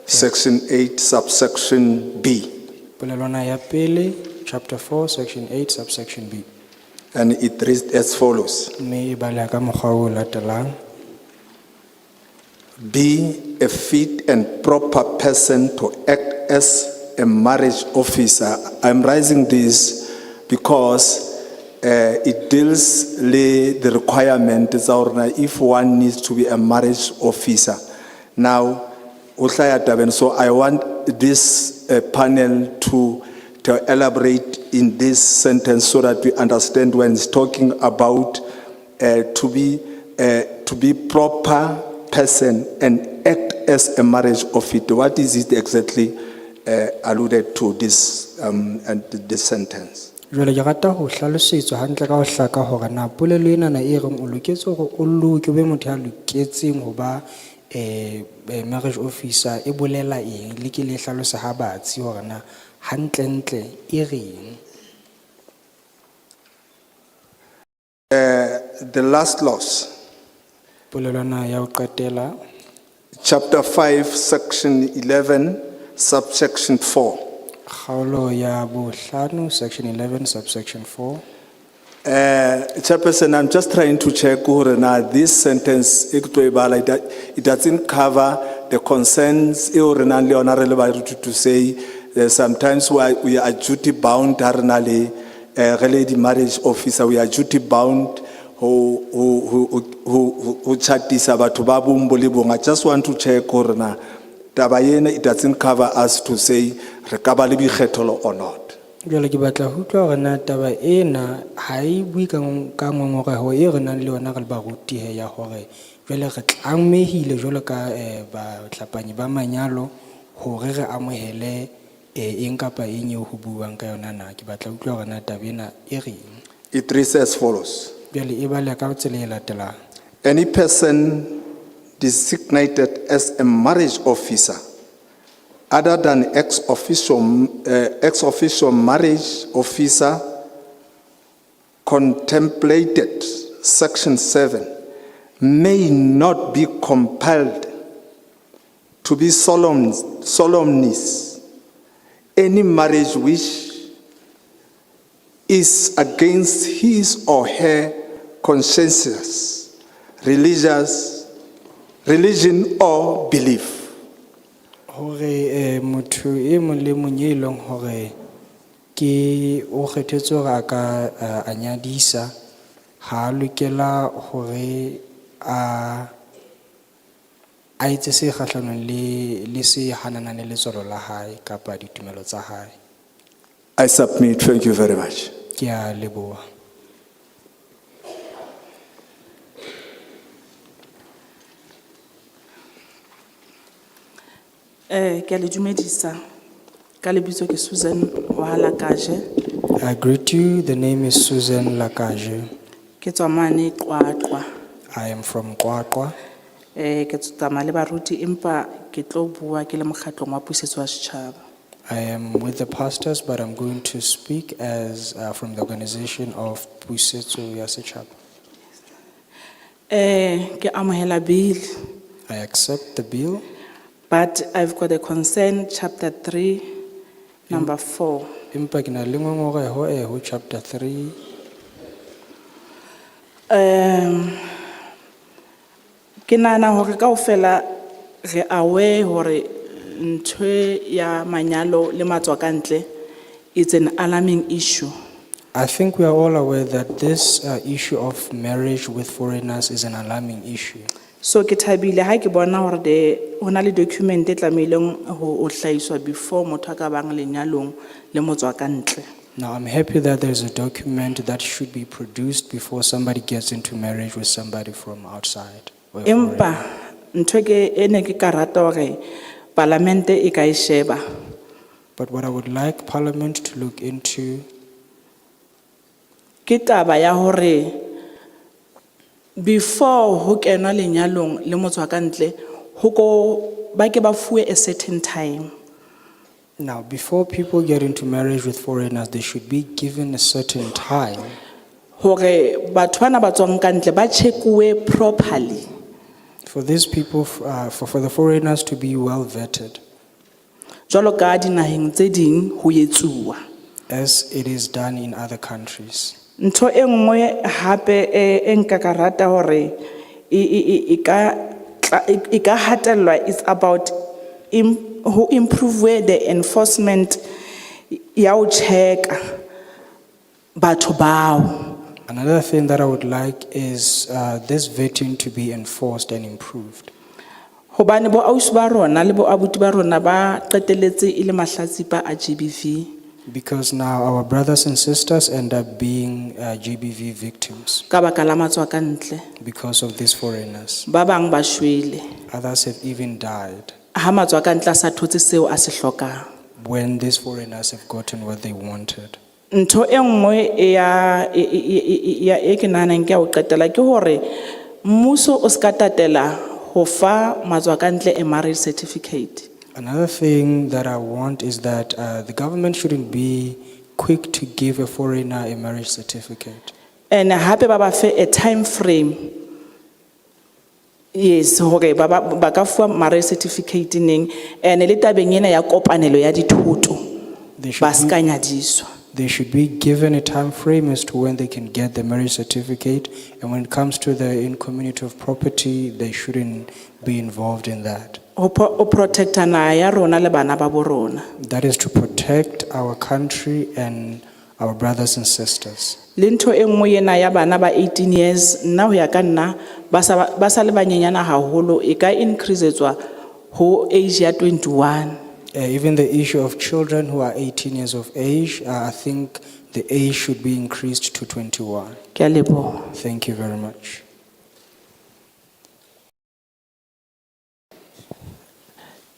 section 8, subsection B. Polelwana ya pele, chapter 4, section 8, subsection B. And it reads as follows. Mme e bala ka mokgwa o latelang. Be a fit and proper person to act as a marriage officer. I'm raising this because it deals with the requirement if one needs to be a marriage officer. Now, so I want this panel to elaborate in this sentence so that we understand when it's talking about to be proper person and act as a marriage officer. What is it exactly alluded to this and this sentence? Jwale ke rata ho hlalosetswa hantle ka ho hlaka hore na polelo ena na e reng o loketse hore o loke be motho ya loketseng ho ba marriage officer e bolela eng le ke le hlalosa ha batsi hore na hantlentle e reng. The last clause, polelwana ya ho qetela, chapter 5, section 11, subsection 4. kgaolo ya bohlano, section 11, subsection 4. Chairperson, I'm just trying to check whether this sentence it doesn't cover the concerns to say sometimes we are duty bound, the marriage officer, we are duty bound who chatisa batho ba bong. I just want to check whether it doesn't cover us to say re ka ba le dikgetho or not. Jwale ke batla ho utlwa hore na taba ena ha e bui ka ngongoreho e re nang le yona re le baruti he ya hore jwale re tlamehile jwalo ka bahlapanyi ba manyalo hore re amohele eng kapa eng eo ho buang ka yona na. Ke batla ho utlwa hore na taba ena e reng. It reads as follows. Jwale e bala ka tsela e latelang. Any person designated as a marriage officer other than ex-officio marriage officer contemplated section 7 may not be compelled to be solemnized any marriage which is against his or her conscience, religion or belief. Hore motho e mong le mong e leng hore ke o kgethetse hore a ka anyadisa ha lokela hore a etse se kgahlanong le se hananang le letsolo la hae kapa ditumelo tsa hae. I submit. Thank you very much. Ke a leboha. Ke a le dumedisa. Ka lebitso ke Susan wa Lakaje. I greet you. The name is Susan Lakaje. Ke tswa mane Qwaqwa. I am from Qwaqwa. Ke tsamaya le baruti empa ke tlo bua ke le mokgatlong wa pusetso wa setjhaba. I am with the pastors, but I'm going to speak as from the organization of Pusetso ya Setjhaba. Ke amohela bill. I accept the bill. But I've got a concern, chapter 3, number 4. Empa ke na le ngongoreho ho chapter 3. Ke nahana hore kaofela re aware hore ntwe ya manyalo le matswa kantle, it's an alarming issue. I think we are all aware that this issue of marriage with foreigners is an alarming issue. So ke thabile ha ke bona hore hona le document e tlameileng ho hlahiswa before motho a ka bang lenyalong le motswakantle. Now, I'm happy that there's a document that should be produced before somebody gets into marriage with somebody from outside. or a Empa foreigner. ntho ke ene ke ka rata hore parlamente e ka e sheba. But what I would like Parliament to look into Ke taba ya hore before ho kenwa lenyalong le motswakantle ho ko ba ke ba fuwe a certain time. now, before people get into marriage with foreigners, they should be given a certain time Hore batho bana ba tswang kantle ba checkuwe properly. for these people, for the foreigners to be well vetted, Jwalo ka dinaheng tse ding ho etsuwa. as it is done in other countries. Ntho e nngwe hape e nka ka rata hore e ka hatellwa is about who improve the enforcement ya ho check batho bao. Another thing that I would like is this vetting to be enforced and improved. Hobane bo ausi ba rona le bo abuti ba rona ba qeteletse ile mahlatsipa a GBV. Because now our brothers and sisters end up being GBV victims Ka baka la matswakantle. because of these foreigners. Ba bang ba shwele. Others have even died Ha matswakantle a sa thotse seo a se hlokang. when these foreigners have gotten what they wanted. Ntho e nngwe e ke nahanang ke ya ho qetela ke hore mmuso o ska tatela ho fa matswakantle a marriage certificate. Another thing that I want is that the government shouldn't be quick to give a foreigner a marriage certificate. And hape ba ba fe a time frame. Yes, hore ba ka fuwa marriage certificate neng and le tabeng ena ya kopanelo ya dithoto ba ska nyadiswa. They should be given a time frame as to when they can get the marriage certificate, and when it comes to the in-community of property, they shouldn't be involved in that. O protecta na ya rona le bana ba bo rona. That is to protect our country and our brothers and sisters. Le ntho e nngwe ena ya bana ba 18 years nna ho ya ka nna ba sa le banyenyana haholo e ka increasetswa ho age ya 21. Even the issue of children who are 18 years of age, I think the age should be increased to 21. Ke a leboha. Thank you very much.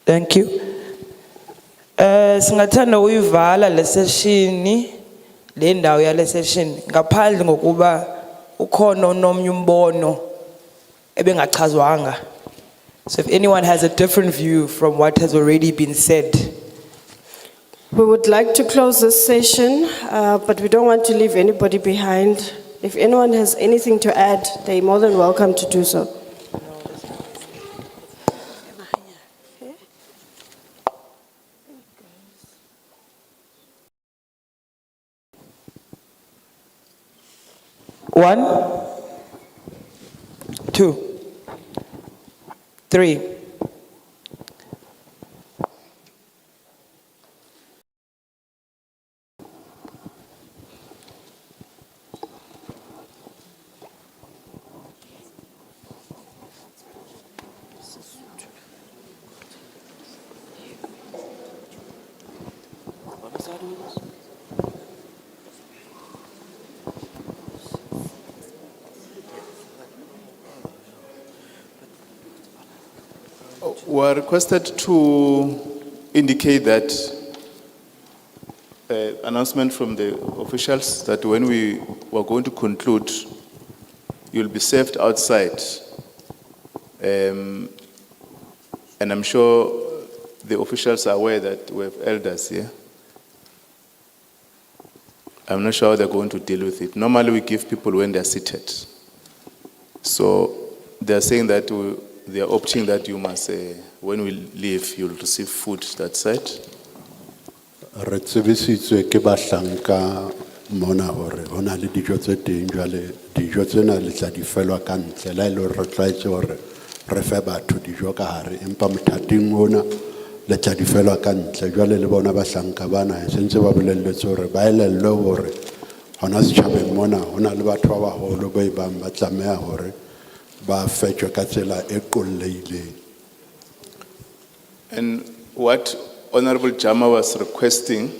Thank you. Singathanda uyivala le session le ndawo ya le session ngaphandle ngokuba ukhona onomnye umbono ebengachazwanga. So if anyone has a different view from what has already been said. We would like to close this session, but we don't want to leave anybody behind. If anyone has anything to add, they're more than welcome to do so. One, two, three. We are requested to indicate that announcement from the officials that when we were going to conclude, you'll be served outside. And I'm sure the officials are aware that we have elders here. I'm not sure how they're going to deal with it. Normally we give people when they're seated. So they're saying that they are opting that you must, when we leave, you'll receive food that side. Re tsebisitswe ke bahlanka mona hore hona le dijo tse teng jwale dijo tsena le tla di felwa ka ntle la ile re tlwaetse hore re fe batho dijo ka hare empa mothating ona le tla di felwa ka ntle jwale le bona bahlanka bana sentse ba bolelletse hore ba elellwe hore hona setjhabeng mona hona le batho ba baholo ba ibang ba tlameha hore ba fetjwe ka tsela e qollehileng. And what Honorable Jama was requesting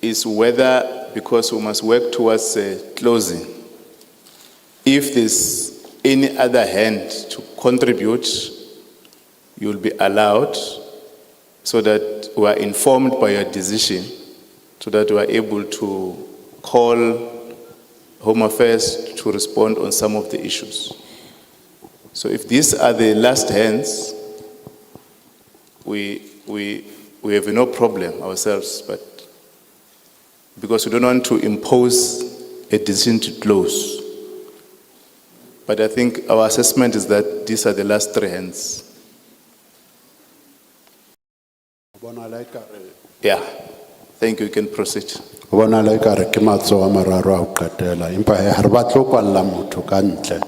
is whether, because we must work towards closing, if there's any other hand to contribute, you'll be allowed, so that we are informed by your decision, so that we are able to call Home Affairs to respond on some of the issues. So if these are the last hands, we have no problem ourselves, but because we don't want to impose a decision to close. But I think our assessment is that these are the last three hands. Yeah, thank you, you can proceed. Bona le ka re ke matsoho a mararo a ho qetela, empa ha re batlo kwalla motho ka ntle.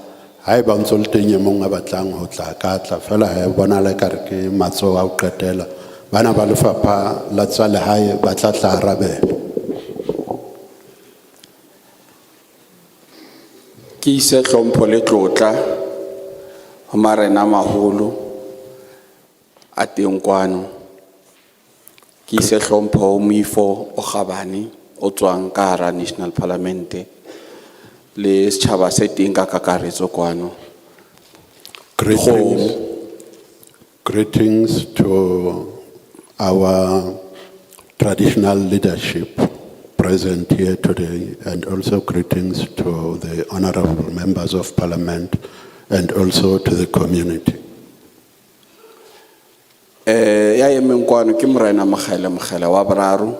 Ha e ba ntse le teng e mong a batlang ho tla ka tla, fela ha bona le ka re ke matsoho a ho qetela. Bana ba lefapha la tsa lehae ba tla tla arabela. Ke ise hlompho le tlotla ho marena maholo a teng kwano. Ke ise hlompho ho Moifo o Kgabane o tswang ka hara National Parliament le setjhaba se teng ka kakaretso kwano. Greetings to our traditional leadership present here today, and also greetings to the honorable members of parliament and also to the community. Ya emeng kwano ke morena Mogele wa boraro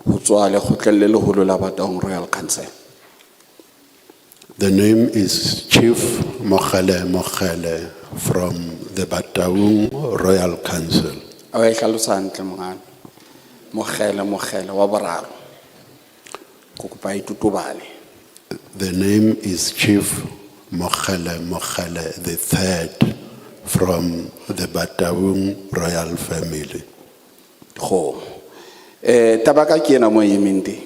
ho tswa le kgotleng le leholo la Bataung Royal Council. The name is Chief Mogele from the Bataung Royal Council. A e hlalosa ntle mongane. Mogele wa boraro. Ko kopa itutubale. The name is Chief Mogele the third from the Bataung royal family. Go. Tabaka ke ena mo yemende.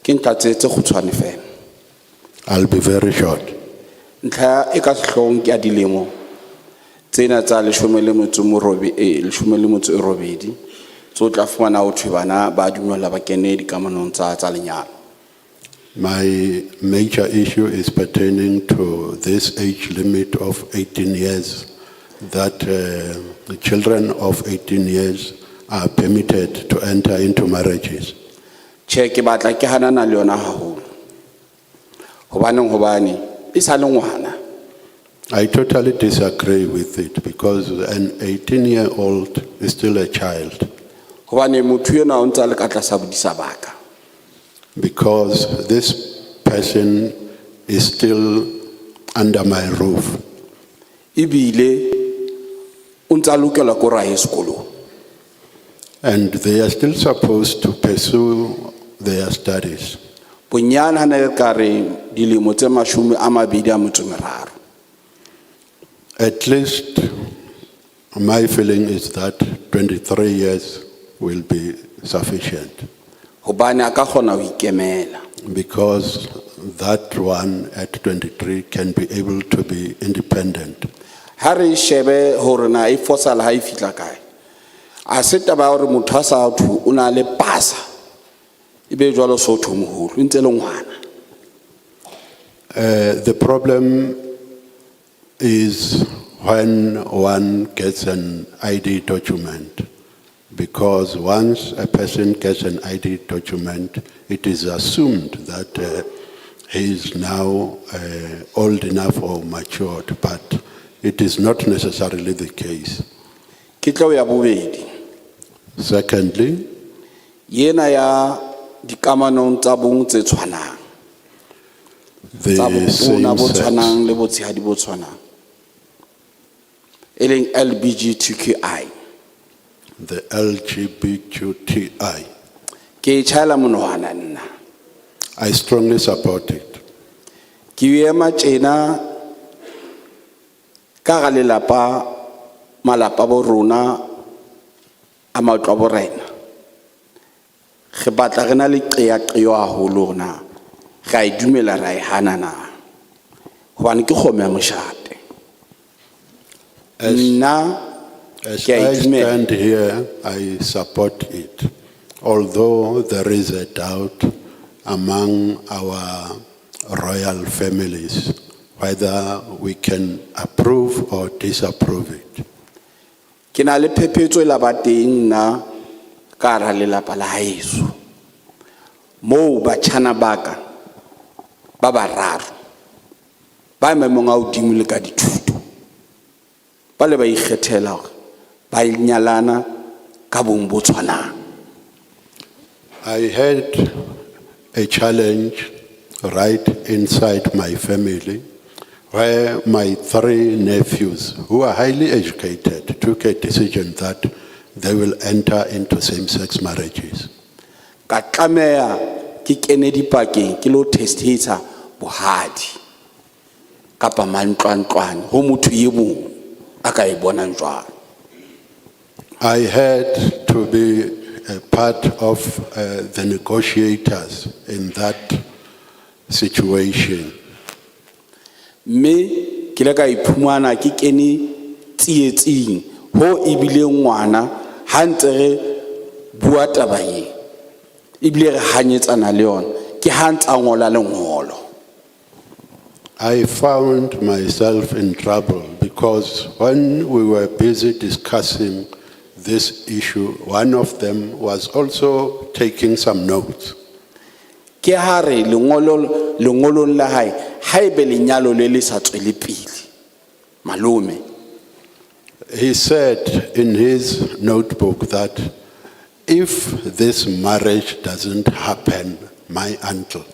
Ke ntatsetse go tshwane fela. I'll be very short. Ntlha e ka sehlong ke a dilemo. Tsena tsa 18 so tla fumana ho thwe bana ba dumela ba kene dikamanong tsa lenyalo. My major issue is pertaining to this age limit of 18 years, that the children of 18 years are permitted to enter into marriages. Che ke batla ke hanana le yona haholo. Hobane isa le ngwana. I totally disagree with it because an 18-year-old is still a child. Hobane motho yena o ntse le ka tlasa bodisa baka. Because this person is still under my roof. Ibile o ntse a lokela ko ra sekolo. And they are still supposed to pursue their studies. Bonyana na ka re dilemo tse 23. At least my feeling is that 23 years will be sufficient. Because that one at 23 can be able to be independent. Hari shebe horona I fosa la fitla kae. A seta ba hore motho a sa thu o na le pasa. Ibe jwalo so thu moholo ntse le ngwana. The problem is when one gets an ID document. Because once a person gets an ID document, it is assumed that he is now old enough or matured, but it is not necessarily the case. Secondly, the same sex, LGBTQI. The LGBTQI. I strongly support it. Malapa bo rona a matlo bo rena. Ge batla rena le qeaqeo haholo na. Ga idumela ra e hanana. hobane ke kgomo ya moshate. Nna As ke a I dumela. stand here, I support it. Although there is a doubt among our royal families whether we can approve or disapprove it. Ke na le phephetso e la ba teng nna ka hara lelapa la haeso. Moo batjhana ba ka ba bararo ba maemong a hodimo le ka dithuto ba le ba ikgethela hore ba nyalana ka bong bo tshwanang. I had a challenge right inside my family where my 3 nephews, who are highly educated, took a decision that they will enter into same-sex marriages. Ka tlameha ke kene dipakeng ke lo testator bohadi kapa mantlwantlwane ho motho e mong a ka e bonang jwalo. I had to be a part of the negotiators in that situation. Me ke le ka iphumana ke kene tsietsing ho ebile ngwana ha ntse re bua taba e ebile re hanyetsana le yona ke ha ntse a ngola lengolo. I found myself in trouble because when we were busy discussing this issue, one of them was also taking some notes. Ke ha re lengolong la hae haebe lenyalo le le sa tswele pele malome. He said in his notebook that if this marriage doesn't happen, my uncle,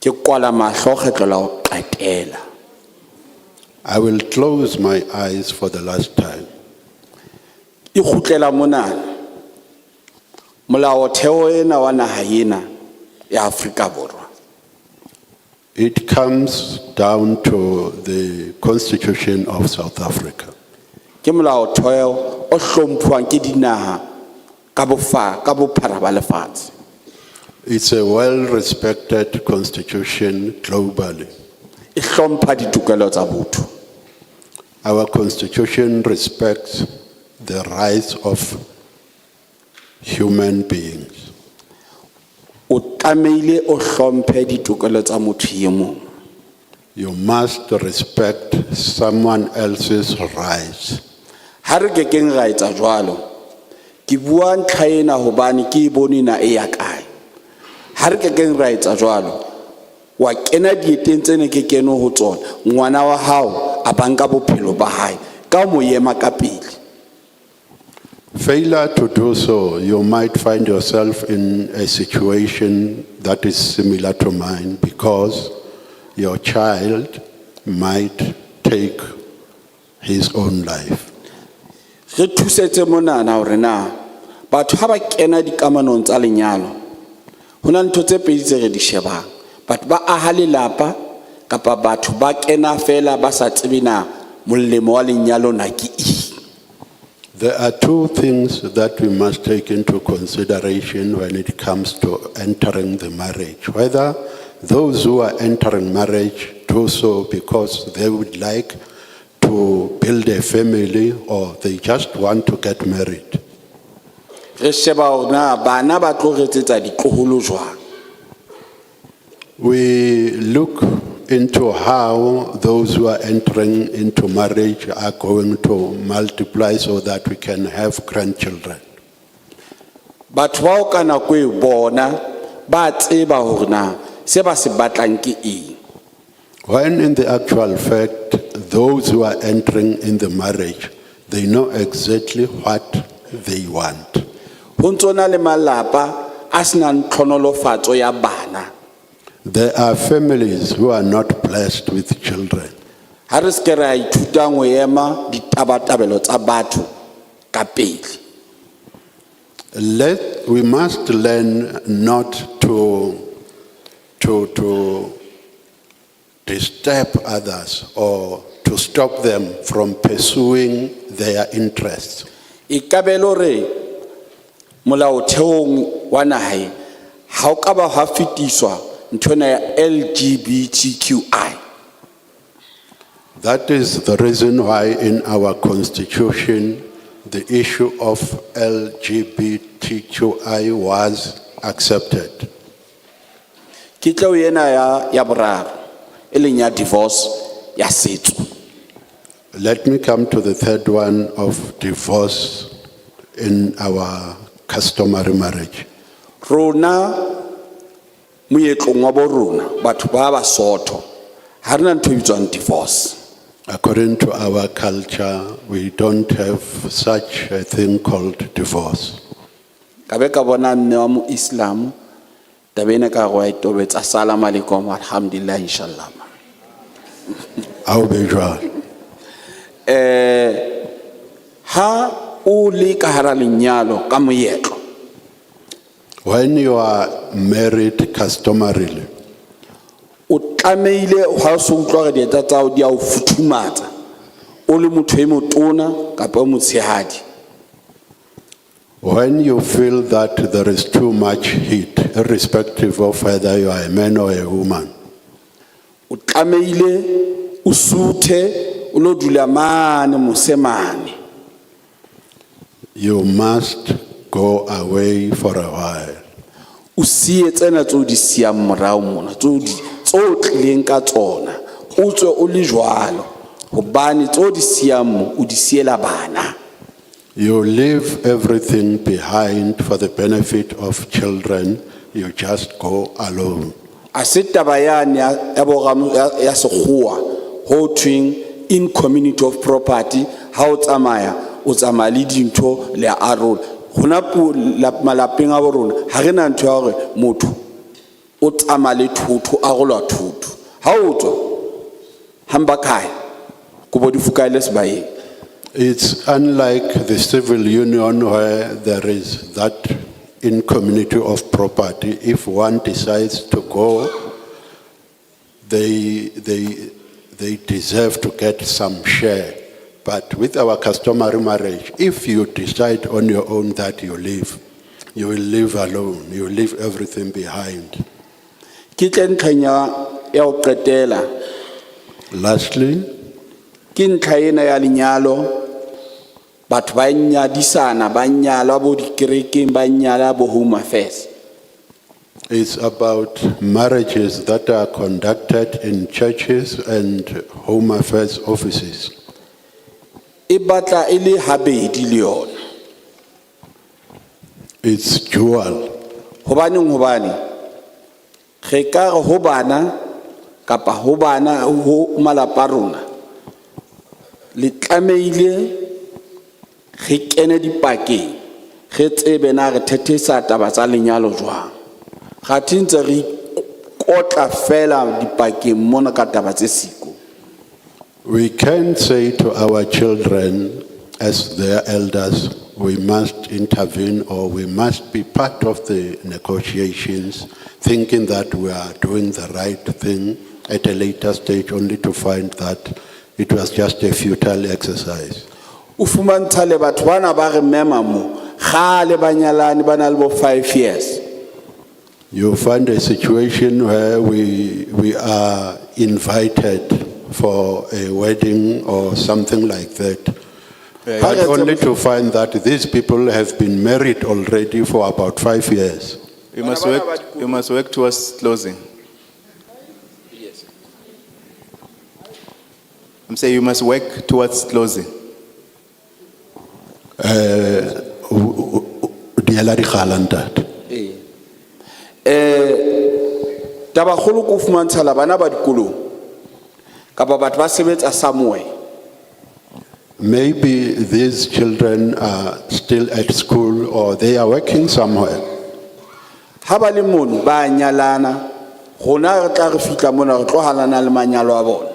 ke kwala mahlo kgetlo la ho qetela. I will close my eyes for the last time. E khutlela monana molaotheo ena wa naha ena ya Afrika Borwa. It comes down to the Constitution of South Africa. Ke molaotheo o hlomphuwang ke dinaha ka bophara ba lefatshe. It's a well-respected constitution globally. E hlompha ditokelo tsa botho. Our constitution respects the rights of human beings. O tlameile o hlomphe ditokelo tsa motho e mong. You must respect someone else's rights. Ha re ke keng ra etsa jwalo ke bua ntlha ena hobane ke e bone na e ya kae. Ha re ke keng ra etsa jwalo wa kena dieteng tsene ke keno ho tsona ngwana wa hao a banka bophelo ba hae ka mo yema ka pele. Failure to do so, you might find yourself in a situation that is similar to mine because your child might take his own life. Re thusetse monana hore na batho ha ba kena dikamanong tsa lenyalo hona ntho tse pedi tse re di shebang. Batho ba aha lelapa kapa batho ba kena fela ba sa tsebe na molemo wa lenyalo na ke eng. There are 2 things that we must take into consideration when it comes to entering the marriage. Whether those who are entering marriage do so because they would like to build a family or they just want to get married. Re sheba na bana ba tlo retsetsa ditloholo jwang. We look into how those who are entering into marriage are going to multiply so that we can have grandchildren. Batho ba o kana ko e bona ba tseba hore na se ba se batlang ke eng. When in the actual fact, those who are entering in the marriage, they know exactly what they want. Ho ntsona le malapa a sena ntlhonolofatso ya bana. There are families who are not blessed with children. Ha re se ra ithuta ho ema ditabatabelo tsa batho ka pele. We must learn not to disturb others or to stop them from pursuing their interests. Ikabelo re molaotheong wa naha ha o ka ba ha fitiswa nthona ya LGBTQI. That is the reason why in our constitution, the issue of LGBTQI was accepted. Ke tlo yena ya boraro e leng ya divorce ya setso. Let me come to the third one of divorce in our customary marriage. Rona moetlong wa bo rona batho ba Basotho ha rena ntho e bitswang divorce. According to our culture, we don't have such a thing called divorce. Ka be ka bona mme wa mo Islam tabene ka go itobetsa salam alaikum alhamdulillah inshallah. How be jwalo? Ha o le ka hara lenyalo ka moetlo. When you are married customarily, O tlameile ha o se utlwa re dieta tsa o di a o futhumatsa. O le motho e motona kapa o motshehadi. when you feel that there is too much heat, irrespective of whether you are a man or a woman, O tlameile o suthe o lo dula mane mosemane. you must go away for a while. O sie tsena tso di siang morao mona tso tlileng ka tsona o tswe o le jwalo hobane tso di siang mo o di siela bana. You leave everything behind for the benefit of children, you just go alone. A se taba yane ya sekgowa ho thweng in community of property ha o tsamaya o tsamaya le dintho le a rona. Hona pu malapeng a bo rona ha re na ntho ya hore motho o tsamaya le thotho a golwa thotho. Ha o tswa hamba kaya ko bo di fukaile sebaeng. It's unlike the civil union where there is that in community of property. If one decides to go, they deserve to get some share. But with our customary marriage, if you decide on your own that you will live alone. You leave everything behind. Lastly, Kinkaina ya linyalo, but banya disana, banyala bo dikereking, banyala bo home affairs. it's about marriages that are conducted in churches and home affairs offices. Ibatla ili habedi leon. It's dual. Hobani. Rekare hobana, kapa hobana ho malaparuna. Le tlameile re kene dipakeng re tsebe na re thethesa taba tsa lenyalo jwang ga tintse re kotla fela dipakeng mona ka taba tse siko. We can say to our children as their elders, we must intervene or we must be part of the negotiations, thinking that we are doing the right thing at a later stage, only to find that it was just a futile exercise. Ufumantsa le batho bana ba re mema mo gale banyalani bana le bo 5 years. You find a situation where we are invited for a wedding or something like that, but only to find that these people have been married already for about 5 years. You must work towards closing. Yes. I'm saying you must work towards closing. Taba kholo ko fumantsa la bana ba dikolong kapa batho ba sebetsa somewhere. Maybe these children are still at school or they are working somewhere. Ha ba le mono ba nyalana gona re tla re fitla mona re tlohalana le manyalo a bona.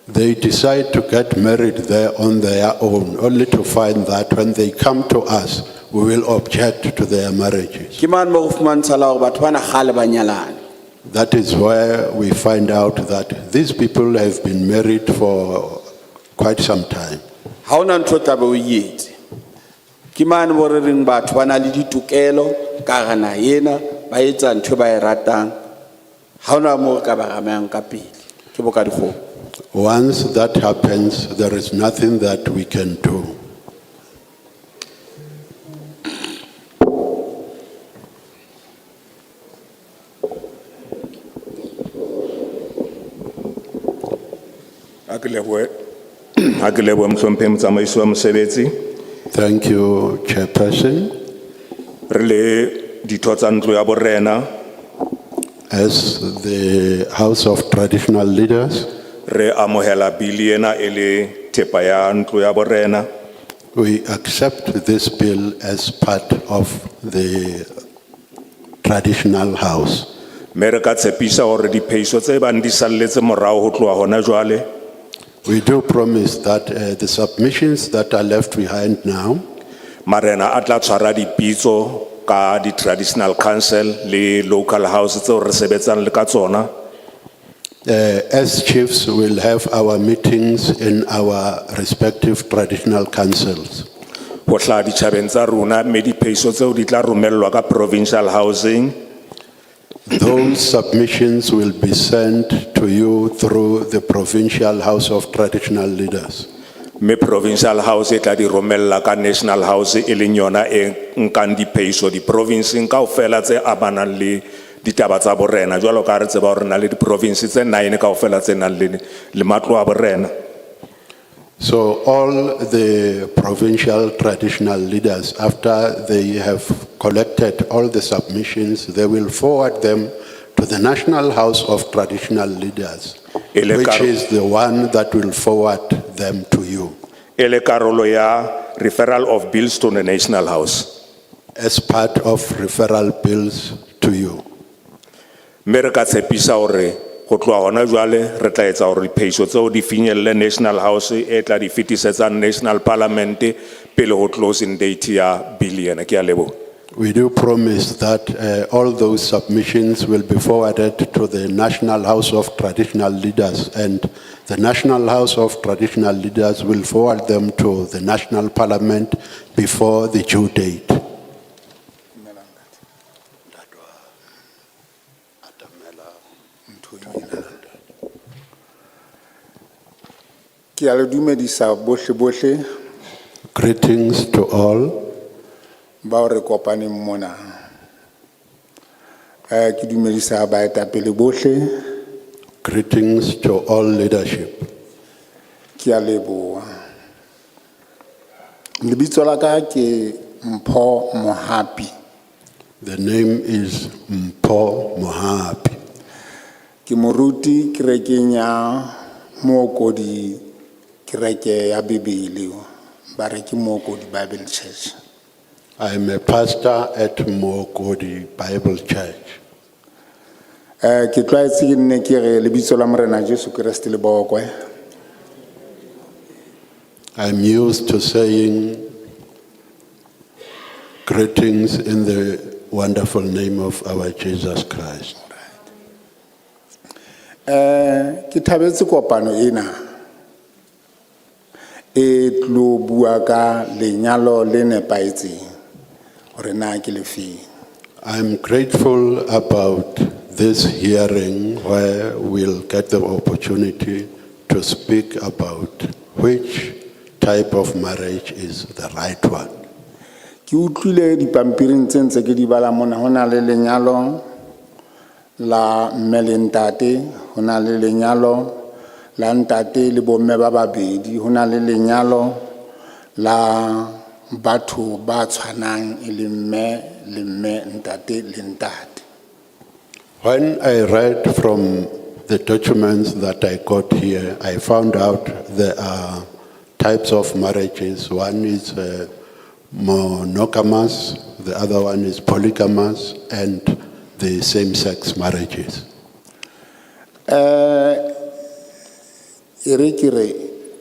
They decide to get married there on their own, only to find that when they come to us, we will object to their marriages. Ke man mo fumantsa la batho bana gale ba nyalana. That is where we find out that these people have been married for quite some time. Ha ona ntho tla be o yetse. Ke man mo re reng batho bana le ditokelo ka gana yena ba etsa ntho ba e ratang. Ha hona moo re ka ba ramehang ka pele. Ke bo ka difounu. Once that happens, there is nothing that we can do. Ha ke lebohe mohlomphehi motsamaisi wa mosebetsi. Thank you, Chairperson. Re le ditho tsa ntlo ya borena, As the House of Traditional Leaders, re amohela bili ena e le thepa ya ntlo ya borena. we accept this bill as part of the traditional house. Mme re ka tshepisa hore diphehiso tse bang di salletse morao ho tloha hona jwale, We do promise that the submissions that are left behind now, marena a tla tshwara dipitso ka di traditional council le local house tseo re sebetsang le ka tsona. as chiefs, will have our meetings in our respective traditional councils. Ho hlaha ditjhabeng tsa rona, mme diphehiso tseo di tla romellwa ka provincial housing. Those submissions will be sent to you through the Provincial House of Traditional Leaders. Me provincial house e tla di romella ka national house e leng yona e nkang diphehiso di provinceng kaofela tse amanang le ditaba tsa borena. Jwalo ka re tseba hore re na le di province tse 9 kaofela tse nang le matlo a borena. So all the provincial traditional leaders, after they have collected all the submissions, they will forward them to the National House of Traditional Leaders, which is the one that will forward them to you. Ele karolo ya referral of bills to the national house. As part of referral bills to you. Mme re ka tshepisa hore go tloha hona jwale re tla etsa hore diphehiso tseo di finyelle national house e tla di fetisetsa national parliament pele ho closing date ya bill ena. Ke a leboha. We do promise that all those submissions will be forwarded to the National House of Traditional Leaders, and the National House of Traditional Leaders will forward them to the National Parliament before the due date. Ke a le dumedisa bohle bohle Greetings to all. ba re kopaneng mona. Ke dumedisa baetapele bohle. Greetings to all leadership. Ke a leboha. Lebitso la ka ke Mpho Mohapi. The name is Mpho Mohapi. Ke moruti kerekeng ya Mookodi kereke ya Bibele ba re ke Mookodi Bible Church. I am a pastor at Mookodi Bible Church. Ke tlwaetse ke nne ke re lebitso la Morena Jesu Kriste le bokwe. I'm used to saying greetings in the wonderful name of our Jesus Christ. Ke thabetse kopano ena e tlo bua ka lenyalo le nepaetseng hore na ke le feng. I'm grateful about this hearing where we'll get the opportunity to speak about which type of marriage is the right one. Ke utlwile dipampiring tse ntse ke di bala mona hona le lenyalo la mme le ntate, hona le lenyalo la ntate le bomme ba babedi, hona le lenyalo la batho ba tshwanang e le mme ntate le ntate. When I read from the documents that I got here, I found out there are types of marriages. One is monogamous, the other one is polygamous, and the same-sex marriages.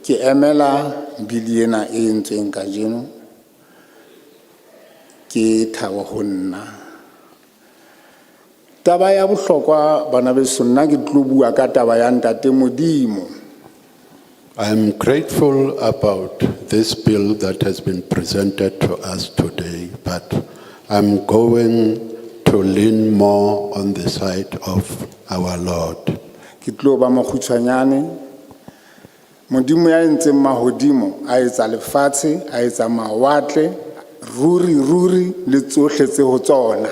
Ke emela biliena e entsweng ka jeno ke thabo ho nna. Taba ya bohlokwa bana beso nna ke tlo bua ka taba ya ntate Modimo. I'm grateful about this bill that has been presented to us today, but I'm going to lean more on the side of our Lord. Ke tlo ba mokgutshwanyane. Modimo ya entseng mahodimo a etsa lefatshe, a etsa mawatle, ruri le tsohle tse ho tsona.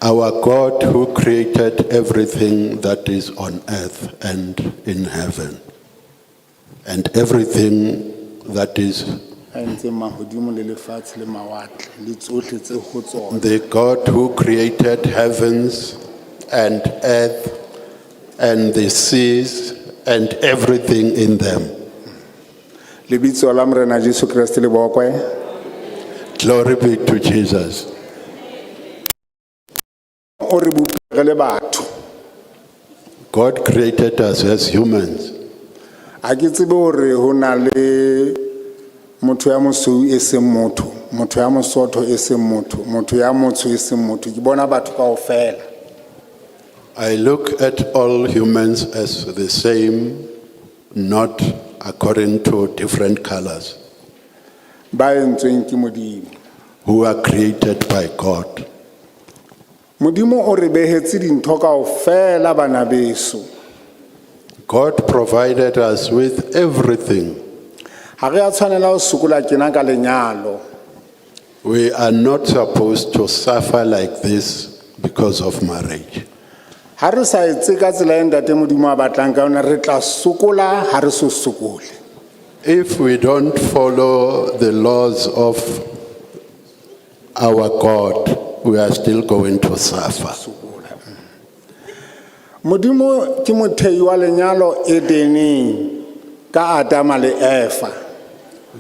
Our God who created everything that is on earth and in heaven, and everything that is A entseng mahodimo le lefatshe le mawatle le tsohle tse ho tsona. the God who created heavens and earth and the seas and everything in them. Lebitso la Morena Jesu Kriste le bokwe. Glory be to Jesus. O re bopile le batho. God created us as humans. A ke tsebe hore ho na le motho ya mosweu e seng motho, motho ya mosotho e seng motho, motho ya motsho e seng motho. Ke bona batho kaofela. I look at all humans as the same, not according to different colors, Ba entsweng ke Modimo. who are created by God. Modimo o re behetse dintho kaofela bana beso. God provided us with everything. Ha re a tshwanela ho sokola tjena ka lenyalo. We are not supposed to suffer like this because of marriage. Ha re sa etse ka tsela e ntate Modimo a batlang ka yona, re tla sokola ha re so sokole. If we don't follow the laws of our God, we are still going to suffer. Modimo ke mothei wa lenyalo Edeneng ka Adama le Eva.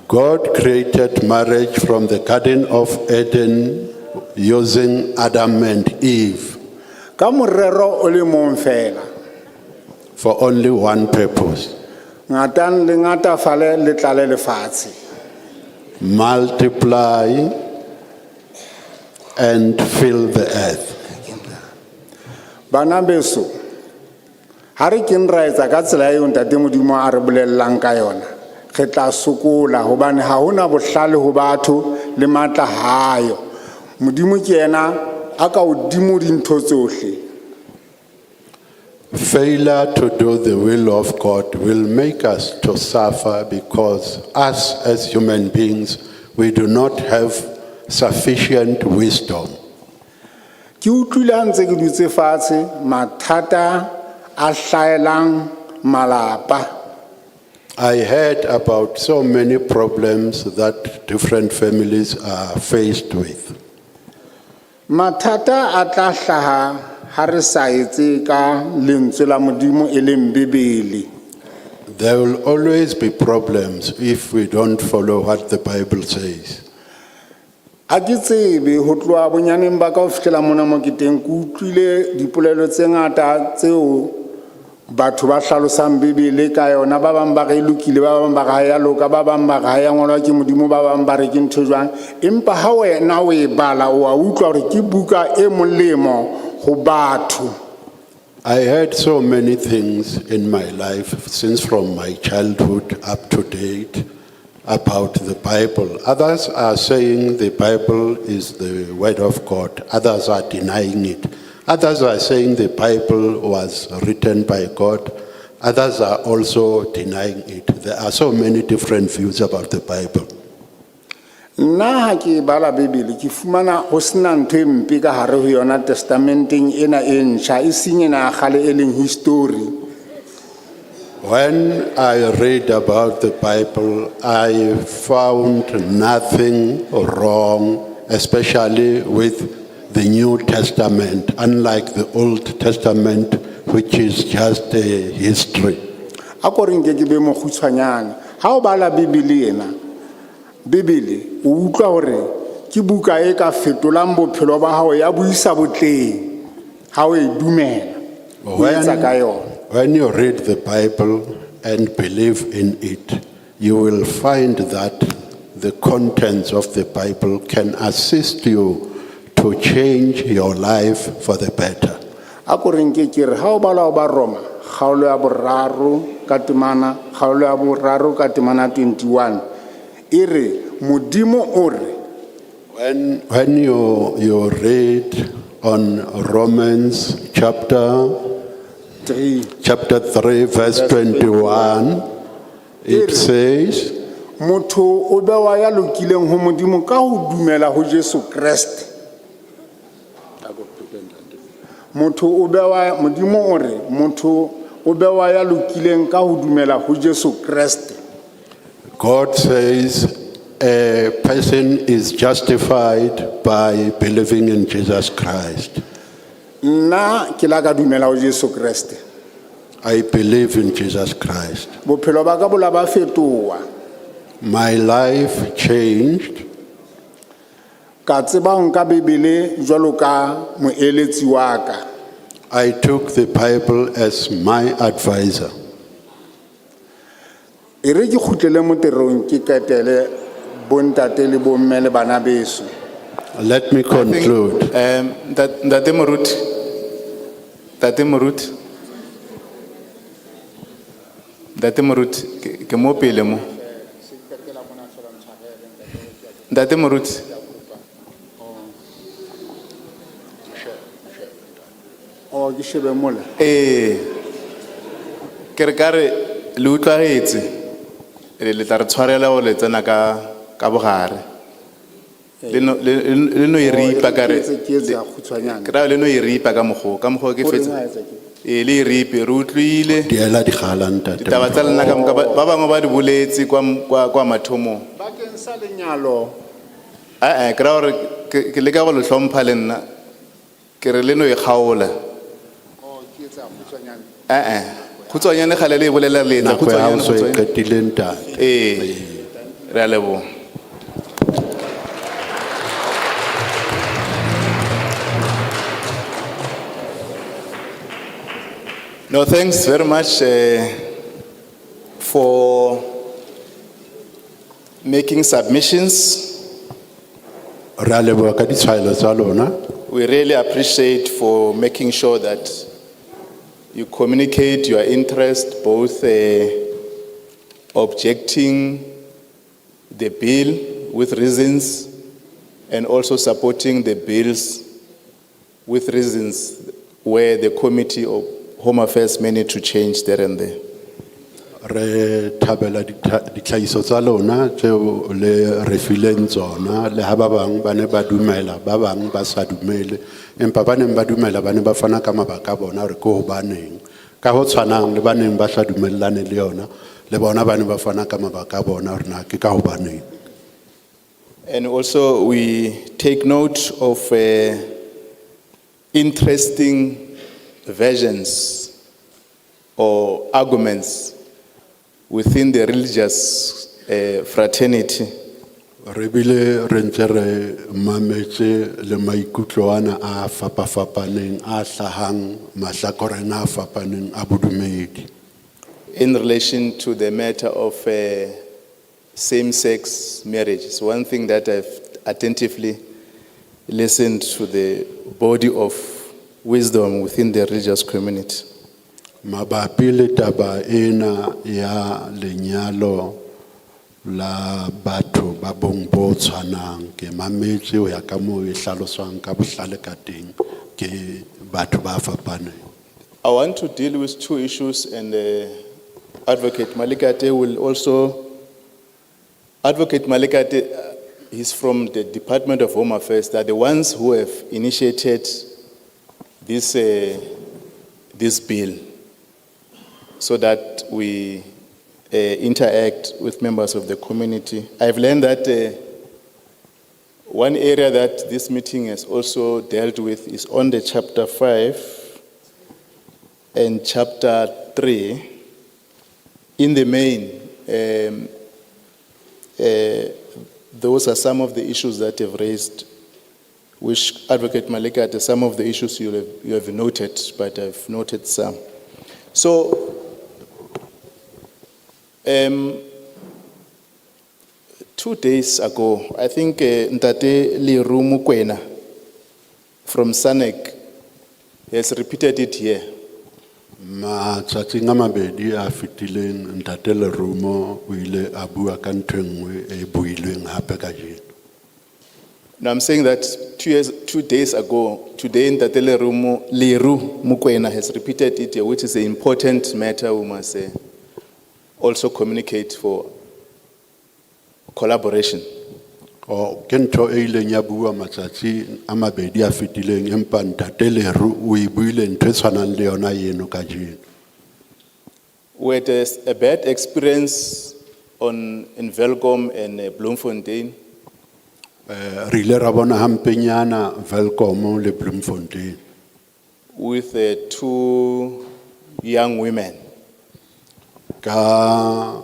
God created marriage from the Garden of Eden using Adam and Eve Ka morero o le mong fela. for only one purpose: Ngatang le ngatafale le tlale lefatshe. multiply and fill the earth. Bana beso, ha re keng ra etsa ka tsela eo ntate Modimo a re bolellang ka yona, re tla sokola hobane ha hona bohlale ho batho le matla hayo. Modimo ke yena a ka hodimo dintho tsohle. Failure to do the will of God will make us to suffer because us as human beings, we do not have sufficient wisdom. Ke utlwile ha ntse ke dutse fatshe mathata a hlaelang malapa. I heard about so many problems that different families are faced with. Mathata a tla hlaha ha re sa etse ka lentswe la Modimo e leng Bibele. There will always be problems if we don't follow what the Bible says. A ke tsebe ho tloha bonyaneng ba ka ho fihlela mona mo ke teng ke utlwile dipolelo tse ngata tseo batho ba hlalosang Bibele ka yona, ba bang ba re lokile, ba bang ba ga ya loka, ba bang ba ga ya ngolwa ke Modimo, ba bang ba re ke ntho jwang. Empa ha wena o e bala o a utlwa hore ke buka e molemo ho batho. I heard so many things in my life, since from my childhood up to date, about the Bible. Others are saying the Bible is the word of God. Others are denying it. Others are saying the Bible was written by God. Others are also denying it. There are so many different views about the Bible. Nna ha ke bala Bibele ke fumana ho sena ntho e mpe ka hare ho yona testamenteng ena e ntjha e seng ena ya kgale e leng history. When I read about the Bible, I found nothing wrong, especially with the New Testament, unlike the Old Testament, which is just a history. Ako re nke ke be mokgutshwanyane. Ha o bala Bibele ena, Bibele o utlwa hore ke buka e ka fetolang bophelo ba hao ya buisa botleng ha o e dumela. O etsa ka yona. When you read the Bible and believe in it, you will find that the contents of the Bible can assist you to change your life for the better. Ako re nke ke re ha o bala o ba Roma, kgaolo ya boraro ka temana 21, e re Modimo o re When you read on Romans chapter 3 verse 21, it says, motho o be wa ya lokileng ho modimo ka ho dumela ho Jesu Kriste. Motho o be wa modimo o re motho o be wa ya lokileng ka ho dumela ho Jesu Kriste. God says a person is justified by believing in Jesus Christ. Nna ke la ka dumela ho Jesu Kriste. I believe in Jesus Christ. Bophelo ba ka bo la ba fetoha. My life changed. Ka tseba nka Bibele jwalo ka moeletsi wa ka. I took the Bible as my advisor. E re ke khutlele moterong ke ketele bontate le bomme le bana beso. Let me conclude. Ntate Moruti, ke mo pele mo. Ntate Moruti. Oh, ke shebe mola. Ke re ka re le utlwahetse le tla re tshwarela go le tsena ka bogare. Le no e ripa ka re ke ra le no e ripa ka mogo ke fetse le e ripe re utlwile Diela di galanta. ditaba tsa lena ka moka ba bangwe ba di boletse kwa mathomong Bakeng sa lenyalo. ke ra gore ke le ka go le hlompha le nna ke re le no e kgaola Oh, ke etsa khutswanyane. khutswanyane gale le e bolela letsa Nako ya hao so e qetile ntate. re a leboha. No, thanks very much for making submissions. Re a leboha ka ditshwaelo tsa lona. We really appreciate for making sure that you communicate your interest, both objecting the bill with reasons and also supporting the bills with reasons where the Committee of Home Affairs may need to change there and there. Re thabela ditlhahiso tsa lona tseo le re fileng tsona le ha ba bang ba ne ba dumela ba bang ba sa dumele empa ba neng ba dumela ba ne ba fana ka mabaka a bona re ko hobaneng ka ho tshwanang le ba neng ba sa dumellane le yona le bona ba ne ba fana ka mabaka a bona re na ke ka hobaneng. And also we take note of interesting versions or arguments within the religious fraternity. Re bile re ntse re mametse le maikutlo ana a fapafapaneng a hlahang mahlakoreng a fapaneng a bodumedi. In relation to the matter of same-sex marriage, it's one thing that I've attentively listened to the body of wisdom within the religious community. Mabapi le taba ena ya lenyalo la batho ba bong bo tshwanang ke mametse ho ya ka moo e hlaloswang ka bohlale ka teng ke batho ba fapaneng. I want to deal with two issues, and Advocate Malikate will also. Advocate Malikate is from the Department of Home Affairs. They're the ones who have initiated this bill, so that we interact with members of the community. I've learned that one area that this meeting has also dealt with is on the chapter 5 and chapter 3. In the main, those are some of the issues that have raised, which Advocate Malikate, some of the issues you have noted, but I've noted some. So, 2 days ago, I think Ntate Liru Mukwena from SANEC has repeated it here. Matsatsing a mabedi a fetileng Ntate Lerumo o ile a bua ka ntho e nngwe e builweng hape kajeno. Now I'm saying that 2 days ago, today in Leru Mukwena has repeated it, which is an important matter we must also communicate for collaboration. O ke ntho e ileng ya bua matsatsi a mabedi a fetileng empa ntate Leru o e buile ntho e tshwanang le yona eno kajeno. We had a bad experience in Velkom and Bloemfontein. Re ile ra bona hampenyana Welkom le Bloemfontein With 2 young women. ka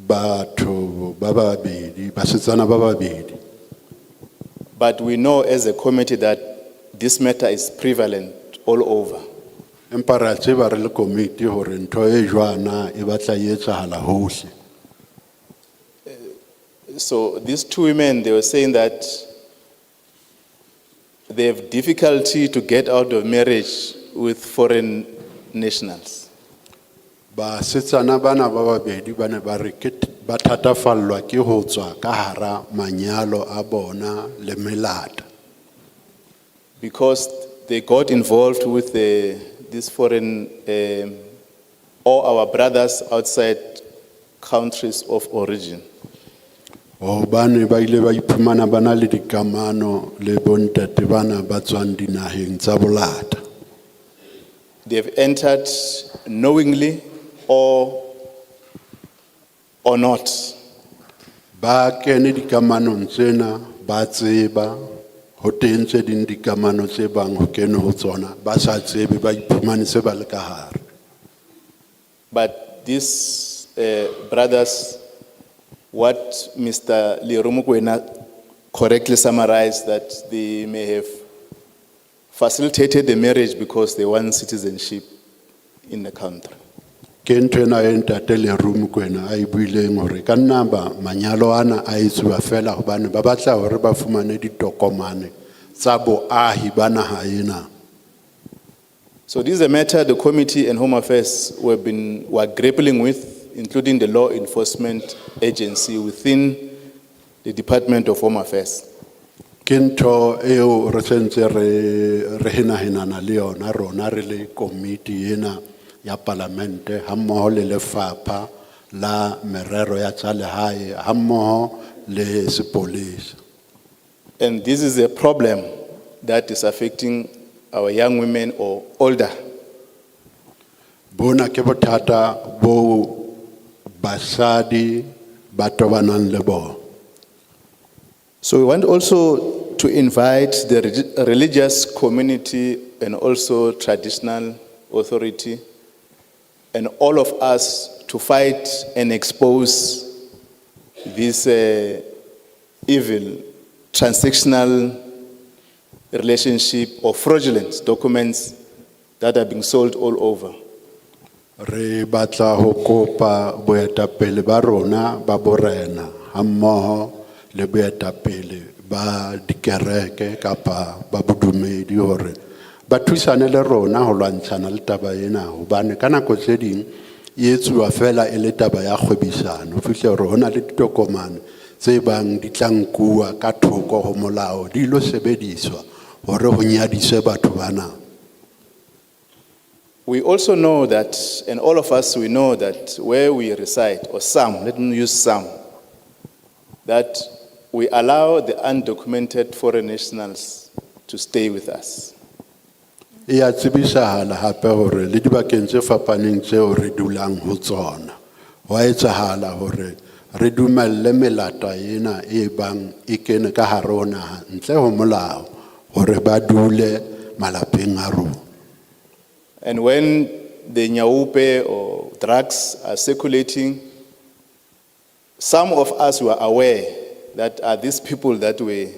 batho ba babedi basetsana ba babedi. But we know as a committee that this matter is prevalent all over. Empa ra tseba re le committee hore ntho e jwana e batla e etsahala hohle. So these 2 women, they were saying that they have difficulty to get out of marriage with foreign nationals. Basetsana bana ba babedi ba ne ba re ke ba thatafallwa ke ho tswa ka hara manyalo a bona le melata. Because they got involved with these foreign, or our brothers outside countries of origin. Bane ba ile ba iphumana bana le dikamano le bontate bana ba tswang dinaheng tsa bolata. They have entered knowingly or not. Ba kene dikamanong tsena ba tseba ho teng tse ding dikamano tse bang ho kene ho tsona ba sa tsebe ba iphumanise ba le ka hare. But these brothers, what Mr. Leru Mukwena correctly summarized, that they may have facilitated the marriage because they want citizenship in the country. Ke ntho ena e ntate Leru Mukwena a e buileng hore ka nna ba manyalo ana a etsuwa fela hobane ba batla hore ba fumane ditokomane tsa boahi ba naha ena. So this is a matter the committee and Home Affairs were grappling with, including the law enforcement agency within the Department of Home Affairs. Ke ntho eo re sentse re henahenana le yona rona re le committee ena ya parlamente hammoho le lefapha la merero ya tsa lehae hammoho le sepolesa. And this is a problem that is affecting our young women or older. Bona ke bothata bo basadi ba tobanang le bona. So we want also to invite the religious community and also traditional authority and all of us to fight and expose this evil transactional relationship or fraudulent documents that are being sold all over. Re batla ho kopa boetapele ba rona ba borena hammoho le boetapele ba dikereke kapa ba bodumedi hore ba thusane le rona ho lwantshana le taba ena hobane ka nako tse ding e etsuwa fela e le taba ya kgwebisano ho fihle hore hona le ditokomane tse bang di tla nkuwa ka thoko ho molao di lo sebediswa hore ho nyadiswe batho bana. We also know that, and all of us, we know that where we reside, or some, let me use some, that we allow the undocumented foreign nationals to stay with us. Ya tsibisahala hape hore le dibakeng tse fapaneng tseo re dulang ho tsona ho etsahala hore re dumelle melata ena e bang e kene ka hare ho naha ntle ho molao hore ba dule malapeng a rona. And when the nyaupe or drugs are circulating, some of us were aware that are these people that we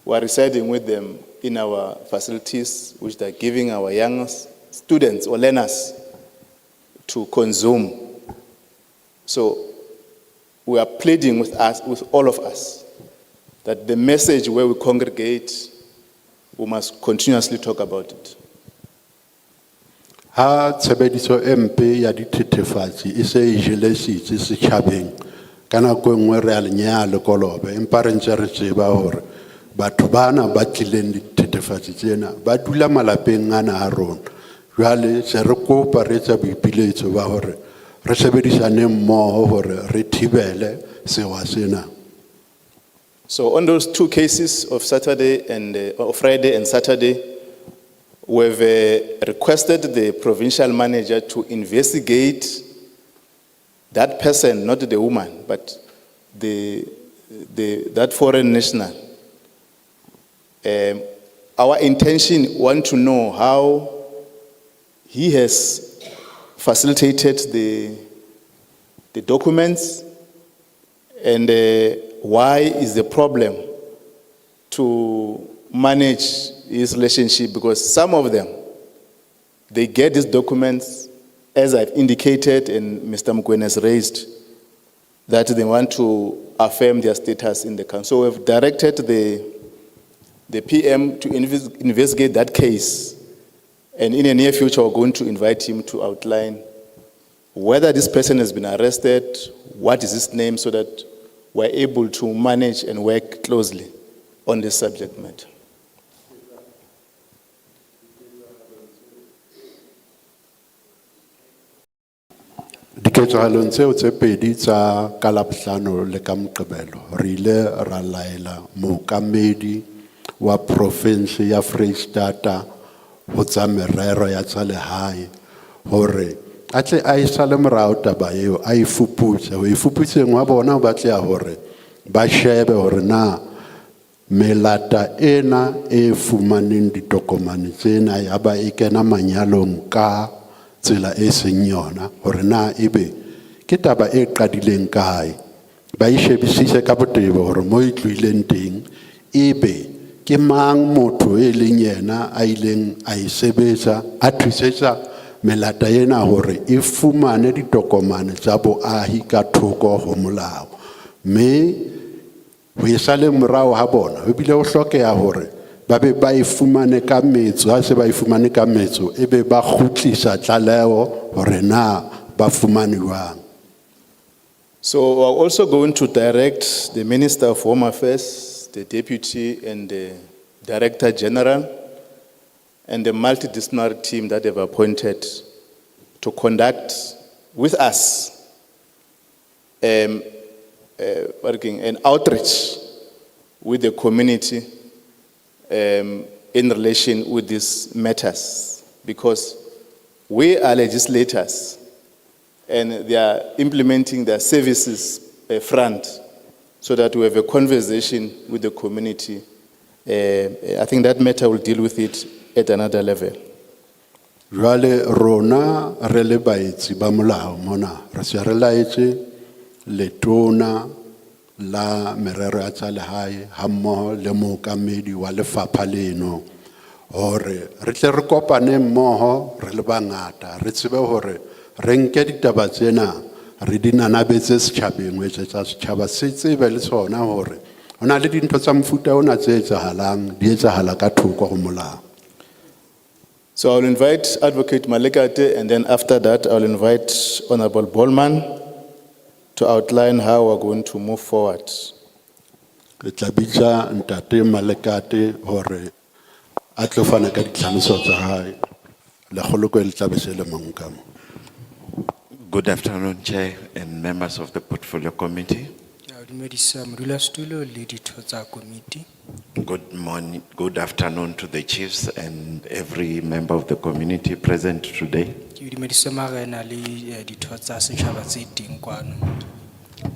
were residing with them in our facilities, which they're giving our young students or learners to consume. So we are pleading with all of us, that the message where we congregate, we must continuously talk about it. Ha tshebediso empe ya dithethefatsi e se e jele setsi setjhabeng ka nako e nngwe re a lenyalo kolobe empa re ntse re tseba hore batho bana ba tlileng le dithethefatsi tsena ba dula malapeng ana a rona. Jwale se re kopa re etsa boipiletso ba hore re sebedisane mmoho hore re thibele sewa sena. So on those two cases of Saturday and of Friday and Saturday, we've requested the provincial manager to investigate that person, not the woman, but that foreign national. Our intention want to know how he has facilitated the documents and why is the problem to manage his relationship, because some of them, they get these documents, as I've indicated and Mr. Mkwene has raised, that they want to affirm their status in the country. So we've directed the PM to investigate that case, and in the near future we're going to invite him to outline whether this person has been arrested, what is his name, so that we're able to manage and work closely on this subject matter. Diketsahalong tseo tse pedi tsa ka Labohlano le ka Moqebelo re ile ra laela mookamedi wa province ya Freistata ho tsa merero ya tsa lehae hore a tle a isale morao taba eo a ifuputse ho ifuputseng wa bona ba tle hore ba shebe hore na melata ena e fumaneng ditokomane tsena ya ba e kena manyalong ka tsela e seng yona hore na ebe ke taba e qadileng kae ba ishebisise ka botebo hore mo itlwileng teng ebe ke mang motho e leng yena a ileng a isebetsa a thusetsa melata ena hore e fumane ditokomane tsa boahi ka thoko ho molao, mme ho isale morao ha bona ho bile ho hlokeha hore ba be ba e fumane ka metso, ha se ba e fumane ka metso e be ba kgutlisa tlaleho hore na ba fumane jwang. So we're also going to direct the Minister of Home Affairs, the Deputy and the Director General and the multidisciplinary team that they've appointed to conduct with us an outreach with the community in relation with these matters, because we are legislators and they are implementing their services front, so that we have a conversation with the community. I think that matter will deal with it at another level. Jwale rona re le baetsi ba molao mona re se re laetse letona la merero ya tsa lehae hammoho le mookamedi wa lefapha leno hore re tle re kopane mmoho re le bangata re tsebe hore re nke ditaba tsena re di nanabetse setjhabeng ho etsetsa setjhaba se tsebe le tsona hore hona le dintho tsa mofuta ona tse etsahalang di etsahala ka thoko ho molao. So I'll invite Advocate Malekate, and then after that I'll invite Honorable Bolman to outline how we're going to move forward. Ke tla bitsa ntate Malekate hore a tlo fana ka ditlhaloso tsa hae le kgoloko le tla be se le mongkamo. Good afternoon, Chair and members of the Portfolio Committee. Good morning, good afternoon to the chiefs and every member of the community present today.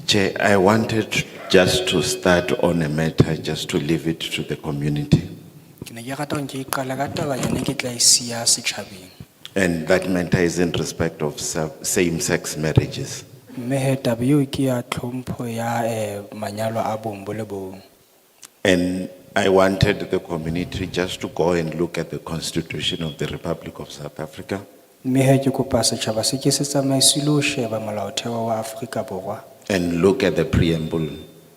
Chair, I wanted just to start on a matter, just to leave it to the community. And that matter is in respect of same-sex marriages. And I wanted the community just to go and look at the Constitution of the Republic of South Africa. And look at the preamble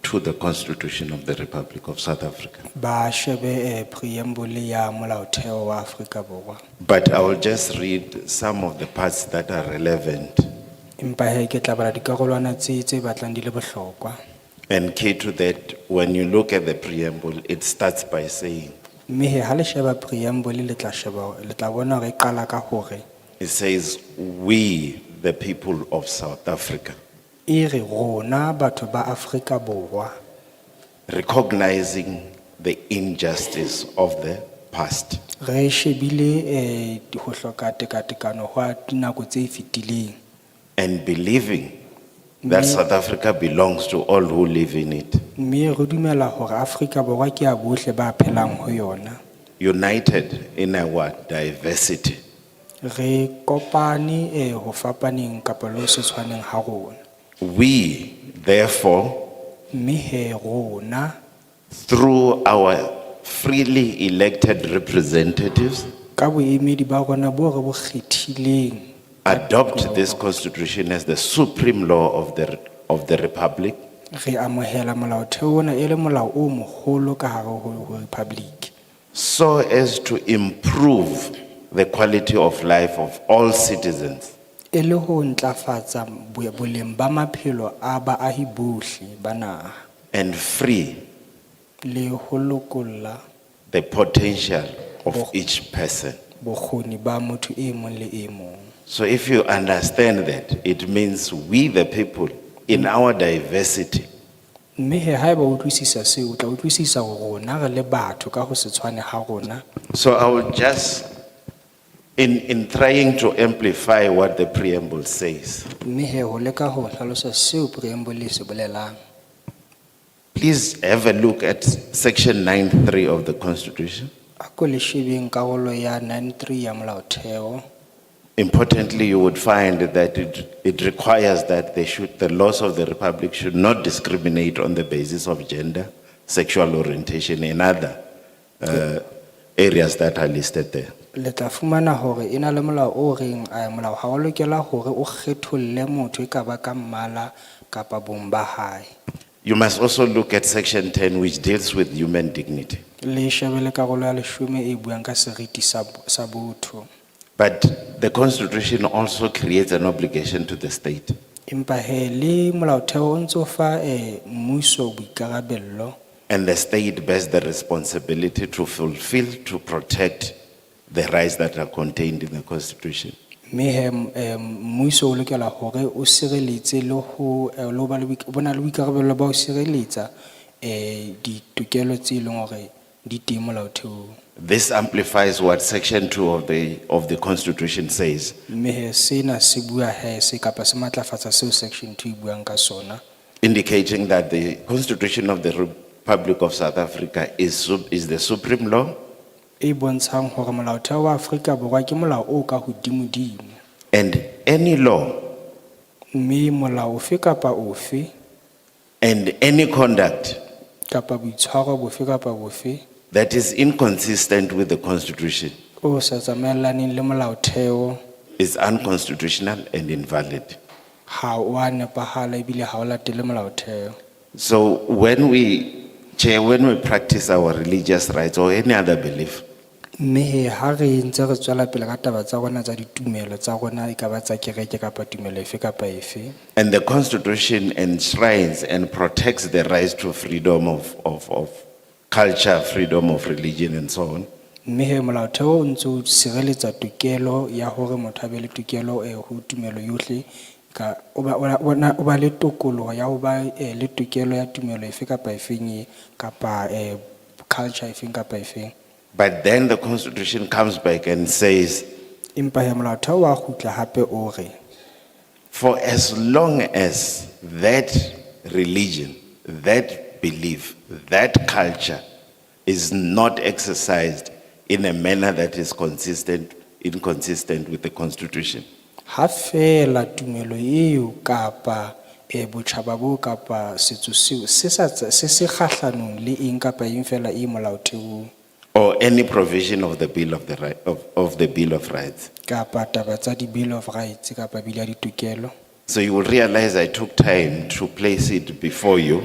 to the Constitution of the Republic of South Africa. But I will just read some of the parts that are relevant. And key to that, when you look at the preamble, it starts by saying, mme he ha le sheba preamble le tla sheba le tla bona hore e qala ka hore it says, we, the people of South Africa, e re rona batho ba Afrika Borwa recognizing the injustice of the past, re shebile di ho hloka tekatekano hwa dinako tse fetileng and believing that South Africa belongs to all who live in it, mme re dumela hore Afrika Borwa ke ya bohle ba phelang ho yona united in our diversity. re kopane ho fapaneng kapa lo se tshwaneng ha rona We, therefore, mme he rona through our freely elected representatives, ka boemedi ba rona bo re bo kgethileng adopt this constitution as the supreme law of the republic, re amohela molaotheo ona e le molao o mogolo ka hare ho republic so as to improve the quality of life of all citizens, e le ho ntlafatsa boleng ba maphelo a baahi bohle ba naha and free le ho lokolla the potential of each person. bokgoni ba motho e mong le e mong. So if you understand that, it means we the people in our diversity mme he haeba o utlwisisa seo o tla utlwisisa hore rona re le batho ka ho se tshwane ha rona. So I will just, in trying to amplify what the preamble says, mme he ho leka ho hlalosa seo preamble se bolelang. please have a look at section 9.3 of the Constitution. Ako le shebeng karolo ya 93 ya molaotheo. Importantly, you would find that it requires that the laws of the Republic should not discriminate on the basis of gender, sexual orientation, and other areas that are listed there. Le tla fumana hore ena le molao o reng a molao ha o lokela hore o kgetholle motho e ka ba ka mmala kapa bong ba hae. You must also look at section 10, which deals with human dignity. Le shebele karolo ya 10 e buang ka seriti sa botho. But the Constitution also creates an obligation to the state. Empa he le molaotheo o ntso fa mmuso boikarabello. And the state bears the responsibility to fulfill, to protect the rights that are contained in the Constitution. Mme he mmuso o lokela hore o sireletse le ho lo ba le bona le boikarabello ba o sireletsa ditokelo tse leng hore di teng molaotheong. This amplifies what section 2 of the Constitution says. Mme he sena se bua he se kapa se matlafatsa seo section 2 e buang ka sona. Indicating that the Constitution of the Republic of South Africa is the supreme law. E bontshang hore molaotheo wa Afrika Borwa ke molao o ka hodimodimo. And any law mme molao ofe kapa ofe and any conduct kapa boitshwaro bofe kapa bofe that is inconsistent with the Constitution o sa tsamaelaneng le molaotheo is unconstitutional and invalid. ha wa nepahala ebile ha o latele molaotheo. So when we practice our religious rights or any other belief, mme he ha re ntse re tswela pele ka taba tsa rona tsa ditumelo tsa rona e ka ba tsa kereke kapa tumelo efe kapa efe, and the Constitution enshrines and protects the rights to freedom of culture, freedom of religion, and so on, mme he molaotheo o ntse o sireletsa tokelo ya hore motho a be le tokelo ho tumelo yohle ka o ba le tokoloho ya ho ba le tokelo ya tumelo efe kapa efeng kapa culture efe kapa efeng. but then the Constitution comes back and says, empa he molaotheo wa khutla hape o re for as long as that religion, that belief, that culture is not exercised in a manner that is inconsistent with the Constitution, ha fela tumelo eo kapa botjhaba bo kapa setso seo se kgahlanong le eng kapa eng fela e molaotheong or any provision of the Bill of the Bill of Rights. kapa taba tsa di Bill of Rights kapa Bill ya ditokelo. So you will realize I took time to place it before you.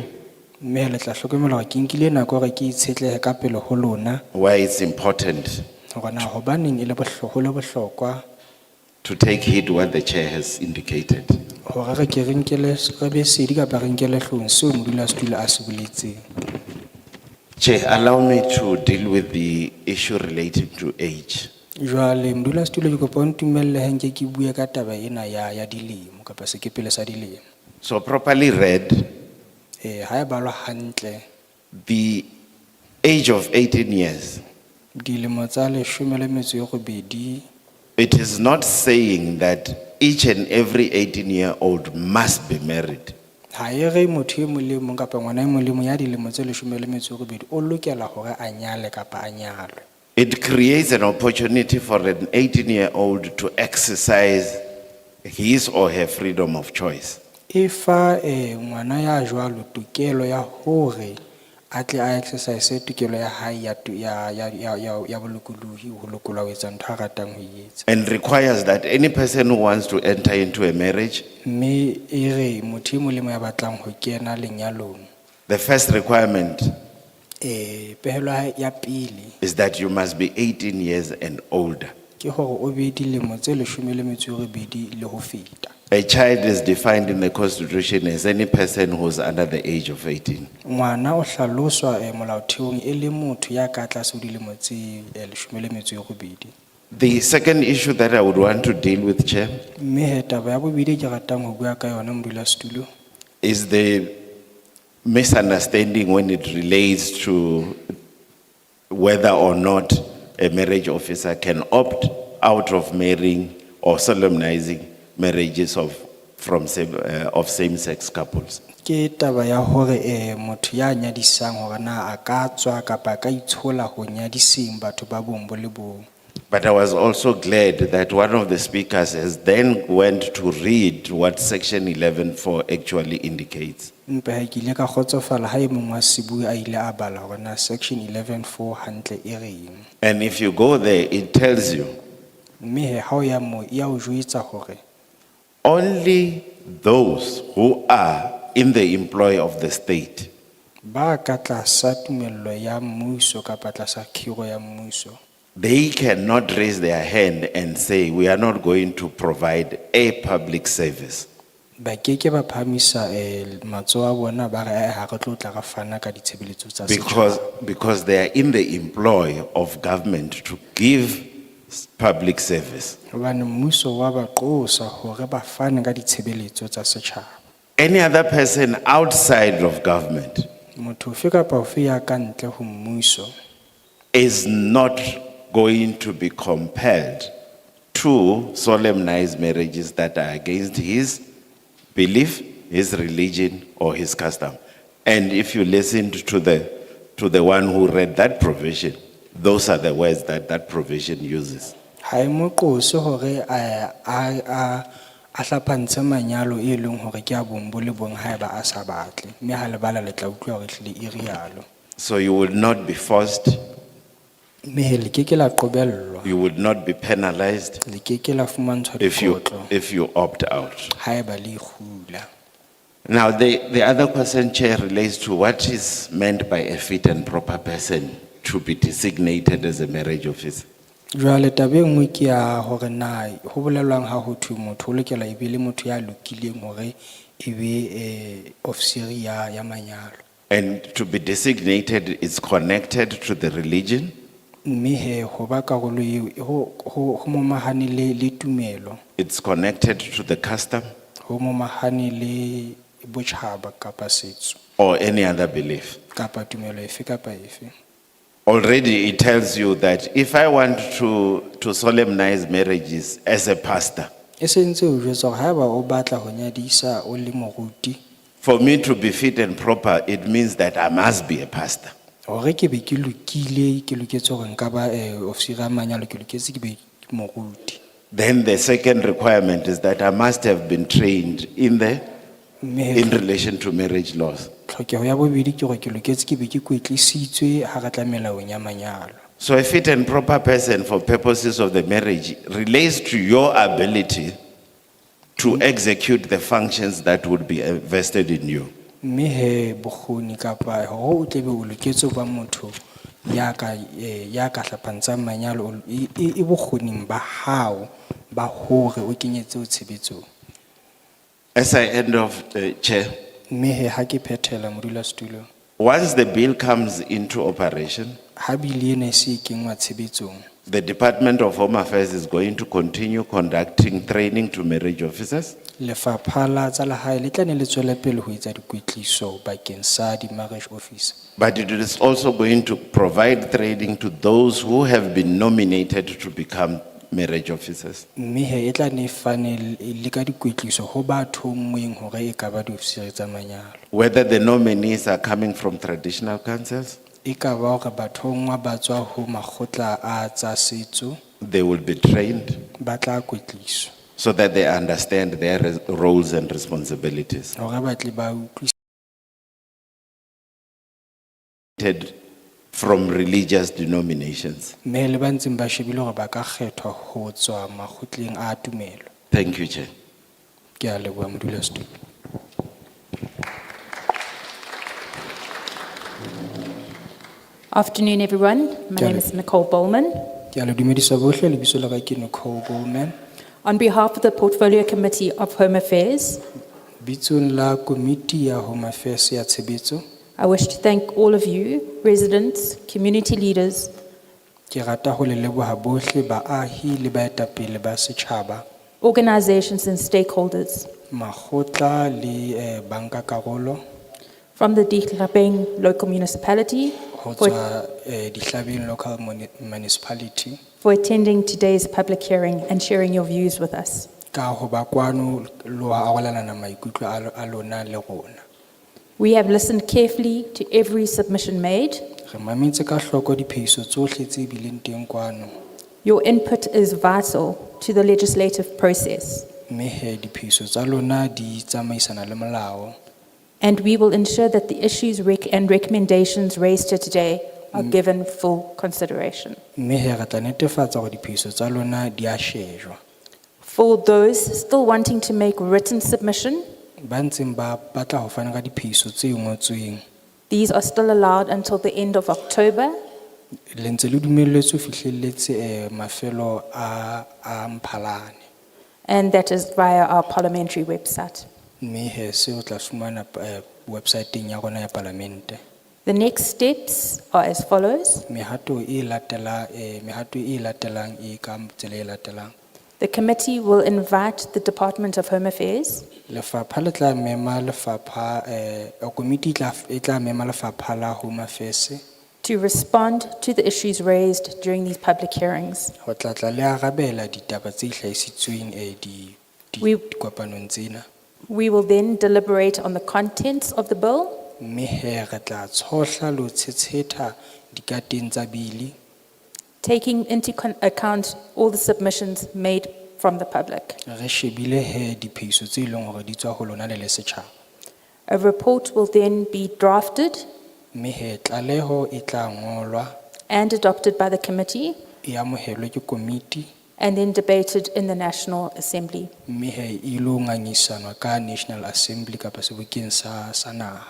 Mme le tla hlokomela hore ke nkile nako hore ke itshetlehe ka pele ho lona Why it's important hore na hobaneng e le bohlokwa to take heed what the chair has indicated. hore re ke re nkele re be sedi kapa re nkele hlong seo modulasetulo a se boletseng. Chair, allow me to deal with the issue relating to age. Jwale modulasetulo ke kopa o ntumelle ha nke ke bue ka taba ena ya dilemo kapa sekepele sa dilemo. So properly read, Ha e balwa hantle the age of 18 years, dilemo tsa 18, it is not saying that each and every 18-year-old must be married. ha e re motho e mong le mong kapa ngwana e mong le mong ya dilemo tse 18 o lokela hore a nyale kapa a nyalwe. It creates an opportunity for an 18-year-old to exercise his or her freedom of choice. Ifa ngwana ya jwalo tokelo ya hore atle a exercise tokelo ya hae ya bolokolohi ho lokola ho etsa ntho a ratang ho etsa. And requires that any person who wants to enter into a marriage, Mme e re motho e mong le mong ya batlang ho kena lenyalong, the first requirement pehelo ya pele is that you must be 18 years and older. ke hore o be dilemo tse 18 le ho feta. A child is defined in the Constitution as any person who is under the age of 18. Ngwana o hlaloswa molaotheong e le motho ya ka tlase ho dilemo tse 18. The second issue that I would want to deal with, Chair, Mme he taba ya bobedi ke ratang ho bua ka yona modulasetulo is the misunderstanding when it relates to whether or not a marriage officer can opt out of marrying or solemnizing marriages of same-sex couples. ke taba ya hore motho ya nyadisang hore na a ka tswa kapa a ka itshola ho nyadiseng batho ba bong bo le bong. But I was also glad that one of the speakers has then went to read what section 11(4) actually indicates. Mpe ha ke ile ka kgotsofala ha e mong wa sibui a ile a bala hore na section 11(4) hantle e reng. And if you go there, it tells you Mme he ha o ya mo ya o jwetsa hore only those who are in the employ of the state ba ka tlasa tumello ya mmuso kapa tlasa khiro ya mmuso, they cannot raise their hand and say, we are not going to provide a public service. ba keke ba phamisa matsoho a bona ba re ha re tlo tla ra fana ka ditshebeletso tsa Because they are in the employ of government to give public service. hobane mmuso wa ba qosa hore ba fane ka ditshebeletso tsa setjhaba. Any other person outside of government Motho ofe kapa ofe ya ka ntle ho mmuso is not going to be compelled to solemnize marriages that are against his belief, his religion, or his custom. And if you listened to the one who read that provision, those are the words that that provision uses. ha e mo qose hore a hlapantshe manyalo e leng hore ke a bong bo le bong ha eba a sa batle, mme ha le bala le tla utlwa hore hlile e rialo. So you would not be forced, Mme he le keke la qobellwa, you would not be penalized le keke la fumantshwa if you opt out. ha eba le ikgula. Now, the other question, Chair, relates to what is meant by a fit and proper person to be designated as a marriage officer. Jwale taba e nngwe ke ya hore na ho bolelwang ha ho thwe motho o lokela e be le motho ya lokileng hore e be ofisiri ya manyalo. And to be designated is connected to the religion, Mme he ho ba karolo eo ho momahane le tumelo, it's connected to the custom, ho momahane le botjhaba kapa setso or any other belief. kapa tumelo efe kapa efe. Already it tells you that if I want to solemnize marriages as a pastor, E sentse o jwetsa hore ha eba o batla ho nyadisa o le moruti, for me to be fit and proper, it means that I must be a pastor. hore ke be ke lokile ke loketse hore nka ba ofisiri ya manyalo ke loketse ke be moruti. Then the second requirement is that I must have been trained in relation to marriage laws. Tlhokeho ya bobedi ke hore ke loketse ke be ke kwetlisitswe ha re tla melaong ya manyalo. So a fit and proper person for purposes of the marriage relates to your ability to execute the functions that would be vested in you. Mme he bokgoni kapa hore o tle be o loketse ho ba motho ya ka hlapantshang manyalo e bokgoning ba hao ba hore o kenyetse o tshebetsong. As I end off, Chair, mme he ha ke phethela modulasetulo once the bill comes into operation, ha bili ena e se e kenngwa tshebetsong the Department of Home Affairs is going to continue conducting training to marriage officers. lefapha la tsa lehae le tla ne le tswele pele ho etsa dikwetliso bakeng sa di-marriage officer But it is also going to provide training to those who have been nominated to become marriage officers. mme he e tla ne e fane le ka dikwetliso ho ba thonngweng hore e ka ba diofisiri tsa manyalo Whether the nominees are coming from traditional councils, e ka ba hore bathonngwa ba tswa ho makgotla a tsa setso they will be trained ba tla kwetliswa so that they understand their roles and responsibilities. hore ba tle ba utlwisise From religious denominations. mme le ba ntseng ba shebile hore ba ka kgethwa ho tswa makgotleng a tumelo Thank you, Chair. ke a leboha modulasetulo Afternoon, everyone. My name is Nicole Bowman. ke a le dumedisa bohle lebitso la ka ke Nicole Bowman On behalf of the Portfolio Committee of Home Affairs, bitsong la komiti ya home affairs ya tshebetso I wish to thank all of you, residents, community leaders, ke rata ho le leboha bohle baahi le baetapele ba setjhaba organizations and stakeholders makgotla le banka karolo from the Dihlabeng Local Municipality ho tswa Dihlabeng Local Municipality for attending today's public hearing and sharing your views with us. ka ho ba kwano lo ha arolelana maikutlo a lona le rona We have listened carefully to every submission made. re mametse ka hloko diphehiso tsohle tse bileng teng kwano Your input is vital to the legislative process, mme he diphehiso tsa lona di tsamaisana le molao and we will ensure that the issues and recommendations raised here today are given full consideration. mme he re tla netefatsa hore diphehiso tsa lona di a shejwa For those still wanting to make written submission, ba ntseng ba batla ho fana ka diphehiso tse ngotsweng these are still allowed until the end of October, le ntse le dumelletswe ho fihlelletse mafelo a Mphalane and that is via our parliamentary website. mme he se o tla fumana websiteng ya rona ya palamente The next steps are as follows. mehato e latelang e ka tsela e latelang The committee will invite the Department of Home Affairs lefapha le tla mema lefapha komiti e tla mema lefapha la home affairs to respond to the issues raised during these public hearings. ho tla tla le arabela ditaba tse hlahisitsweng dikopanong tsena We will then deliberate on the contents of the bill mme he re tla tshohla le ho tshetsheta dikateng tsa bili taking into account all the submissions made from the public. re shebile he diphehiso tse leng hore di tswa ho lona le setjhaba A report will then be drafted mme he tlaleho e tla ngolwa and adopted by the committee e amohelwe ke komiti and then debated in the National Assembly. mme he ilo ngangisanwa ka National Assembly kapa sebokeng sa naha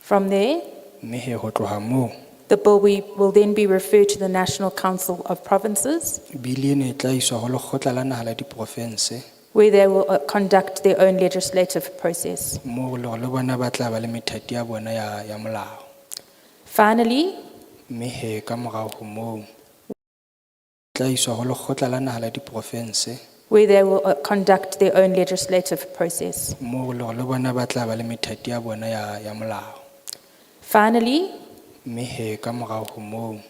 From there, mme he ho tloha moo the bill will then be referred to the National Council of Provinces, bili ena e tla iswa ho lekgotla la naha la diprovense where they will conduct their own legislative process. moo le hore le bona ba tla ba le methati ya bona ya molao Finally, mme he ka morao ho moo tla iswa ho lekgotla la naha la diprovense where they will conduct their own legislative process. moo le hore le bona ba tla ba le methati ya bona ya molao Finally, mme he ka morao ho moo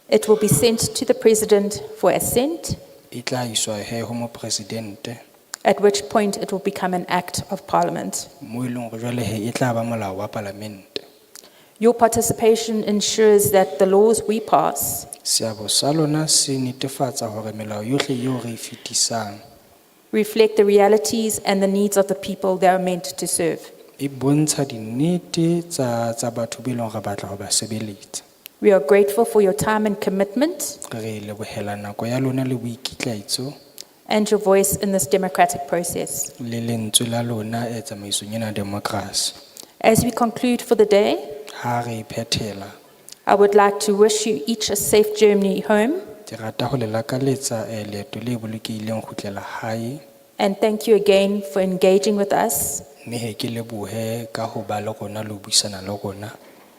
it will be sent to the President for assent, e tla iswa he ho mopresidente at which point it will become an act of Parliament. moo e leng hore jwale he e tla ba molao wa palamente Your participation ensures that the laws we pass seabo sa lona se netefatsa hore melao yohle eo re e fetisang reflect the realities and the needs of the people they are meant to serve. e bontsha dinnete tsa batho be leng re batla ho ba sebeletsa We are grateful for your time and commitment re lebohela nako ya lona le boikitlaetso and your voice in this democratic process. le lentswe la lona tsamaisong ena ya democracy As we conclude for the day, ha re phethela I would like to wish you each a safe journey home ke rata ho le lakaletsa leeto le bolokehileng ho kgutlela hae And thank you again for engaging with us mme he ke lebohe ka ho ba le rona le ho buisana le rona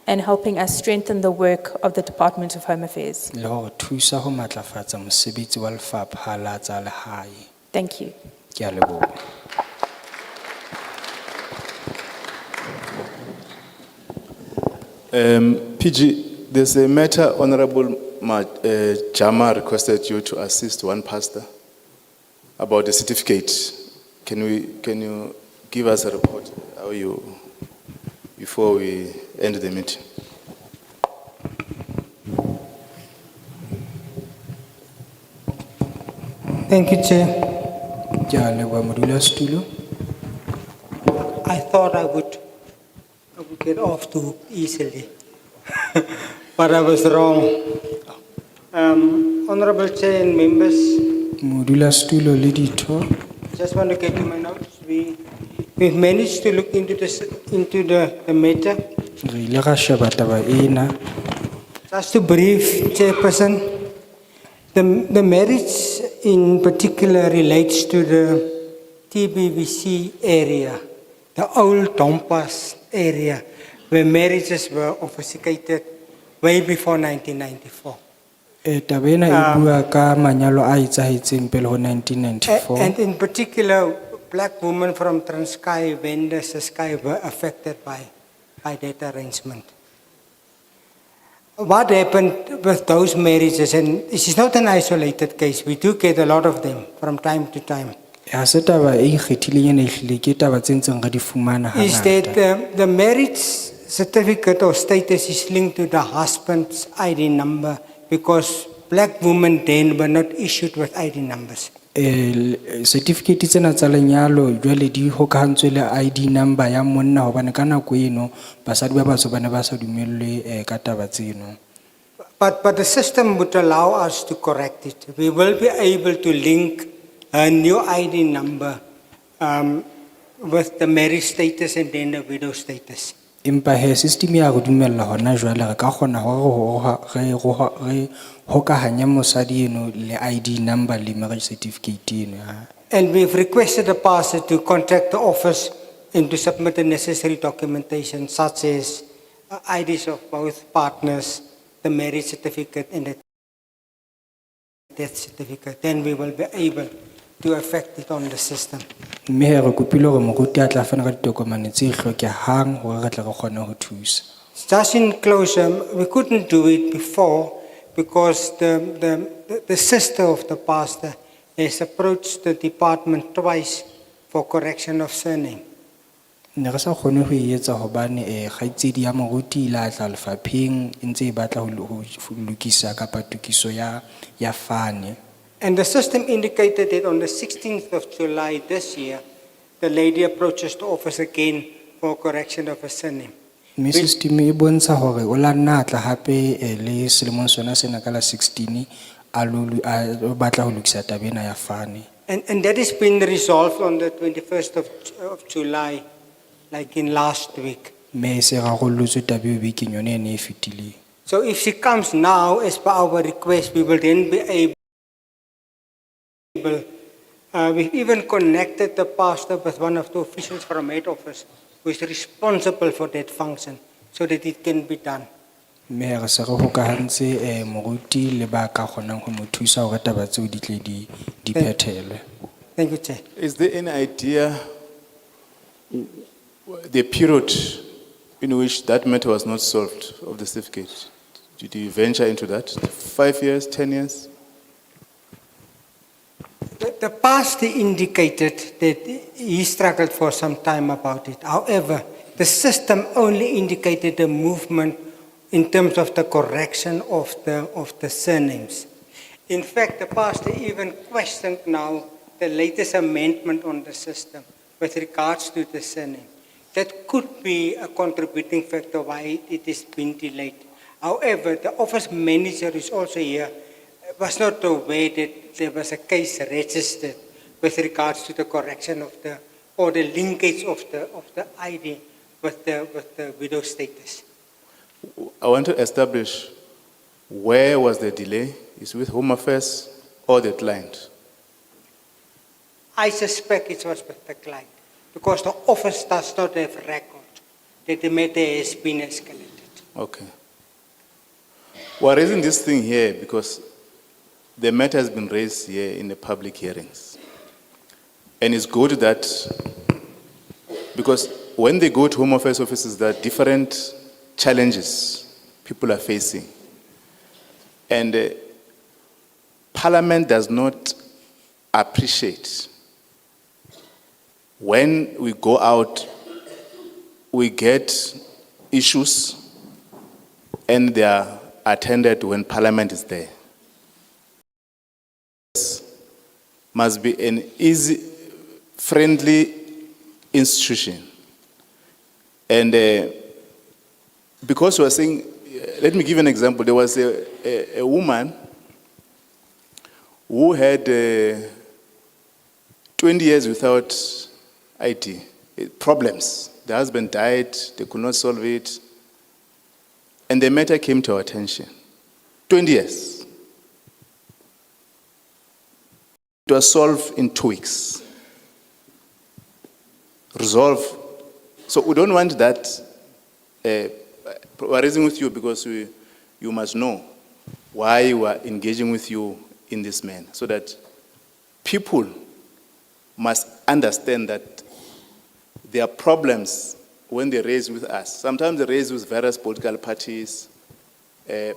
and helping us strengthen the work of the Department of Home Affairs. le ho re thusa ho matlafatsa mosebetsi wa lefapha la tsa lehae. Thank you. Ke a leboha. PG, there's a matter Honorable Jama requested you to assist one pastor about the certificate. Can you give us a report how you, before we end the meeting? Thank you, Chair. Ke a leboha modulasetulo. I thought I would get off too easily, but I was wrong. Honorable Chair and members, Modulasetulo le ditho. just want to get to my notes. We've managed to look into the matter. Re ile ra sheba taba ena. Just to brief, Chairperson, the marriage in particular relates to the TBVC area, the old Dompas area, where marriages were officiated way before 1994. Taba ena e bua ka manyalo a etsahetseng pele ho 1994. And in particular, black women from Transkei, Venda, Ciskei were affected by that arrangement. What happened with those marriages, and this is not an isolated case, we do get a lot of them from time to time, Ha se taba e ikgethileng ena ehlile ke taba tse ntseng re di fumana is hangata. that the marriage certificate or status is linked to the husband's ID number because black women then were not issued with ID numbers. Certificate tsena tsa lenyalo jwale di hokahantswe le ID number ya monna hobane ka nako eno basadi ba batsho ba ne ba sa dumellwe ka taba tseno. But the system would allow us to correct it. We will be able to link a new ID number with the marriage status and then the widow status. Empa he system ya go dumella hona jwale re ka kgona hore re hokahanya mosadi eno le ID number le marriage certificate eno. And we've requested the pastor to contact the office and to submit the necessary documentation such as IDs of both partners, the marriage certificate and the death certificate. Then we will be able to affect it on the system. Mme he re kopile hore moruti a tla fana ka ditokomane tse hlokehang hore re tle re kgone ho thusa. Just in closure, we couldn't do it before because the sister of the pastor has approached the department twice for correction of surname. Ne re sa kgone ho etsa hobane kgaitsedi ya moruti ile a tla lefapheng e ntse e batla ho lokisa kapa tokiso ya fane. And the system indicated that on the 16th of July this year, the lady approaches the office again for correction of a surname. Mme system e bontsha hore o la nna tla hape le selemong sona sena ka la 16 a batla ho lokisa taba ena ya fane. And that has been resolved on the 21st of July, like in last week. Mme se rarollotswe taba eo bekeng yone ene e fetileng. So if she comes now, as per our request, we will then be able. We've even connected the pastor with one of the officials from head office who is responsible for that function so that it can be done. Mme re se re hokahantse moruti le ba ka kgonang ho mo thusa hore taba tseo di tle di phethelwe. Thank you, Chair. Is there any idea the period in which that matter was not solved of the certificate? Did you venture into that? 5 years, 10 years? The pastor indicated that he struggled for some time about it. However, the system only indicated a movement in terms of the correction of the surnames. In fact, the pastor even questioned now the latest amendment on the system with regards to the surname. That could be a contributing factor why it has been delayed. However, the office manager is also here, was not aware that there was a case registered with regards to the correction of or the linkage of the ID with the widow status. I want to establish where was the delay? Is it with Home Affairs or the client? I suspect it was with the client because the office does not have record that the matter has been escalated. Okay. We're raising this thing here because the matter has been raised here in the public hearings. And it's good that, because when they go to Home Affairs offices, there are different challenges people are facing. And Parliament does not appreciate when we go out, we get issues and they are attended when Parliament is there. Must be an easy, friendly institution. And because we are saying, let me give an example. There was a woman who had 20 years without ID, problems. The husband died, they could not solve it. And the matter came to our attention. 20 years. It was solved in 2 weeks. Resolve. So we don't want that. We're raising with you because you must know why we are engaging with you in this manner, so that people must understand that there are problems when they raise with us. Sometimes they raise with various political parties,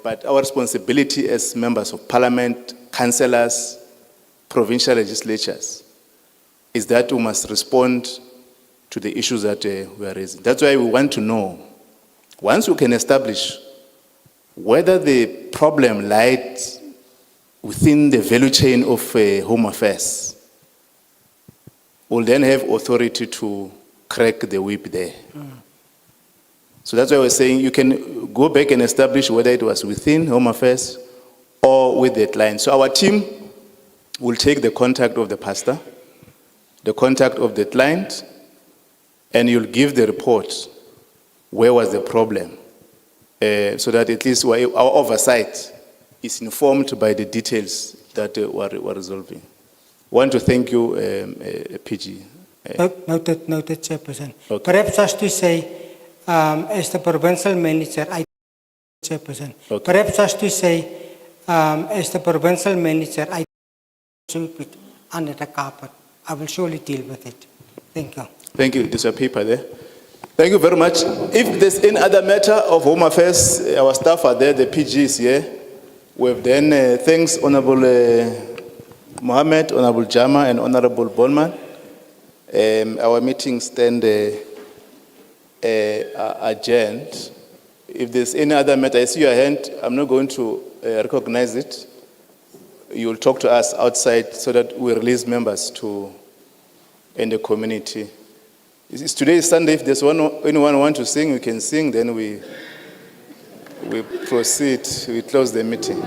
but our responsibility as members of parliament, councillors, provincial legislatures, is that we must respond to the issues that we are raising. That's why we want to know, once we can establish whether the problem lies within the value chain of Home Affairs, we'll then have authority to crack the whip there. So that's why we're saying you can go back and establish whether it was within Home Affairs or with the client. So our team will take the contact of the pastor, the contact of the client, and you'll give the report where was the problem, so that at least our oversight is informed by the details that we're resolving. I want to thank you, PG. Noted, Chairperson. Okay. Perhaps just to say, as the provincial manager, Chairperson. Okay. Perhaps just to say, as the provincial manager, I put it under the carpet. I will surely deal with it. Thank you. Thank you. There's a paper there. Thank you very much. If there's any other matter of Home Affairs, our staff are there, the PG is here. We have then thanks Honorable Mohammed, Honorable Jama, and Honorable Bolman. Our meeting stand adjourned. If there's any other matter, I see your hand. I'm not going to recognize it. You will talk to us outside so that we release members to in the community. Today is Sunday. If there's anyone who wants to sing, we can sing. Then we proceed. We close the meeting.